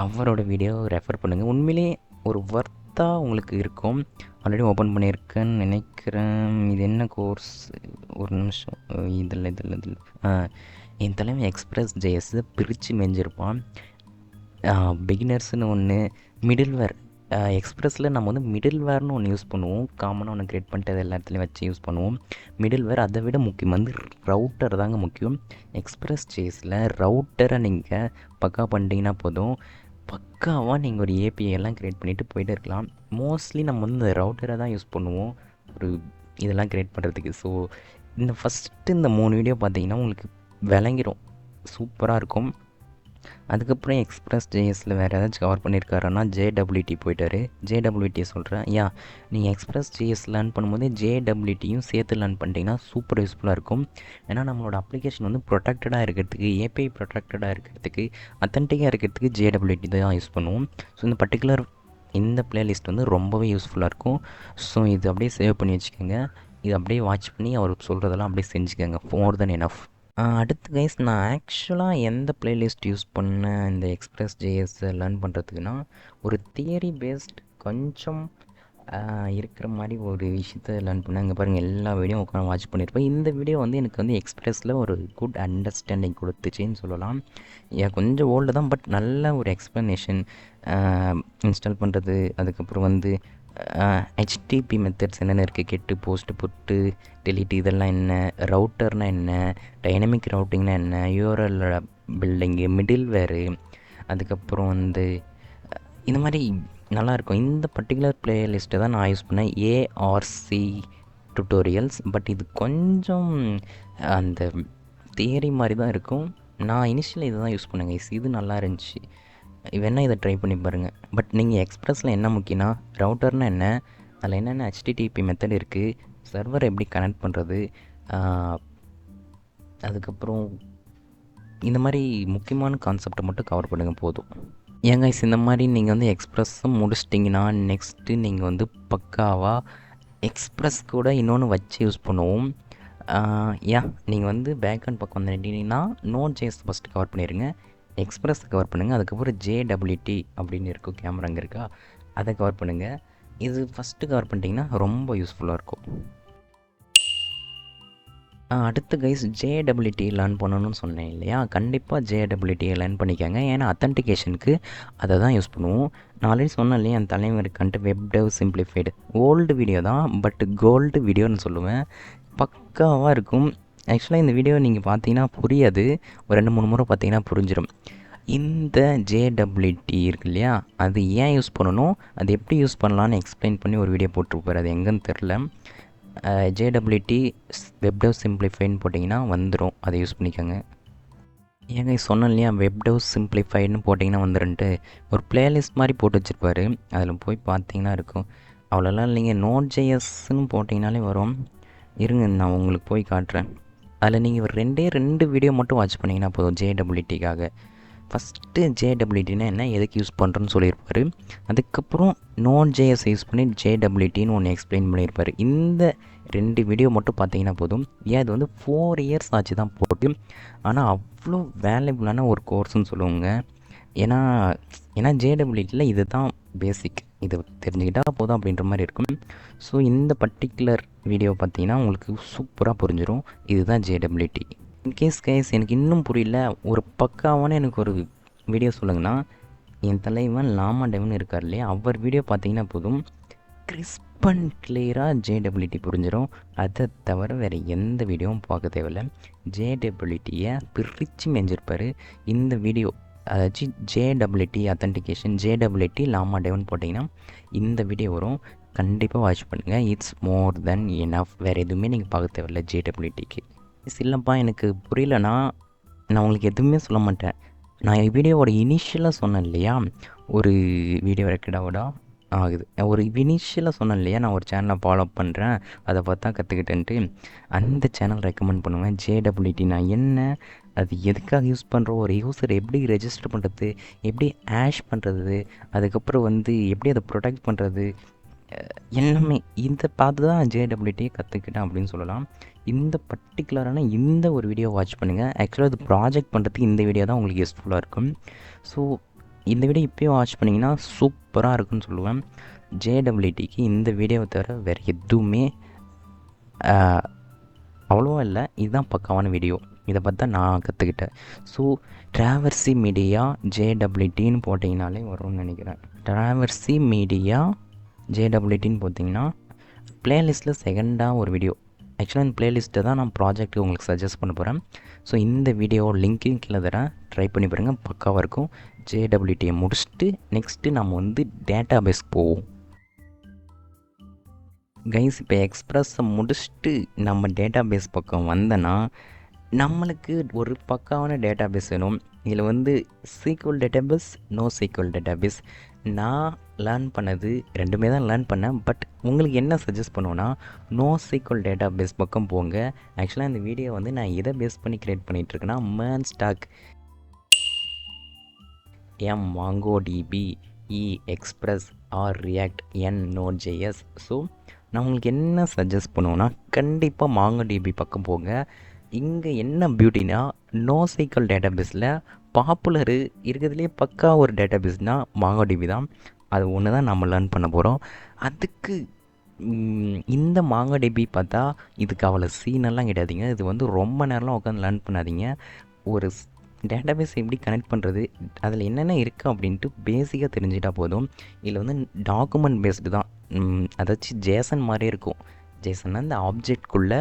அவரோட வீடியோ ரெஃபர் பண்ணுங்கள். உண்மையிலே ஒரு ஒர்த்தாக உங்களுக்கு இருக்கும். ஆல்ரெடி ஓப்பன் பண்ணியிருக்கேன்னு நினைக்கிறேன். இது என்ன கோர்ஸ், ஒரு நிமிஷம், இதில் என் தலைவன் Express.js பிரித்து மெஞ்சிருப்பான். பிகினர்ஸ்னு ஒன்று, மிடில்வேர். எக்ஸ்ப்ரெஸில் நம்ம வந்து மிடில்வேர்னு ஒன்று யூஸ் பண்ணுவோம், காமனாக ஒன்று க்ரியேட் பண்ணிட்டு அதை எல்லா இடத்துலையும் வச்சு யூஸ் பண்ணுவோம். மிடில்வேர் அதை விட முக்கியம் வந்து ரவுட்டர் தாங்க முக்கியம். Express.jsல ரவுட்டரை நீங்கள் பக்கா பண்ணிட்டீங்கன்னா போதும், பக்காவாக நீங்கள் ஒரு ஏபிஐ எல்லாம் க்ரியேட் பண்ணிவிட்டு போயிட்டு இருக்கலாம். மோஸ்ட்லி நம்ம வந்து இந்த ரவுட்டரை தான் யூஸ் பண்ணுவோம் ஒரு இதெல்லாம் க்ரியேட் பண்ணுறதுக்கு. ஸோ இந்த ஃபஸ்ட்டு இந்த 3 வீடியோ பார்த்தீங்கன்னா உங்களுக்கு விளங்கிடும், சூப்பராக இருக்கும். அதுக்கப்புறம் Express.jsல வேறு ஏதாச்சும் கவர் பண்ணியிருக்காருன்னா JWT போயிட்டார். JWT சொல்கிறேன், நீங்கள் Express.js லேர்ன் பண்ணும்போது JWTயும் சேர்த்து லேர்ன் பண்ணிட்டீங்கன்னா சூப்பர் யூஸ்ஃபுல்லாக இருக்கும். ஏன்னா நம்மளோட அப்ளிகேஷன் வந்து ப்ரொடெக்டடாக இருக்கிறதுக்கு, ஏபிஐ ப்ரொடெக்டடாக இருக்கிறதுக்கு, அத்தன்டிக்காக இருக்கிறதுக்கு JWT தான் யூஸ் பண்ணுவோம். ஸோ இந்த பர்டிகுலர் இந்த பிளேலிஸ்ட் வந்து ரொம்பவே யூஸ்ஃபுல்லாக இருக்கும். ஸோ இது அப்படியே சேவ் பண்ணி வச்சுக்கோங்க. இது அப்படியே வாட்ச் பண்ணி அவர் சொல்கிறதெல்லாம் அப்படியே செஞ்சுக்கோங்க. மோர் தென் எனஃப். அடுத்து கைஸ், நான் ஆக்சுவலாக எந்த பிளேலிஸ்ட் யூஸ் பண்ணேன் இந்த எக்ஸ்பிரஸ் ஜேஎஸ்ஸை லேர்ன் பண்ணுறதுக்குன்னா, ஒரு தியரி பேஸ்ட் கொஞ்சம் இருக்கிற மாதிரி ஒரு விஷயத்த லேர்ன் பண்ணேன். இங்கே பாருங்கள், எல்லா வீடியோ உட்காந்து வாட்ச் பண்ணியிருப்பேன். இந்த வீடியோ வந்து எனக்கு வந்து எக்ஸ்பிரஸில் ஒரு குட் அண்டர்ஸ்டாண்டிங் கொடுத்துச்சின்னு சொல்லலாம். கொஞ்சம் ஓல்டு தான், பட் நல்ல ஒரு எக்ஸ்ப்ளனேஷன். இன்ஸ்டால் பண்ணுறது, அதுக்கப்புறம் வந்து ஹெச்டிபி மெத்தட்ஸ் என்னென்ன இருக்குது, கெட்டு போஸ்ட்டு புட்டு டெலிட், இதெல்லாம் என்ன, ரவுட்டர்னால் என்ன, டைனமிக் ரவுட்டிங்னா என்ன, யூஆர்எல் பில்டிங்கு, மிடில் வேரு, அதுக்கப்புறம் வந்து இந்த மாதிரி நல்லாயிருக்கும். இந்த பர்டிகுலர் பிளேலிஸ்ட்டை தான் நான் யூஸ் பண்ணேன், ஏஆர்சி டுட்டோரியல்ஸ். பட் இது கொஞ்சம் அந்த தியரி மாதிரி தான் இருக்கும். நான் இனிஷியலாக இதை தான் யூஸ் பண்ணேங்க. இது நல்லா இருந்துச்சு, வேணால் இதை ட்ரை பண்ணி பாருங்கள். பட் நீங்கள் எக்ஸ்பிரஸில் என்ன முக்கியம்னா, ரவுட்டர்னால் என்ன, அதில் என்னென்ன ஹெச்டிடிபி மெத்தட் இருக்குது, சர்வர் எப்படி கனெக்ட் பண்ணுறது, அதுக்கப்புறம் இந்த மாதிரி முக்கியமான கான்செப்டை மட்டும் கவர் பண்ணுங்கள் போதும். ஏங்க இந்த மாதிரி நீங்கள் வந்து எக்ஸ்ப்ரெஸ்ஸும் முடிச்சிட்டிங்கன்னா நெக்ஸ்ட்டு நீங்கள் வந்து பக்காவாக எக்ஸ்ப்ரெஸ் கூட இன்னொன்று வச்சு யூஸ் பண்ணுவோம். நீங்கள் வந்து பேக்அண்ட் பக்கம் வந்துட்டீங்கன்னா Node.js ஃபஸ்ட்டு கவர் பண்ணிடுங்க, எக்ஸ்ப்ரெஸ் கவர் பண்ணுங்கள், அதுக்கப்புறம் JWT அப்படின்னு இருக்கும், கேமரா அங்கே இருக்கா, அதை கவர் பண்ணுங்கள். இது ஃபஸ்ட்டு கவர் பண்ணிட்டீங்கன்னா ரொம்ப யூஸ்ஃபுல்லாக இருக்கும். அடுத்து கைஸ், JWT லேர்ன் பண்ணணும்னு சொன்னேன் இல்லையா, கண்டிப்பாக JWT லேர்ன் பண்ணிக்கோங்க. ஏன்னா அத்தன்டிகேஷனுக்கு அதை தான் யூஸ் பண்ணுவோம். நான் ஆல்ரெடி சொன்னேன் இல்லையா, என் தலைவருக்கான்ட்டு web dev simplified old video தான், பட் கோல்டு வீடியோன்னு சொல்லுவேன், பக்காவாக இருக்கும். ஆக்சுவலாக இந்த வீடியோ நீங்கள் பார்த்தீங்கன்னா புரியாது, ஒரு 2-3 முறை பார்த்தீங்கன்னா புரிஞ்சிடும். இந்த JWT இருக்கு இல்லையா, அது ஏன் யூஸ் பண்ணணும், அது எப்படி யூஸ் பண்ணலான்னு எக்ஸ்பிளைன் பண்ணி ஒரு வீடியோ போட்டிருப்பார், அது எங்கேன்னு தெரில. JWT வெப் டெவ் சிம்பிளிஃபைன்னு போட்டிங்கன்னா வந்துடும், அதை யூஸ் பண்ணிக்கோங்க. ஏங்க சொன்னேன் இல்லையா, வெப் டெவ் சிம்பிளிஃபைடுன்னு போட்டிங்கன்னா வந்துருன்ட்டு, ஒரு பிளேலிஸ்ட் மாதிரி போட்டு வச்சுருப்பாரு, அதில் போய் பார்த்தீங்கன்னா இருக்கும். அவ்வளோலாம் இல்லைங்க, Node.jsன்னு போட்டிங்கனாலே வரும். இருங்க, நான் உங்களுக்கு போய் காட்டுறேன். அதில் நீங்கள் ரெண்டு வீடியோ மட்டும் வாட்ச் பண்ணிங்கன்னா போதும் JWTக்காக. ஃபஸ்ட்டு JWTனா என்ன, எதுக்கு யூஸ் பண்ணுறோன்னு சொல்லியிருப்பார். அதுக்கப்புறம் Node.js யூஸ் பண்ணி JWTன்னு ஒன்று எக்ஸ்பிளைன் பண்ணியிருப்பார். இந்த 2 வீடியோ மட்டும் பார்த்தீங்கன்னா போதும். ஏன் இது வந்து 4 இயர்ஸ் ஆச்சு தான் போட்டு, ஆனால் அவ்வளோ வேல்யூபுளான ஒரு கோர்ஸ்ன்னு சொல்லுவாங்க. ஏன்னா JWTயில் இது தான் பேசிக், இது தெரிஞ்சுக்கிட்டால் போதும் அப்படின்ற மாதிரி இருக்கும். ஸோ இந்த பர்டிகுலர் வீடியோ பார்த்தீங்கன்னா உங்களுக்கு சூப்பராக புரிஞ்சிடும், இதுதான் JWT. இன்கேஸ் கைஸ் எனக்கு இன்னும் புரியல, ஒரு பக்காவான எனக்கு ஒரு வீடியோ சொல்லுங்கன்னா, என் தலைவன் லாமா டெவன் இருக்கார் இல்லையா, அவர் வீடியோ பார்த்தீங்கன்னா போதும், கிறிஸ்ப் அண்ட் கிளியராக JWT புரிஞ்சிடும். அதை தவிர வேறு எந்த வீடியோவும் பார்க்க தேவையில்லை. JWTயை பிரித்து மெஞ்சிருப்பார் இந்த வீடியோ. அதாச்சும் JWT அத்தன்டிகேஷன், JWT லாமா டெவன் போட்டிங்கன்னா இந்த வீடியோ வரும், கண்டிப்பாக வாட்ச் பண்ணுங்கள். இட்ஸ் மோர் தென் எனஃப், வேறு எதுவுமே நீங்கள் பார்க்க தேவையில்லை JWTக்கு. இல்லைப்பா எனக்கு புரியலன்னா நான் உங்களுக்கு எதுவுமே சொல்ல மாட்டேன். நான் வீடியோவோட இனிஷியலாக சொன்னேன் இல்லையா, ஒரு வீடியோ ரெக்கார்டாக ஆகுது, ஒரு இனிஷியலாக சொன்னேன் இல்லையா, நான் ஒரு சேனலை ஃபாலோ பண்ணுறேன், அதை பார்த்தா கற்றுக்கிட்டேன்ட்டு, அந்த சேனல் ரெக்கமெண்ட் பண்ணுவேன். JWTனா என்ன, அது எதுக்காக யூஸ் பண்ணுறோம், ஒரு யூஸர் எப்படி ரெஜிஸ்டர் பண்ணுறது, எப்படி ஆஷ் பண்ணுறது, அதுக்கப்புறம் வந்து எப்படி அதை ப்ரொடெக்ட் பண்ணுறது, எல்லாமே இதை பார்த்து தான் JWTயை கற்றுக்கிட்டேன் அப்படின்னு சொல்லலாம். இந்த பர்டிகுலரான இந்த ஒரு வீடியோ வாட்ச் பண்ணுங்கள். ஆக்சுவலாக இது ப்ராஜெக்ட் பண்ணுறதுக்கு இந்த வீடியோ தான் உங்களுக்கு யூஸ்ஃபுல்லாக இருக்கும். ஸோ இந்த வீடியோ இப்போயும் வாட்ச் பண்ணிங்கன்னா சூப்பராக இருக்குன்னு சொல்லுவேன். JWTக்கு இந்த வீடியோவை தவிர வேறு எதுவுமே அவ்வளோவா இல்லை, இதுதான் பக்காவான வீடியோ, இதை பார்த்து தான் நான் கற்றுக்கிட்டேன். ஸோ ட்ராவர்சி மீடியா JWTன்னு போட்டிங்கனாலே வரும்னு நினைக்கிறேன். ட்ராவர்சி மீடியா JWTன்னு பார்த்தீங்கன்னா ப்ளேலிஸ்ட்டில் செகண்டாக ஒரு வீடியோ. ஆக்சுவலாக இந்த ப்ளேலிஸ்ட்டை தான் நான் ப்ராஜெக்ட்டுக்கு உங்களுக்கு சஜஸ்ட் பண்ண போகிறேன். ஸோ இந்த வீடியோ லிங்க்கையும் கீழே தரேன், ட்ரை பண்ணி பாருங்கள், பக்காவாக இருக்கும். JWTயை முடிச்சுட்டு நெக்ஸ்ட்டு நம்ம வந்து டேட்டா பேஸ் போவோம். கைஸ் இப்போ எக்ஸ்ப்ரெஸ்ஸை முடிச்சுட்டு நம்ம டேட்டா பேஸ் பக்கம் வந்தோன்னா நம்மளுக்கு ஒரு பக்காவான டேட்டா பேஸ் வேணும். இதில் வந்து SQL டேட்டாபேஸ், NoSQL டேட்டாபேஸ். நான் லேர்ன் பண்ணது ரெண்டுமே தான் லேர்ன் பண்ணேன். பட் உங்களுக்கு என்ன சஜஸ்ட் பண்ணுவேன்னா NoSQL டேட்டாபேஸ் பக்கம் போங்க. ஆக்சுவலாக இந்த வீடியோ வந்து நான் எதை பேஸ் பண்ணி க்ரியேட் பண்ணிகிட்ருக்கேன்னா MERN-Stack, MongoDB, Express, or React, Node.js. So நான் உங்களுக்கு என்ன சஜஸ்ட் பண்ணுவேன்னா, கண்டிப்பாக மாங்கடிபி பக்கம் போங்க. இங்கே என்ன பியூட்டினா, நோசைக்கிள் டேட்டாபேஸில் பாப்புலரு இருக்கிறதுலே பக்கா ஒரு டேட்டாபேஸ்னால் மாங்கடிபி தான். அது ஒன்று தான் நம்ம லேர்ன் பண்ண போகிறோம். அதுக்கு இந்த மாங்கடிபி பார்த்தா இதுக்கு அவ்வளோ சீனெல்லாம் கிடையாதுங்க. இது வந்து ரொம்ப நேரம்லாம் உட்காந்து லேர்ன் பண்ணாதீங்க. ஒரு டேட்டாபேஸ் எப்படி கனெக்ட் பண்ணுறது, அதில் என்னென்ன இருக்குது அப்படின்ட்டு பேசிக்காக தெரிஞ்சுட்டா போதும். இதில் வந்து டாக்குமெண்ட் பேஸ்டு தான். அதாச்சும் ஜேசன் மாதிரியே இருக்கும். ஜேசன்னா இந்த ஆப்ஜெக்ட்குள்ளே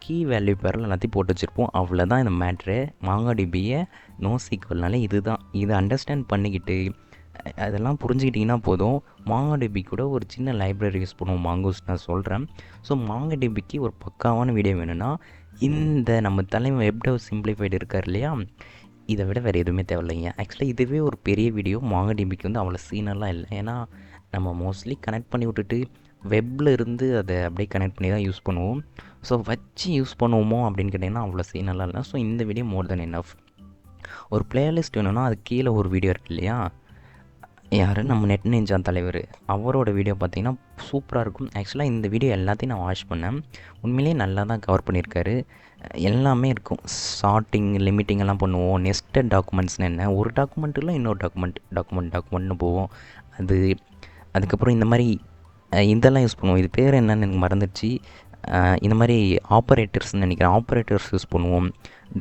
கீ வேல்யூ பேரில் எல்லாத்தையும் போட்டு வச்சுருப்போம். அவ்வளோதான் இந்த மேட்ரு. மாங்காடிபியை நோசிக்கல்னாலே இது தான். இதை அண்டர்ஸ்டாண்ட் பண்ணிக்கிட்டு அதெல்லாம் புரிஞ்சுக்கிட்டிங்கன்னா போதும். மாங்காடிபி கூட ஒரு சின்ன லைப்ரரி யூஸ் பண்ணுவோம், மாங்கூஸ் நான் சொல்கிறேன். ஸோ மாங்காடிபிக்கு ஒரு பக்காவான வீடியோ வேணும்னா இந்த நம்ம தலைமை வெப்டெவ் சிம்பிளிஃபைடு இருக்கார் இல்லையா, இதை விட வேறு எதுவுமே தேவையில்லைங்க. ஆக்சுவலாக இதுவே ஒரு பெரிய வீடியோ. மாங்கடிபிக்கு வந்து அவ்வளோ சீனெல்லாம் இல்லை. ஏன்னா நம்ம மோஸ்ட்லி கனெக்ட் பண்ணி விட்டுட்டு வெப்பில் இருந்து அதை அப்படியே கனெக்ட் பண்ணி தான் யூஸ் பண்ணுவோம். ஸோ வச்சு யூஸ் பண்ணுவோமோ அப்படின்னு கேட்டிங்கன்னா அவ்வளோ சீனெல்லாம் இல்லை. ஸோ இந்த வீடியோ மோர் தென் எனஃப். ஒரு பிளேலிஸ்ட் வேணும்னா அது கீழே ஒரு வீடியோ இருக்குது இல்லையா, யார் நம்ம நெட் நிஞ்சா தலைவர் அவரோட வீடியோ பார்த்தீங்கன்னா சூப்பராக இருக்கும். ஆக்சுவலாக இந்த வீடியோ எல்லாத்தையும் நான் வாட்ச் பண்ணேன். உண்மையிலேயே நல்லா தான் கவர் பண்ணியிருக்காரு. எல்லாமே இருக்கும். ஷார்ட்டிங் லிமிட்டிங் எல்லாம் பண்ணுவோம். நெஸ்டட் டாக்குமெண்ட்ஸ்னு என்ன, ஒரு டாக்குமெண்ட்டில் இன்னொரு டாக்குமெண்ட்னு போவோம். அதுக்கப்புறம் இந்த மாதிரி இதெல்லாம் யூஸ் பண்ணுவோம். இது பேர் என்னன்னு எனக்கு மறந்துடுச்சு. இந்த மாதிரி ஆப்ரேட்டர்ஸ்ன்னு நினைக்கிறேன். ஆப்ரேட்டர்ஸ் யூஸ் பண்ணுவோம்.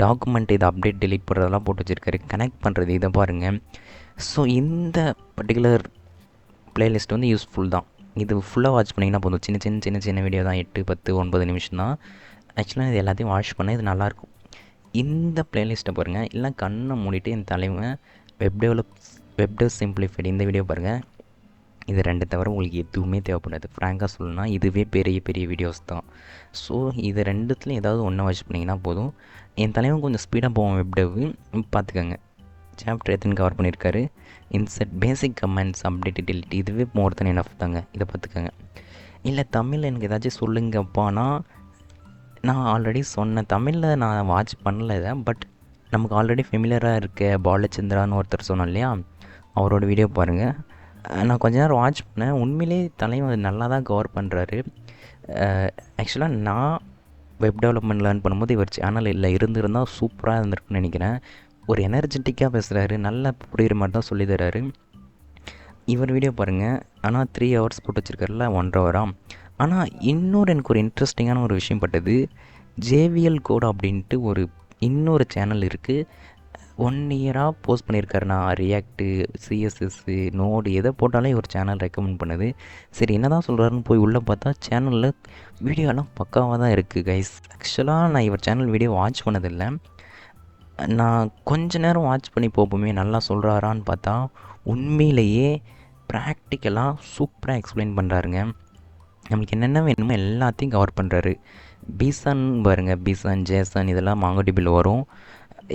டாக்குமெண்ட் இதை அப்டேட் டெலீட் பண்ணுறதெல்லாம் போட்டு வச்சுருக்காரு. கனெக்ட் பண்ணுறது இதை பாருங்கள். ஸோ இந்த பர்டிகுலர் பிளேலிஸ்ட் வந்து யூஸ்ஃபுல் தான். இது ஃபுல்லாக வாட்ச் பண்ணிங்கன்னா போதும். சின்ன வீடியோ தான், 8, 10, 9 நிமிஷம் தான். ஆக்சுவலாக இது எல்லாத்தையும் வாட்ச் பண்ண இது நல்லாயிருக்கும். இந்த பிளேலிஸ்ட்டை பாருங்கள். இல்லை கண்ணை மூடிட்டு என் தலைவன் வெப்டெவ் சிம்பிளிஃபைடு இந்த வீடியோ பாருங்கள். இது ரெண்டு தவிர உங்களுக்கு எதுவுமே தேவைப்படாது. ஃப்ராங்காக சொல்லணும்னா இதுவே பெரிய வீடியோஸ் தான். ஸோ இது ரெண்டுத்துலையும் ஏதாவது ஒன்றை வாட்ச் பண்ணிங்கன்னா போதும். என் தலைவன் கொஞ்சம் ஸ்பீடாக போவோம். வெப்டெவ் பார்த்துக்கோங்க. சாப்டர் எத்தனை கவர் பண்ணியிருக்காரு. இன்செட் பேசிக் கமெண்ட்ஸ் அப்டேட் டெலிட் இதுவே மோர் தென் எனஃப் தாங்க. இதை பார்த்துக்கோங்க. இல்லை தமிழில் எனக்கு ஏதாச்சும் சொல்லுங்கப்பானா, நான் ஆல்ரெடி சொன்னேன். தமிழில் நான் வாட்ச் பண்ணல இதை. பட் நமக்கு ஆல்ரெடி ஃபெமிலியராக இருக்க பாலச்சந்திரான்னு ஒருத்தர் சொன்னோம் இல்லையா, அவரோட வீடியோ பாருங்கள். நான் கொஞ்ச நேரம் வாட்ச் பண்ணேன். உண்மையிலே தலைவன் நல்லா தான் கவர் பண்ணுறாரு. ஆக்சுவலாக நான் வெப் டெவலப்மெண்ட் லேர்ன் பண்ணும்போது இவர் சேனல் இருந்திருந்தால் சூப்பராக இருந்திருக்குன்னு நினைக்கிறேன். ஒரு எனர்ஜெட்டிக்காக பேசுகிறாரு. நல்லா புரிகிற மாதிரி தான் சொல்லி தர்றாரு. இவர் வீடியோ பாருங்கள். ஆனால் 3 hours போட்டு வச்சுருக்காருல, 1.5 hour. ஆனால் எனக்கு ஒரு இன்ட்ரெஸ்டிங்கான ஒரு விஷயம் பட்டது. ஜேவிஎல் கோட் அப்படின்ட்டு இன்னொரு சேனல் இருக்குது. 1 year போஸ்ட் பண்ணியிருக்காரு. நான் ரியாக்டு, சிஎஸ்எஸ்ஸு, நோடு எதை போட்டாலே ஒரு சேனல் ரெக்கமெண்ட் பண்ணுது. சரி என்ன தான் சொல்கிறாருன்னு போய் உள்ளே பார்த்தா சேனலில் வீடியோலாம் பக்காவாக தான் இருக்குது கைஸ். ஆக்சுவலாக நான் இவர் சேனல் வீடியோ வாட்ச் பண்ணதில்லை. நான் கொஞ்ச நேரம் வாட்ச் பண்ணி போப்போமே நல்லா சொல்கிறாரான்னு பார்த்தா உண்மையிலேயே ப்ராக்டிக்கலாக சூப்பராக எக்ஸ்பிளைன் பண்ணுறாருங்க. நம்மளுக்கு என்னென்ன வேணுமோ எல்லாத்தையும் கவர் பண்ணுறாரு. பீசன் பாருங்கள், பீசன், ஜேசன் இதெல்லாம் மாங்கடிபியில் வரும்.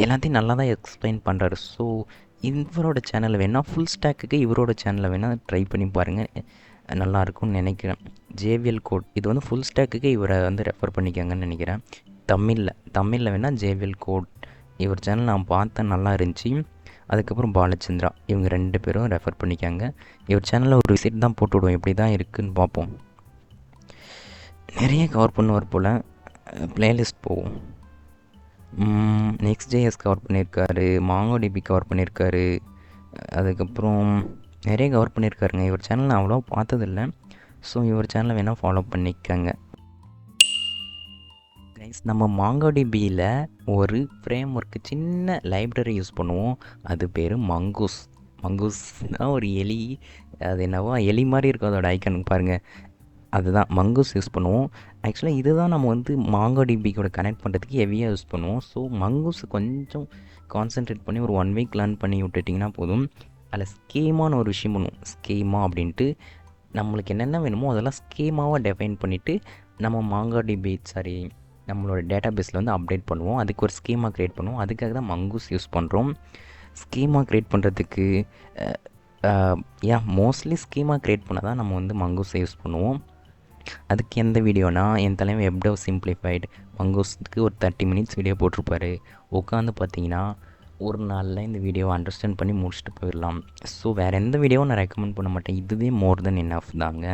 எல்லாத்தையும் நல்லா தான் எக்ஸ்பிளைன் பண்ணுறாரு. ஸோ இவரோட சேனல் வேணால் ஃபுல் ஸ்டாக்குக்கு இவரோட சேனலை வேணால் ட்ரை பண்ணி பாருங்கள். நல்லாயிருக்கும்னு நினைக்கிறேன். ஜேவிஎல் கோட் இது வந்து ஃபுல் ஸ்டாக்குக்கு இவரை வந்து ரெஃபர் பண்ணிக்கோங்கன்னு நினைக்கிறேன். தமிழில் வேணால் ஜேவிஎல் கோட் இவர் சேனல் நான் பார்த்தேன், நல்லா இருந்துச்சு. அதுக்கப்புறம் பாலச்சந்திரா இவங்க 2 பேரும் ரெஃபர் பண்ணிக்காங்க. இவர் சேனலில் ஒரு விசிட் தான் போட்டு விடுவோம். எப்படி தான் இருக்குதுன்னு பார்ப்போம். நிறைய கவர் பண்ணுவார் போல். ப்ளேலிஸ்ட் போவோம். நெக்ஸ்ட்.js கவர் பண்ணியிருக்காரு. மாங்கோடிபி கவர் பண்ணியிருக்காரு. அதுக்கப்புறம் நிறைய கவர் பண்ணியிருக்காருங்க. இவர் சேனல் நான் அவ்வளோ பார்த்ததில்லை. ஸோ இவர் சேனலை வேணால் ஃபாலோ பண்ணிக்கங்க. நம்ம மாங்கோடிபியில் ஒரு ஃப்ரேம் ஒர்க்கு சின்ன லைப்ரரி யூஸ் பண்ணுவோம். அது பேர் மங்கூஸ். தான் ஒரு எலி. அது என்னவோ எலி மாதிரி இருக்கும் அதோட ஐக்கனுக்கு பாருங்கள். அதுதான் மங்கூஸ் யூஸ் பண்ணுவோம். ஆக்சுவலாக இதுதான் நம்ம வந்து மாங்கோடிபியோட கனெக்ட் பண்ணுறதுக்கு ஹெவியாக யூஸ் பண்ணுவோம். ஸோ மங்கூஸ் கொஞ்சம் கான்சென்ட்ரேட் பண்ணி ஒரு 1 week லேர்ன் பண்ணி விட்டுட்டிங்கன்னா போதும். அதில் ஸ்கீமான்னு ஒரு விஷயம் பண்ணுவோம். ஸ்கீமா அப்படின்ட்டு நம்மளுக்கு என்னென்ன வேணுமோ அதெல்லாம் ஸ்கீமாவாக டெஃபைன் பண்ணிவிட்டு நம்ம மாங்கோடிபி நம்மளோட டேட்டாபேஸில் வந்து அப்டேட் பண்ணுவோம். அதுக்கு ஒரு ஸ்கீமா க்ரியேட் பண்ணுவோம். அதுக்காக தான் மங்கூஸ் யூஸ் பண்ணுறோம். ஸ்கீமா க்ரியேட் பண்ணுறதுக்கு மோஸ்ட்லி ஸ்கீமா க்ரியேட் பண்ண தான் நம்ம வந்து மங்கூஸை யூஸ் பண்ணுவோம். அதுக்கு எந்த வீடியோனா என் தலைவன் வெப்டெவ் சிம்பிளிஃபைடு மங்கூஸ்க்கு ஒரு 30 minutes வீடியோ போட்டிருப்பாரு. உட்காந்து பார்த்தீங்கன்னா ஒரு நாளில் இந்த வீடியோவை அண்டர்ஸ்டாண்ட் பண்ணி முடிச்சுட்டு போயிடலாம். ஸோ வேறு எந்த வீடியோவும் நான் ரெக்கமெண்ட் பண்ண மாட்டேன். இதுவே மோர் தென் எனஃப் தாங்க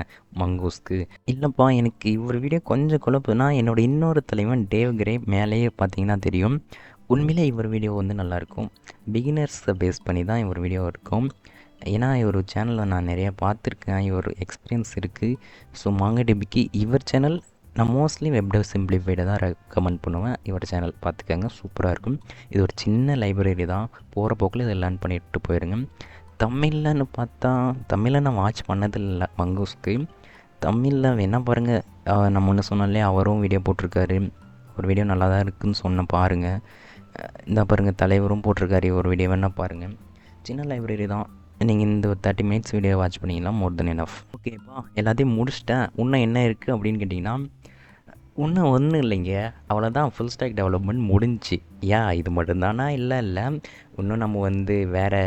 மங்கூஸ்க்கு. இல்லைப்பா எனக்கு இவர் வீடியோ கொஞ்சம் குழப்புனா என்னோடய இன்னொரு தலைவன் டேவ் கிரே மேலேயே பார்த்தீங்கன்னா தெரியும். உண்மையிலே இவர் வீடியோ வந்து நல்லாயிருக்கும். பிகினர்ஸை பேஸ் பண்ணி தான் இவர் வீடியோ இருக்கும். ஏன்னா இவர் சேனலில் நான் நிறையா பார்த்துருக்கேன், இவர் எக்ஸ்பீரியன்ஸ் இருக்குது. ஸோ மாங்கடிபிக்கு இவர் சேனல் நான் மோஸ்ட்லி வெப்டெவ் சிம்பிளிஃபைடை தான் ரெக்கமெண்ட் பண்ணுவேன். இவர் சேனல் பார்த்துக்கங்க, சூப்பராக இருக்கும். இது ஒரு சின்ன லைப்ரரி தான், போகிற போக்கில் இதை லேர்ன் பண்ணிட்டு போயிருங்க. தமிழ்லன்னு பார்த்தா தமிழில் நான் வாட்ச் பண்ணதில்லை மங்கூஸ்க்கு. தமிழில் வேணால் பாருங்கள், நம்ம ஒன்று சொன்னாலே அவரும் வீடியோ போட்டிருக்காரு. ஒரு வீடியோ நல்லா தான் இருக்குதுன்னு சொன்ன பாருங்கள். இந்த பாருங்கள் தலைவரும் போட்டிருக்காரு ஒரு வீடியோ, வேணால் பாருங்கள். சின்ன லைப்ரரி தான், நீங்கள் இந்த ஒரு 30 மினிட்ஸ் வீடியோ வாட்ச் பண்ணிங்கன்னா மோர் தென் எனஃப். ஓகேப்பா, எல்லாத்தையும் முடிச்சிட்டேன். இன்னும் என்ன இருக்குது அப்படின்னு கேட்டிங்கன்னா, இன்னும் ஒன்றும் இல்லைங்க, அவ்வளோதான். ஃபுல் ஸ்டாக் டெவலப்மெண்ட் முடிஞ்சு. இது மட்டும்தானா? இல்லை இன்னும் நம்ம வந்து வேறு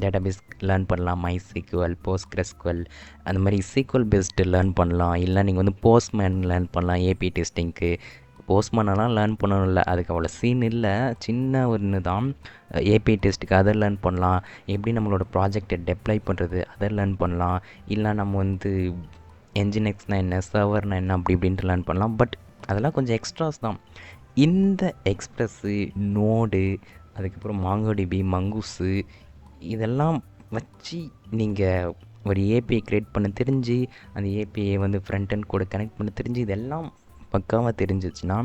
டேட்டாபேஸ் லேர்ன் பண்ணலாம். MySQL, PostgreSQL அந்த மாதிரி சீக்வல் பேஸ்டு லேர்ன் பண்ணலாம். இல்லை நீங்கள் வந்து போஸ்ட்மேன் லேர்ன் பண்ணலாம் ஏபி டெஸ்டிங்க்கு. போஸ்ட்மேனெல்லாம் லேர்ன் பண்ணணும் இல்லை, அதுக்கு அவ்வளோ சீன் இல்லை, சின்ன ஒன்று தான். ஏபிஐ டெஸ்ட்டுக்கு அதை லேர்ன் பண்ணலாம். எப்படி நம்மளோட ப்ராஜெக்டை டெப்ளை பண்ணுறது அதை லேர்ன் பண்ணலாம். இல்லை நம்ம வந்து என்ஜினெக்ஸ்னால் என்ன, சர்வர்னால் என்ன, அப்படி இப்படின்ட்டு லேர்ன் பண்ணலாம். பட் அதெல்லாம் கொஞ்சம் எக்ஸ்ட்ராஸ் தான். இந்த எக்ஸ்ப்ரெஸ்ஸு, நோடு, அதுக்கப்புறம் மாங்கோடிபி, மங்கூஸு இதெல்லாம் வச்சு நீங்கள் ஒரு ஏபிஐ க்ரியேட் பண்ண தெரிஞ்சு, அந்த ஏபிஐயை வந்து ஃப்ரண்ட் அண்ட் கூட கனெக்ட் பண்ண தெரிஞ்சு, இதெல்லாம் பக்காவாக தெரிஞ்சிச்சுன்னா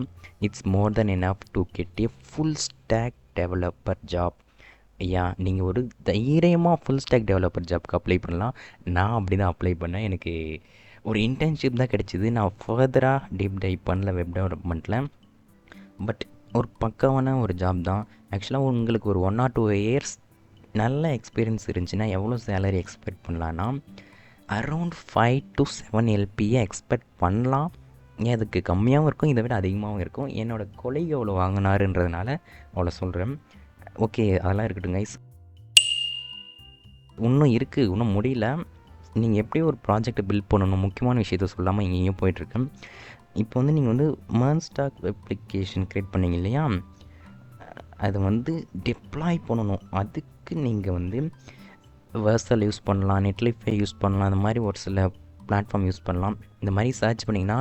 it's more than enough to get a full stack developer job. நீங்கள் ஒரு தைரியமாக ஃபுல் ஸ்டாக் டெவலப்பர் ஜாப்க்கு அப்ளை பண்ணலாம். நான் அப்படி தான் அப்ளை பண்ணேன். எனக்கு ஒரு இன்டர்ன்ஷிப் தான் கிடச்சிது. நான் ஃபர்தராக டீப் டைப் பண்ணல வெப் டெவலப்மெண்ட்டில். பட் ஒரு பக்காவான ஒரு ஜாப் தான். ஆக்சுவலாக உங்களுக்கு ஒரு 1 or 2 இயர்ஸ் நல்ல எக்ஸ்பீரியன்ஸ் இருந்துச்சுன்னா எவ்வளோ சேலரி எக்ஸ்பெக்ட் பண்ணலான்னா அரௌண்ட் 5 to 7 LPA எக்ஸ்பெக்ட் பண்ணலாம். அதுக்கு கம்மியாகவும் இருக்கும், இதை விட அதிகமாகவும் இருக்கும். என்னோடய கொலைக்கு அவ்வளோ வாங்கினாருன்றதுனால அவ்வளோ சொல்கிறேன். ஓகே, அதெல்லாம் இருக்கட்டும் கைஸ். இன்னும் இருக்குது, இன்னும் முடியல. நீங்கள் எப்படி ஒரு ப்ராஜெக்டை பில்ட் பண்ணணும், முக்கியமான விஷயத்த சொல்லாமல் இங்கேயும் போயிட்டுருக்கேன். இப்போ வந்து நீங்கள் வந்து மேர்ன்ஸ்டாக் அப்ளிகேஷன் க்ரியேட் பண்ணிங்க இல்லையா, அதை வந்து டிப்ளாய் பண்ணணும். அதுக்கு நீங்கள் வந்து வெர்சல் யூஸ் பண்ணலாம், நெட்லிஃபை யூஸ் பண்ணலாம், அந்த மாதிரி ஒரு சில பிளாட்ஃபார்ம் யூஸ் பண்ணலாம். இந்த மாதிரி சர்ச் பண்ணிங்கன்னா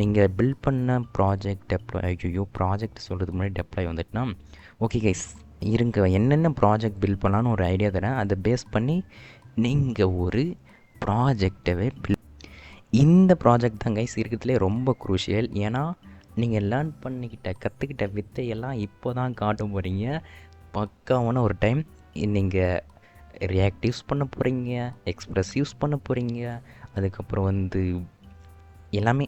நீங்கள் பில்ட் பண்ண ப்ராஜெக்ட் ப்ராஜெக்ட் சொல்கிறதுக்கு முன்னாடி டெப்ளாய் வந்துட்டுனா ஓகே கைஸ் இருங்க, என்னென்ன ப்ராஜெக்ட் பில்ட் பண்ணலான்னு ஒரு ஐடியா தரேன். அதை பேஸ் பண்ணி நீங்கள் ஒரு ப்ராஜெக்டவே இந்த ப்ராஜெக்ட் தான் கைஸ் இருக்கிறதுலே ரொம்ப குரூஷியல். ஏன்னா நீங்கள் லேர்ன் கற்றுக்கிட்ட வித்தையெல்லாம் இப்போ தான் காட்ட போகிறீங்க. பக்காவான ஒரு டைம் நீங்கள் ரியாக்ட் யூஸ் பண்ண போகிறீங்க, எக்ஸ்ப்ரெஸ் யூஸ் பண்ண போகிறீங்க, அதுக்கப்புறம் வந்து எல்லாமே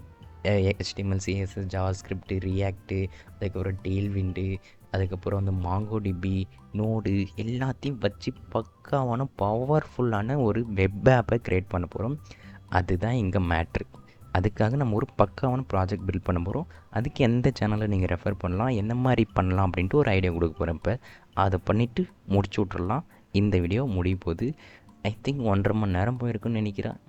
HTML, CSS, ஜாவாஸ்கிரிப்ட், ரியாக்டு, அதுக்கப்புறம் டெயில்விண்டு, அதுக்கப்புறம் வந்து மாங்கோடிபி, நோடு எல்லாத்தையும் வச்சு பக்காவான பவர்ஃபுல்லான ஒரு வெப் ஆப்பை க்ரியேட் பண்ண போகிறோம். அதுதான் இங்கே மேட்ரு. அதுக்காக நம்ம ஒரு பக்காவான ப்ராஜெக்ட் பில்ட் பண்ண போகிறோம். அதுக்கு எந்த சேனலை நீங்கள் ரெஃபர் பண்ணலாம், என்ன மாதிரி பண்ணலாம் அப்படின்ட்டு ஒரு ஐடியா கொடுக்க போகிறேன். இப்போ அதை பண்ணிவிட்டு முடிச்சு விட்றலாம். இந்த வீடியோ முடிய போகுது. ஐ திங்க் 1.5 மணி நேரம் போயிருக்குன்னு நினைக்கிறேன்.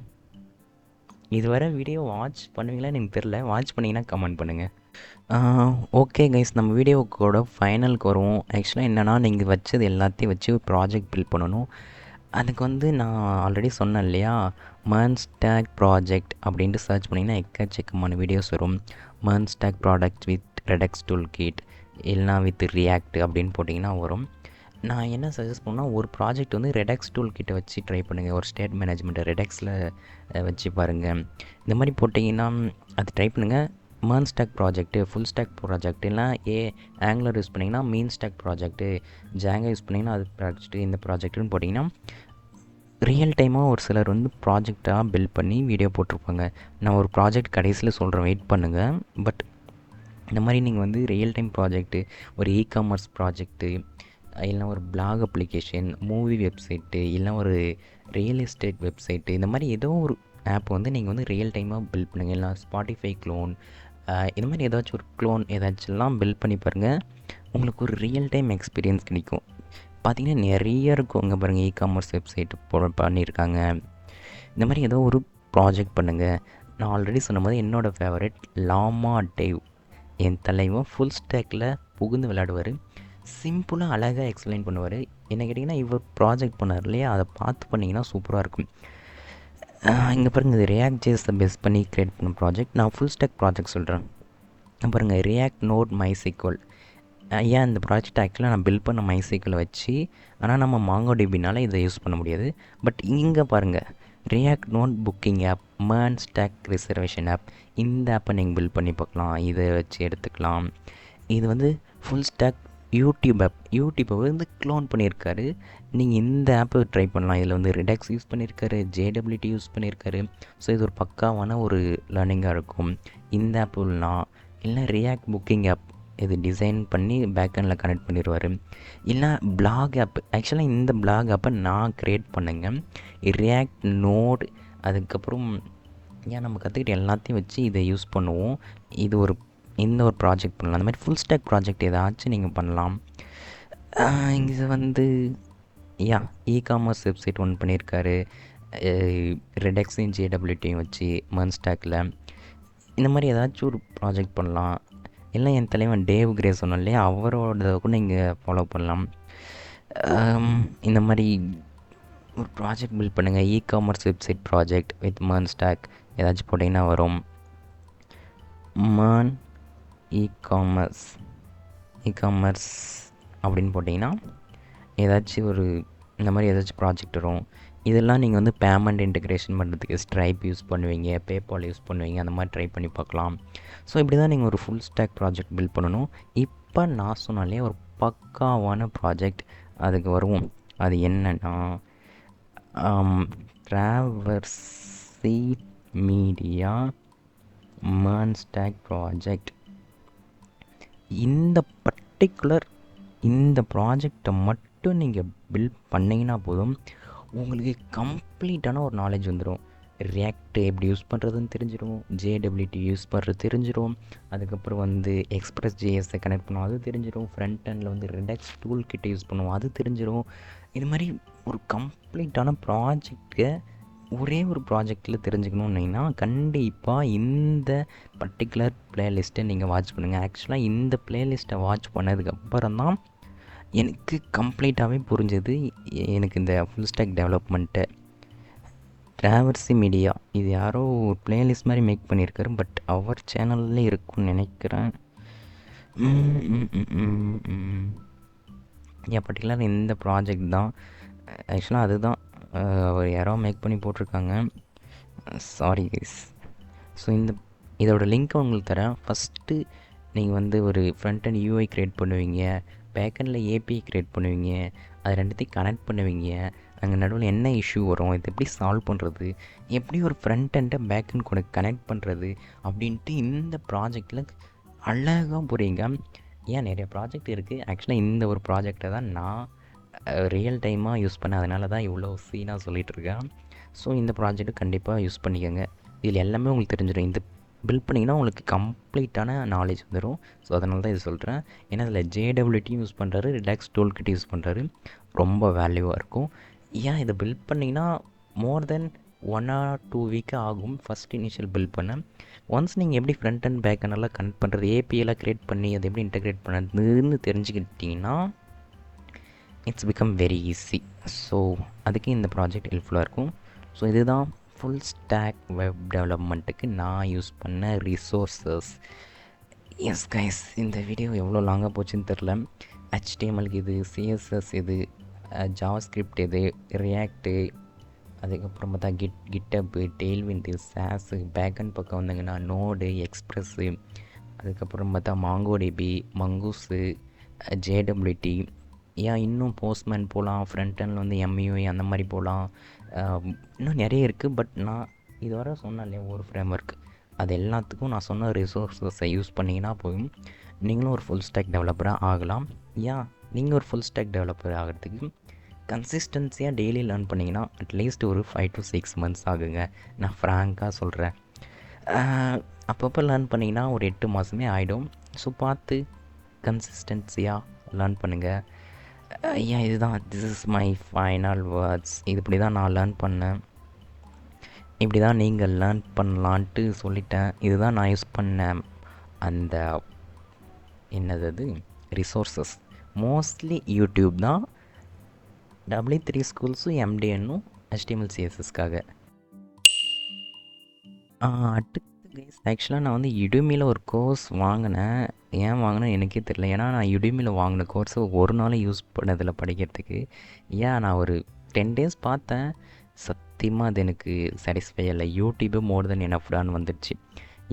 இதுவரை வீடியோ வாட்ச் பண்ணுவீங்களான்னு எனக்கு தெரில. வாட்ச் பண்ணிங்கன்னா கமெண்ட் பண்ணுங்கள். ஓகே கைஸ், நம்ம வீடியோவோட ஃபைனலுக்கு வருவோம். ஆக்சுவலாக என்னென்னா, நீங்கள் வச்சது எல்லாத்தையும் வச்சு ஒரு ப்ராஜெக்ட் பில்ட் பண்ணணும். அதுக்கு வந்து நான் ஆல்ரெடி சொன்னேன் இல்லையா, மேர்ன்ஸ்டாக் ப்ராஜெக்ட் அப்படின்ட்டு சர்ச் பண்ணிங்கன்னா எக்கச்சக்கமான வீடியோஸ் வரும். மேர்ன்ஸ்டாக் ப்ராடக்ட் வித் ரெடெக்ஸ் டூல் கிட், இல்லைனா வித் ரியாக்ட் அப்படின்னு போட்டிங்கன்னா வரும். நான் என்ன சஜஸ்ட் பண்ணால், ஒரு ப்ராஜெக்ட் வந்து ரெடெக்ஸ் டூல் கிட்ட வச்சு ட்ரை பண்ணுங்கள். ஒரு ஸ்டேட் மேனேஜ்மெண்ட்டை ரெடெக்ஸில் வச்சு பாருங்கள். இந்த மாதிரி போட்டிங்கன்னா அது ட்ரை பண்ணுங்கள். மேர்ன்ஸ்டாக் ப்ராஜெக்ட்டு, ஃபுல் ஸ்டாக் ப்ராஜெக்ட், இல்லை ஆங்குலர் யூஸ் பண்ணிங்கன்னா மீன் ஸ்டாக் ப்ராஜெக்ட்டு, ஜாங்கா யூஸ் பண்ணிங்கன்னா அது ப்ராஜெக்ட்டு, இந்த ப்ராஜெக்ட்டுன்னு போட்டிங்கன்னா ரியல் டைமாக ஒரு சிலர் வந்து ப்ராஜெக்டாக பில்ட் பண்ணி வீடியோ போட்டிருப்பாங்க. நான் ஒரு ப்ராஜெக்ட் கடைசியில் சொல்கிறேன், வெயிட் பண்ணுங்கள். பட் இந்த மாதிரி நீங்கள் வந்து ரியல் டைம் ப்ராஜெக்ட்டு, ஒரு இ-காமர்ஸ் ப்ராஜெக்ட்டு, இல்லைனா ஒரு பிளாக் அப்ளிகேஷன், மூவி வெப்சைட்டு, இல்லைனா ஒரு ரியல் எஸ்டேட் வெப்சைட்டு, இந்த மாதிரி ஏதோ ஒரு ஆப் வந்து நீங்கள் வந்து ரியல் டைமாக பில்ட் பண்ணுங்கள். இல்லை ஸ்பாட்டிஃபை க்ளோன், இந்த மாதிரி ஏதாச்சும் ஒரு க்ளோன் ஏதாச்சும்லாம் பில்ட் பண்ணி பாருங்கள். உங்களுக்கு ஒரு ரியல் டைம் எக்ஸ்பீரியன்ஸ் கிடைக்கும். பார்த்திங்கன்னா நிறைய இருக்கும். அங்கே பாருங்கள், இ-காமர்ஸ் வெப்சைட்டு பண்ணியிருக்காங்க. இந்த மாதிரி ஏதோ ஒரு ப்ராஜெக்ட் பண்ணுங்கள். நான் ஆல்ரெடி சொன்ன மாதிரி என்னோடய ஃபேவரட் லாமா டேவ், என் தலைவன் ஃபுல் ஸ்டாக்கில் புகுந்து விளையாடுவார். சிம்பிளாக அழகாக எக்ஸ்பிளைன் பண்ணுவார். என்ன கேட்டிங்கன்னா இவர் ப்ராஜெக்ட் பண்ணார் இல்லையா, அதை பார்த்து பண்ணிங்கன்னா சூப்பராக இருக்கும். இங்கே பாருங்கள், இது ரியாக்ட் ஜேஸை பேஸ் பண்ணி க்ரியேட் பண்ண ப்ராஜெக்ட். நான் ஃபுல் ஸ்டாக் ப்ராஜெக்ட் சொல்கிறேன். பாருங்கள், ரியாக்ட் நோட் மைசைக்கிள். ஏன் இந்த ப்ராஜெக்ட் ஆக்சுவலாக நான் பில்ட் பண்ண மைசைக்கிளை வச்சு, ஆனால் நம்ம மாங்கோடிபினால இதை யூஸ் பண்ண முடியாது. பட் இங்கே பாருங்கள், ரியாக்ட் நோட் புக்கிங் ஆப், மேன் ஸ்டாக் ரிசர்வேஷன் ஆப், இந்த ஆப்பை நீங்கள் பில்ட் பண்ணி பார்க்கலாம். இதை வச்சு எடுத்துக்கலாம். இது வந்து ஃபுல் ஸ்டாக் யூடியூப் ஆப். யூடியூப்பை வந்து க்ளோன் பண்ணியிருக்காரு. நீங்கள் இந்த ஆப்பை ட்ரை பண்ணலாம். இதில் வந்து ரிடெக்ஸ் யூஸ் பண்ணியிருக்காரு, ஜேடபிள்யூடி யூஸ் பண்ணியிருக்காரு. ஸோ இது ஒரு பக்காவான ஒரு லேர்னிங்காக இருக்கும். இந்த ஆப் இல்லைனா ரியாக்ட் புக்கிங் ஆப், இது டிசைன் பண்ணி பேக்கெண்டில் கனெக்ட் பண்ணிடுவார். இல்லைனா பிளாக் ஆப். ஆக்சுவலாக இந்த பிளாக் ஆப்பை நான் க்ரியேட் பண்ணுங்க. ரியாக்ட் நோட், அதுக்கப்புறம் ஏன் நம்ம கற்றுக்கிட்ட எல்லாத்தையும் வச்சு இதை யூஸ் பண்ணுவோம். இது ஒரு இந்த ஒரு ப்ராஜெக்ட் பண்ணலாம். அந்த மாதிரி ஃபுல் ஸ்டாக் ப்ராஜெக்ட் ஏதாச்சும் நீங்கள் பண்ணலாம். இது வந்து இ-காமர்ஸ் வெப்சைட் ஒன்று பண்ணியிருக்காரு, ரெடெக்ஸையும் ஜேடபிள்யூடியும் வச்சு மன் ஸ்டாக்கில். இந்த மாதிரி ஏதாச்சும் ஒரு ப்ராஜெக்ட் பண்ணலாம். இல்லை என் தலைவன் டேவ் கிரே சொன்னோம் இல்லையா, அவரோட கூட நீங்கள் ஃபாலோ பண்ணலாம். இந்த மாதிரி ஒரு ப்ராஜெக்ட் பில்ட் பண்ணுங்கள். இ-காமர்ஸ் வெப்சைட் ப்ராஜெக்ட் வித் மன் ஸ்டாக் ஏதாச்சும் போட்டிங்கன்னா வரும். மன் இ-காமர்ஸ் அப்படின்னு போட்டிங்கன்னா ஏதாச்சும் ஒரு இந்த மாதிரி ஏதாச்சும் ப்ராஜெக்ட் வரும். இதெல்லாம் நீங்கள் வந்து பேமெண்ட் இன்டெக்ரேஷன் பண்ணுறதுக்கு ஸ்ட்ரைப் யூஸ் பண்ணுவீங்க, பேபால் யூஸ் பண்ணுவீங்க. அந்த மாதிரி ட்ரை பண்ணி பார்க்கலாம். ஸோ இப்படி தான் நீங்கள் ஒரு ஃபுல் ஸ்டாக் ப்ராஜெக்ட் பில்ட் பண்ணணும். இப்போ நான் சொன்னாலே ஒரு பக்காவான ப்ராஜெக்ட் அதுக்கு வருவோம். அது என்னன்னா ட்ராவர்சி மீடியா மேன் ஸ்டாக் ப்ராஜெக்ட். இந்த பர்டிகுலர் இந்த ப்ராஜெக்டை மட்டும் நீங்கள் பில்ட் பண்ணிங்கன்னா போதும், உங்களுக்கு கம்ப்ளீட்டான ஒரு நாலேஜ் வந்துடும். ரியாக்ட் எப்படி யூஸ் பண்ணுறதுன்னு தெரிஞ்சிடும், ஜேடபிள்யூடி யூஸ் பண்ணுறது தெரிஞ்சிடும், அதுக்கப்புறம் வந்து எக்ஸ்பிரஸ் ஜேஎஸை கனெக்ட் பண்ணுவோம், அது தெரிஞ்சிடும். ஃப்ரண்ட் எண்டில் வந்து ரிடெக்ஸ் டூல் கிட்ட யூஸ் பண்ணுவோம், அது தெரிஞ்சிடும். இது மாதிரி ஒரு கம்ப்ளீட்டான ப்ராஜெக்டை ஒரே ஒரு ப்ராஜெக்டில் தெரிஞ்சுக்கணுன்னா கண்டிப்பாக இந்த பர்டிகுலர் ப்ளேலிஸ்ட்டை நீங்கள் வாட்ச் பண்ணுங்கள். ஆக்சுவலாக இந்த ப்ளேலிஸ்ட்டை வாட்ச் பண்ணதுக்கப்புறம் தான் எனக்கு கம்ப்ளீட்டாகவே புரிஞ்சது. எனக்கு இந்த ஃபுல் ஸ்டாக் டெவலப்மெண்ட்டை ட்ராவர்சி மீடியா இது யாரோ ஒரு ப்ளேலிஸ்ட் மாதிரி மேக் பண்ணியிருக்காரு. பட் அவர் சேனலில் இருக்கும்னு நினைக்கிறேன். ஏன் பர்டிகுலர் இந்த ப்ராஜெக்ட் தான் ஆக்சுவலாக அதுதான் அவர் யாரோ மேக் பண்ணி போட்டிருக்காங்க. Sorry guys. ஸோ இதோட லிங்க்கை உங்களுக்கு தரேன். ஃபஸ்ட்டு நீங்கள் வந்து ஒரு ஃப்ரண்ட் அண்ட் யூஐ க்ரியேட் பண்ணுவீங்க, பேக்கெண்டில் ஏபிஐ க்ரியேட் பண்ணுவீங்க, அது ரெண்டுத்தையும் கனெக்ட் பண்ணுவீங்க. அங்கே நடுவில் என்ன இஷ்யூ வரும், இது எப்படி சால்வ் பண்ணுறது, எப்படி ஒரு ஃப்ரண்ட் அண்டை பேக்கெண்ட் கூட கனெக்ட் பண்ணுறது அப்படின்ட்டு இந்த ப்ராஜெக்டில் அழகாக புரியுங்க. ஏன் நிறைய ப்ராஜெக்ட் இருக்குது. ஆக்சுவலாக இந்த ஒரு ப்ராஜெக்டை தான் நான் ரியல் டைமாக யூஸ் பண்ணேன். அதனால தான் இவ்வளோ சீனாக சொல்லிகிட்ருக்கேன். ஸோ இந்த ப்ராஜெக்ட்டு கண்டிப்பாக யூஸ் பண்ணிக்கோங்க. இதில் எல்லாமே உங்களுக்கு தெரிஞ்சிடும். இந்த பில்ட் பண்ணிங்கன்னா உங்களுக்கு கம்ப்ளீட்டான நாலேஜ் வந்துடும். ஸோ அதனால தான் இது சொல்கிறேன். ஏன்னா அதில் ஜேடபிள்யூடியும் யூஸ் பண்ணுறாரு, ரிலாக்ஸ் டூல் கிட்ட யூஸ் பண்ணுறாரு. ரொம்ப வேல்யூவாக இருக்கும். ஏன் இதை பில்ட் பண்ணிங்கன்னா மோர் தென் 1 or 2 வீக் ஆகும் ஃபஸ்ட் இனிஷியல் பில்ட் பண்ண. ஒன்ஸ் நீங்கள் எப்படி ஃப்ரண்ட் அண்ட் பேக் எல்லாம் கனெக்ட் பண்ணுறது, ஏபிஐலாம் க்ரியேட் பண்ணி அதை எப்படி இன்டெகிரேட் பண்ணுறதுன்னு தெரிஞ்சுக்கிட்டிங்கன்னா it's become very easy. So அதுக்கு இந்த ப்ராஜெக்ட் ஹெல்ப்ஃபுல்லாக இருக்கும். ஸோ இதுதான் ஃபுல் ஸ்டாக் வெப் டெவலப்மெண்ட்டுக்கு நான் யூஸ் பண்ண ரிசோர்ஸஸ். எஸ் கைஸ், இந்த வீடியோ எவ்வளோ லாங்காக போச்சுன்னு தெரில. HTMLக்கு இது, CSS இது, ஜாவாஸ்கிரிப்ட் இது, ரியாக்டு, அதுக்கப்புறம் பார்த்தா கிட்டப்பு, டெய்ல்விண்டு, சாஸு, பேக்கண்ட் பக்கம் வந்தாங்கன்னா நோடு, எக்ஸ்ப்ரெஸ்ஸு, அதுக்கப்புறம் பார்த்தா மாங்கோடிபி, மங்கூஸு, ஜேடபிள்யூடி, ஏன் இன்னும் போஸ்ட்மேன் போகலாம், ஃப்ரண்ட் எண்டில் வந்து MUI அந்த மாதிரி போகலாம். இன்னும் நிறைய இருக்குது. பட் நான் இதுவரை சொன்னேன் இல்லையா ஒரு ஃப்ரேம் ஒர்க், அது எல்லாத்துக்கும் நான் சொன்ன ரிசோர்ஸஸை யூஸ் பண்ணிங்கன்னா போதும் நீங்களும் ஒரு ஃபுல் ஸ்டாக் டெவலப்பராக ஆகலாம். ஏன் நீங்கள் ஒரு ஃபுல் ஸ்டாக் டெவலப்பர் ஆகிறதுக்கு கன்சிஸ்டன்சியாக டெய்லி லேர்ன் பண்ணிங்கன்னா அட்லீஸ்ட் ஒரு 5 to 6 months ஆகுங்க. நான் ஃப்ராங்காக சொல்கிறேன். அப்பப்போ லேர்ன் பண்ணிங்கன்னா ஒரு 8 மாதமே ஆகிடும். ஸோ பார்த்து கன்சிஸ்டன்சியாக லேர்ன் பண்ணுங்கள். ஏன் இதுதான் this is my final words. இது இப்படி தான் நான் லேர்ன் பண்ணேன், இப்படி தான் நீங்கள் லேர்ன் பண்ணலான்ட்டு சொல்லிட்டேன். இதுதான் நான் யூஸ் பண்ணேன் அந்த என்னது அது ரிசோர்ஸஸ் மோஸ்ட்லி யூடியூப் தான். W3 ஸ்கூல்ஸும் எம்டிஎன்னும் HTML CSSக்காக. அடுத்து கைஸ், ஆக்சுவலாக நான் வந்து யுடெமியில் ஒரு கோர்ஸ் வாங்கினேன். ஏன் வாங்கினேன்னு எனக்கே தெரியல. ஏன்னா நான் யுடெமியில் வாங்கின கோர்ஸை ஒரு நாளும் யூஸ் பண்ணதில்லை படிக்கிறதுக்கு. நான் ஒரு 10 டேஸ் பார்த்தேன். சத்தியமாக அது எனக்கு சாட்டிஸ்ஃபை இல்லை. யூடியூபே மோர் தென் எனஃப்டான்னு வந்துடுச்சு.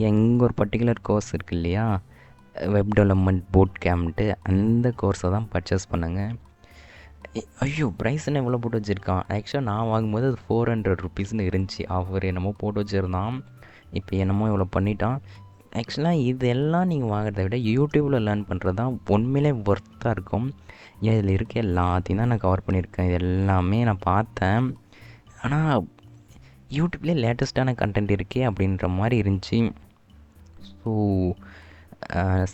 எங்கள் ஒரு பர்டிகுலர் கோர்ஸ் இருக்குது இல்லையா, வெப் டெவலப்மெண்ட் பூட் கேம்ப்ட்டு, அந்த கோர்ஸை தான் பர்ச்சேஸ் பண்ணுங்க. ஐயோ, ப்ரைஸ் என்ன எவ்வளோ போட்டு வச்சுருக்கான். ஆக்சுவலாக நான் வாங்கும்போது அது 400 ருபீஸ்னு இருந்துச்சு. அவர் என்னமோ போட்டு வச்சுருந்தான். இப்போ என்னமோ இவ்வளோ பண்ணிட்டான். ஆக்சுவலாக இதெல்லாம் நீங்கள் வாங்குறத விட யூடியூப்பில் லேர்ன் பண்ணுறது தான் உண்மையிலே ஒர்த்தாக இருக்கும். இதில் இருக்க எல்லாத்தையும் தான் நான் கவர் பண்ணியிருக்கேன். இது எல்லாமே நான் பார்த்தேன். ஆனால் யூடியூப்லேயே லேட்டஸ்ட்டான கண்டென்ட் இருக்கே அப்படின்ற மாதிரி இருந்துச்சு. ஸோ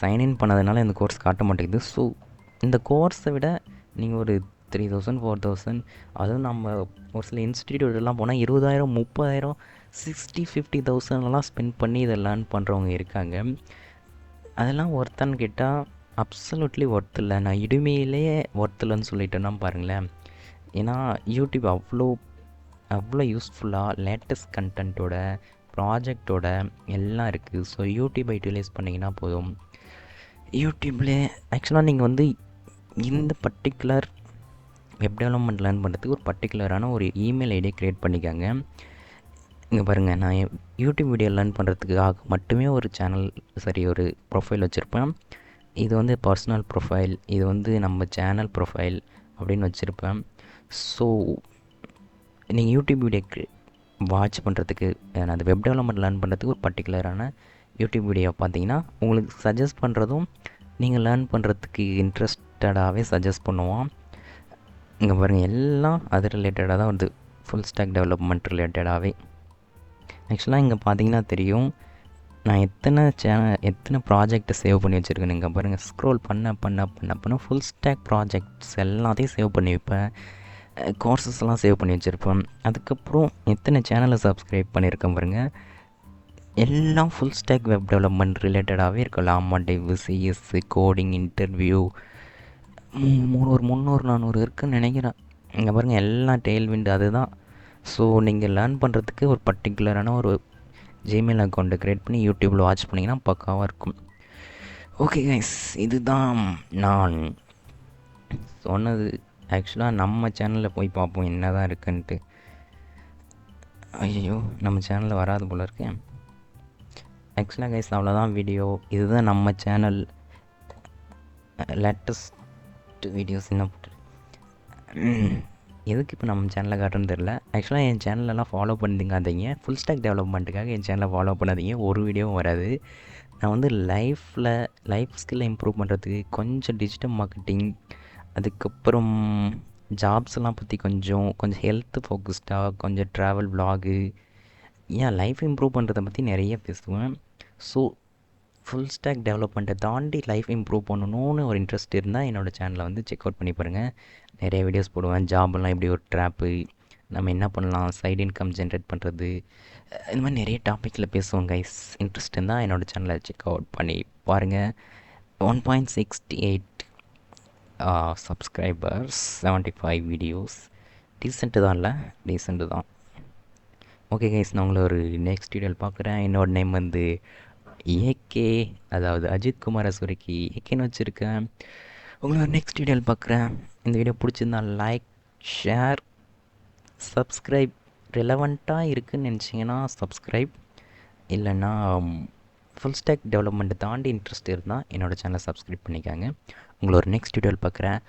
சைன்இன் பண்ணதுனால இந்த கோர்ஸ் காட்ட மாட்டேங்குது. ஸோ இந்த கோர்ஸை விட நீங்கள் ஒரு 3000 4000, அதுவும் நம்ம ஒரு சில இன்ஸ்டிடியூட்லாம் போனால் 20,000 30,000 60 50,000 ஸ்பெண்ட் பண்ணி இதை லேர்ன் பண்ணுறவங்க இருக்காங்க. அதெல்லாம் ஒர்த்தான்னு கேட்டால் அப்சல்யூட்லி ஒர்த் இல்லை. நான் இடுமையிலேயே ஒர்த் இல்லைன்னு சொல்லிட்டேன்னா பாருங்களேன். ஏன்னா யூடியூப் அவ்வளோ யூஸ்ஃபுல்லாக லேட்டஸ்ட் கண்டென்ட்டோட ப்ராஜெக்டோட எல்லாம் இருக்குது. ஸோ யூடியூப்பை யூட்டிலைஸ் பண்ணிங்கன்னா போதும். யூடியூப்லேயே ஆக்சுவலாக நீங்கள் வந்து இந்த பர்டிகுலர் வெப் டெவலப்மெண்ட் லேர்ன் பண்ணுறதுக்கு ஒரு பர்டிகுலரான ஒரு இமெயில் ஐடியை க்ரியேட் பண்ணிக்காங்க. இங்கே பாருங்கள், நான் யூடியூப் வீடியோ லேர்ன் பண்ணுறதுக்காக மட்டுமே ஒரு சேனல், ஒரு ப்ரொஃபைல் வச்சுருப்பேன். இது வந்து பர்சனல் ப்ரொஃபைல், இது வந்து நம்ம சேனல் ப்ரொஃபைல் அப்படின்னு வச்சுருப்பேன். ஸோ நீங்கள் யூடியூப் வீடியோ வாட்ச் பண்ணுறதுக்கு, அந்த வெப் டெவலப்மெண்ட் லேர்ன் பண்ணுறதுக்கு ஒரு பர்டிகுலரான யூடியூப் வீடியோ பார்த்தீங்கன்னா உங்களுக்கு சஜஸ்ட் பண்ணுறதும் நீங்கள் லேர்ன் பண்ணுறதுக்கு இன்ட்ரெஸ்டடாகவே சஜஸ்ட் பண்ணுவோம். இங்கே பாருங்கள், எல்லாம் அது ரிலேட்டடாக தான் வருது. ஃபுல் ஸ்டாக் டெவலப்மெண்ட் ரிலேட்டடாகவே. ஆக்சுவலாக இங்கே பார்த்தீங்கன்னா தெரியும் நான் எத்தனை ப்ராஜெக்டை சேவ் பண்ணி வச்சுருக்கேன். இங்கே பாருங்கள், ஸ்க்ரோல் பண்ண ஃபுல் ஸ்டாக் ப்ராஜெக்ட்ஸ் எல்லாத்தையும் சேவ் பண்ணி வைப்பேன். கோர்சஸ்லாம் சேவ் பண்ணி வச்சுருப்பேன். அதுக்கப்புறம் எத்தனை சேனலை சப்ஸ்கிரைப் பண்ணியிருக்கேன் பாருங்கள். எல்லாம் ஃபுல் ஸ்டாக் வெப் டெவலப்மெண்ட் ரிலேட்டடாகவே இருக்கும். லாமாடிவ், சிஎஸ், கோடிங், இன்டர்வியூ, ஒரு 300 400 இருக்குதுன்னு நினைக்கிறேன். இங்கே பாருங்கள், எல்லாம் டெய்ல்விண்ட் அதுதான். ஸோ நீங்கள் லேர்ன் பண்ணுறதுக்கு ஒரு பர்டிகுலரான ஒரு ஜிமெயில் அக்கௌண்ட்டை க்ரியேட் பண்ணி யூடியூப்பில் வாட்ச் பண்ணிங்கன்னா பக்காவாக இருக்கும். ஓகே கைஸ், இதுதான் நான் சொன்னது. ஆக்சுவலாக நம்ம சேனலில் போய் பார்ப்போம் என்ன தான் இருக்குன்ட்டு. ஐயோ, நம்ம சேனலில் வராது போல் இருக்கு. ஆக்சுவலாக கைஸ் அவ்வளோதான் வீடியோ. இதுதான் நம்ம சேனல். லேட்டஸ்ட் வீடியோஸ் என்ன போட்டு எதுக்கு இப்போ நம்ம சேனலில் காட்டுன்னு தெரில. ஆக்சுவலாக என் சேனலெல்லாம் ஃபாலோ பண்ணிக்காதீங்க. ஃபுல் ஸ்டாக் டெவலப்மெண்ட்டுக்காக என் சேனலை ஃபாலோ பண்ணாதீங்க. ஒரு வீடியோவும் வராது. நான் வந்து லைஃப் ஸ்கில்லை இம்ப்ரூவ் பண்ணுறதுக்கு கொஞ்சம் டிஜிட்டல் மார்க்கெட்டிங், அதுக்கப்புறம் ஜாப்ஸ்லாம் பற்றி கொஞ்சம் ஹெல்த் ஃபோக்கஸ்டாக, கொஞ்சம் ட்ராவல் விலாகு, லைஃப் இம்ப்ரூவ் பண்ணுறதை பற்றி நிறைய பேசுவேன். ஸோ ஃபுல் ஸ்டாக் டெவலப்மெண்ட்டை தாண்டி லைஃப் இம்ப்ரூவ் பண்ணணும்னு ஒரு இன்ட்ரெஸ்ட் இருந்தால் என்னோடய சேனலை வந்து செக் அவுட் பண்ணி பாருங்கள். நிறைய வீடியோஸ் போடுவேன். ஜாபெல்லாம் எப்படி ஒரு ட்ராப்பு, நம்ம என்ன பண்ணலாம், சைடு இன்கம் ஜென்ரேட் பண்ணுறது, இந்த மாதிரி நிறைய டாப்பிக்கில் பேசுவோம் கைஸ். இன்ட்ரெஸ்ட் இருந்தால் என்னோடய சேனலை செக் அவுட் பண்ணி பாருங்கள். 1.68 சப்ஸ்கிரைபர்ஸ், 75 வீடியோஸ். டீசென்ட்டு தான், இல்லை டீசென்ட்டு தான். ஓகே கைஸ், நான் உங்களை ஒரு நெக்ஸ்ட் வீடியோவில் பார்க்குறேன். என்னோட நேம் வந்து ஏகே, அதாவது அஜித் குமார் அசூரிக்கு ஏகேன்னு வச்சுருக்கேன். உங்களை ஒரு நெக்ஸ்ட் வீடியோவில் பார்க்குறேன். இந்த வீடியோ பிடிச்சிருந்தா லைக், ஷேர், சப்ஸ்கிரைப். ரிலவெண்ட்டாக இருக்குதுன்னு நினச்சிங்கன்னா சப்ஸ்கிரைப், இல்லைன்னா ஃபுல் ஸ்டாக் டெவலப்மெண்ட்டை தாண்டி இன்ட்ரெஸ்ட் இருந்தால் என்னோடய சேனலை சப்ஸ்கிரைப் பண்ணிக்காங்க. உங்களை ஒரு நெக்ஸ்ட் வீடியோவில் பார்க்குறேன்.